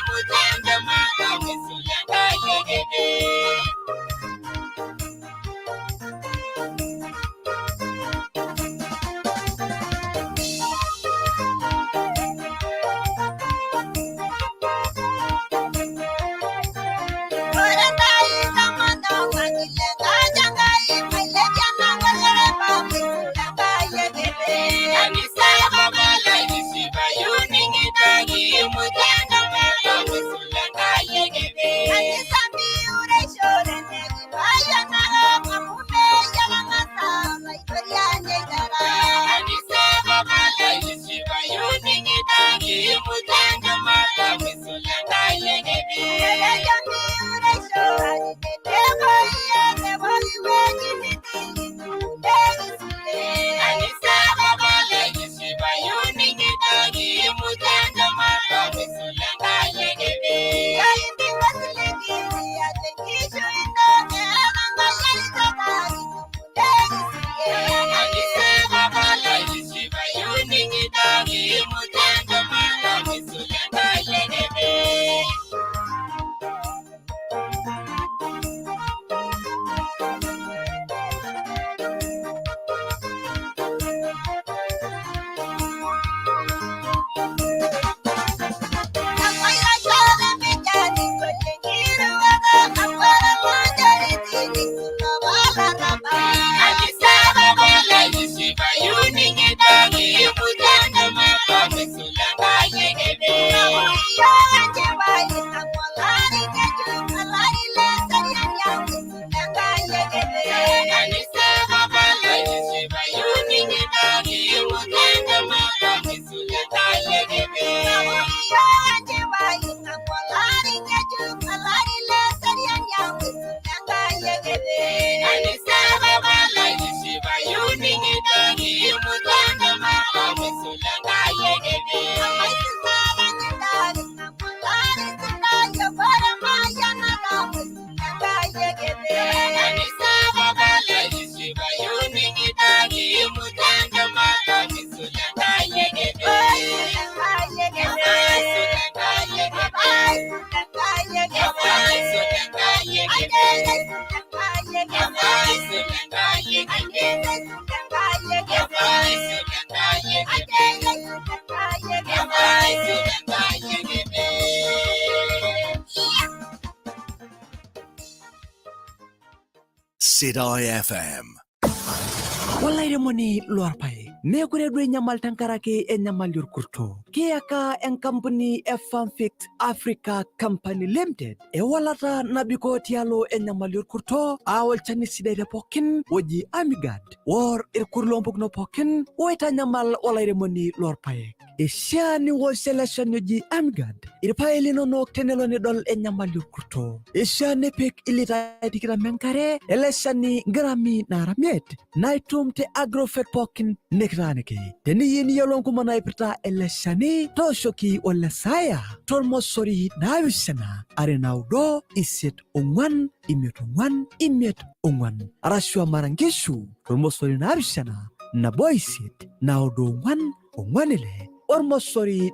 mutanda maka Eselenkei gebe. Sidaifm. Walairemoni luarpai. Nekure dwe nyamal tankarake nyamal yurkurto. Kiaka company Farmfix Africa Company Limited. Walata nabiko tialo nyamal yurkurto. Awal chani sidaire pokin. Woji amigad. War irkurlompuk no pokin. Waita nyamal walairemoni luarpai. Ishani wo selection yoji amigad. Irpaili no nok teneloni dol nyamal yurkurto. Ishani pik ilita dikira menkare. Eleshani grami naramet. Naitum te agrofet pokin nekraneke. Teni yini yolon kumana ipita eleshani toshoki wala saya. Tormo sori nawisana. Arenaudo iset ongwan imet ongwan. Arashua marangishu. Tormo sori nawisana. Nabo iset naudo ongwanile. Ormo sori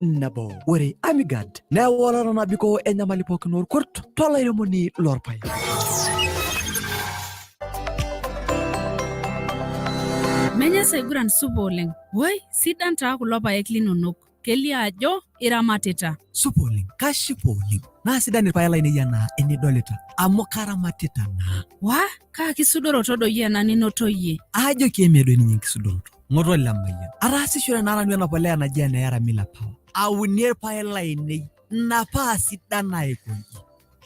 nabo. Wari amigad. Na wala nabiko enyamali pokin urkurt. Tola iremoni lorpai. Menya seguran suboleng. Woi, sidan taa kulo paek linonok. Kelia ajo eramatita. Supoling, kashipoling. Na sidan irpaela ini yana eni dolita. Amo karamatita na. Wa, kaa kisudoro todo yana ninoto ye. Ajo kiemedo ini kisudoro. Ngoro lamaya. Arasi shura nara nyo napolea na jana yara mila power. Awu nier paela ini. Napa sidan na ekonji.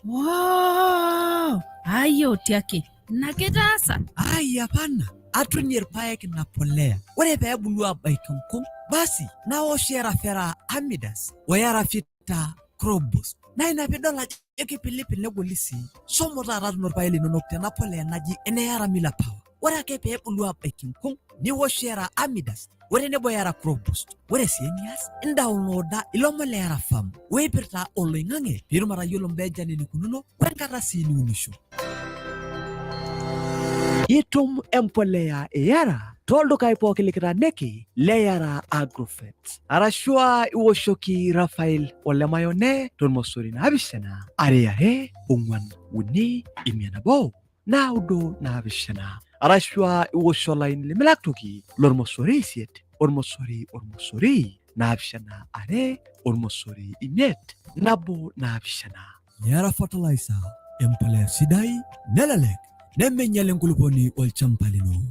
Wow, ayo tiake. Naketasa. Ay, hapana. Atrunyer paek na polea. Wale paya bulua baikungkung. Basi, na oshera fera amidas. Wayara fita krobus. Na inapedola yoke pilipi negolisi. Somo raradu norpaeli nonokte na polea naji eneyara mila pawa. Wara ke paya bulua baikungkung. Ni oshera amidas. Wale nebo yara krobus. Wale sienyas. Downloada iloma leara fam. Weperta oloingange. Pirumara yolombeja nini kununo. Wenkara sini unisho. Itum empolea eyara toldukai pooki likitaaniki leyara agrofet arashua iwoshoki Rafael olemayone tormosori naapishana are ong'uan uni imiet nabo naudo naapishana arashua iwosho olaini limilaktoki lormosori isiet ormosori naapishana are ormosori imiet nabo naapishana. Yara fertilizer empolea sidai nelelek nemeinyal enkulupuoni olchamba lino.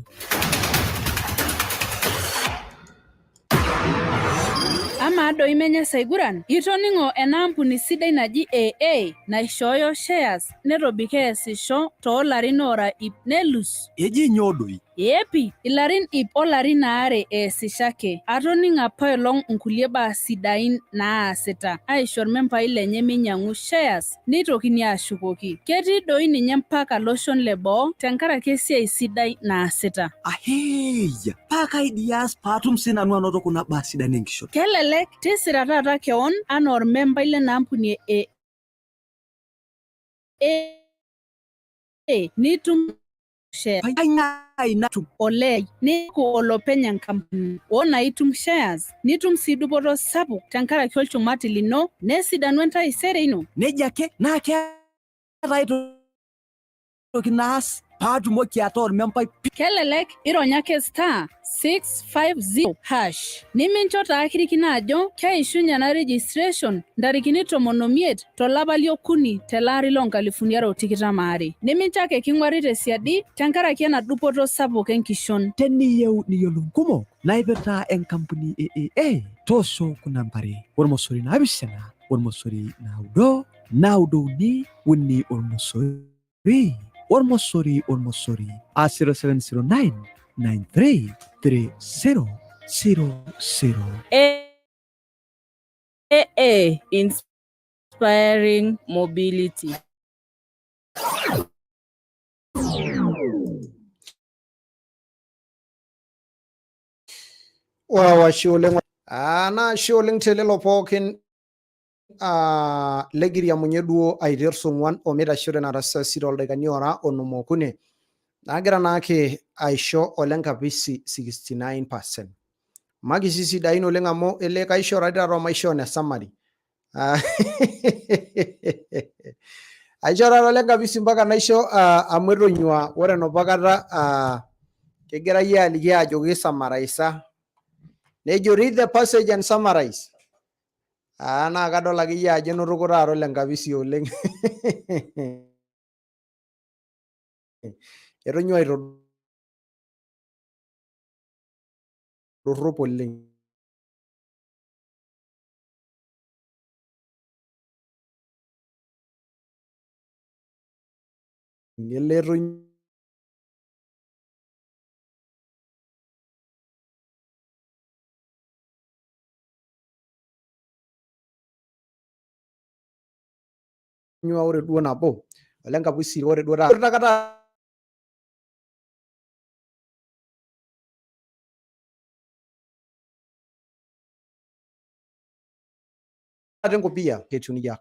Ama doi menya saiguran, itoningo enampuni sidai naji AA naishooyo shares netobiko eesisho toolarin ora 5 Eji nyodoi. Epi, ilarin 2 eesisho ake. Atoningo apailong nkulie baa sidain naasita. Aishor mempai lenye minyang'u shares nitokini ashukoki. Ketii doi ninye mpaka loshon leboo tenkaraki esiai sidai naasita. Aheya, paka idias patum sinanu anoto kuna baa sidain enkishon. Kelelek tisira taata keon anaa ormembai lenaampuni nitum shares. Oleng niku olopeny enkampuni onaitum shares nitum sii dupoto sapuk tenkaraki olchumati lino nesidanu entaisere ino. Neja ake naa keetai toki naas paatumoki ataa ormembai. Kelelek ironyake *650# nimincho taa kirikino ajo keishunye ena registration ntarikini 15 tolapa liokuni telaari lo2022. Nimincho ake king'uari tesiadi tenkaraki ena dupoto sapuk enkishon. Teniyieu niyiolou nkumok naipirta enkampuni AA toosho kuna nambari ormosori naapishana ormosori naudo uni ormosori ormosori 0709 933000. AA inspiring mobility. Shuleng ana shuleng telelo pookin legiria munyeduo aitersong'uan omitashore narasa siro oldakikani ora onom okuni nagira naake aisho olenkapisi 69%. Makisi sidain oleng amu ele kaishora taata maisho ne summary. Aishora olenkapisi mpaka naisho amu etonyua ore enopa kata kegira yie aliki ajoki summarize. Nejo read the passage and summarize. Naa kadol ake yie ajo enotoko taata olenkapisi oleng. Etonyua aitodorrop oleng. Ele etonyua ore duo nabo olenkapisi ore duo taata enkopia ketiu nijia.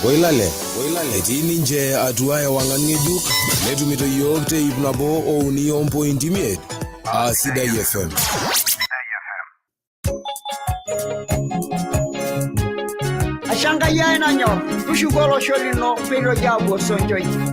Boilale etii ninche atua ewang'an ng'ejuk netumito yiok teip nabo ouni ompointi imiet Sidaifm. Ashangai ai nanyor tushuko olosho lino peitoki apuo sonjoi.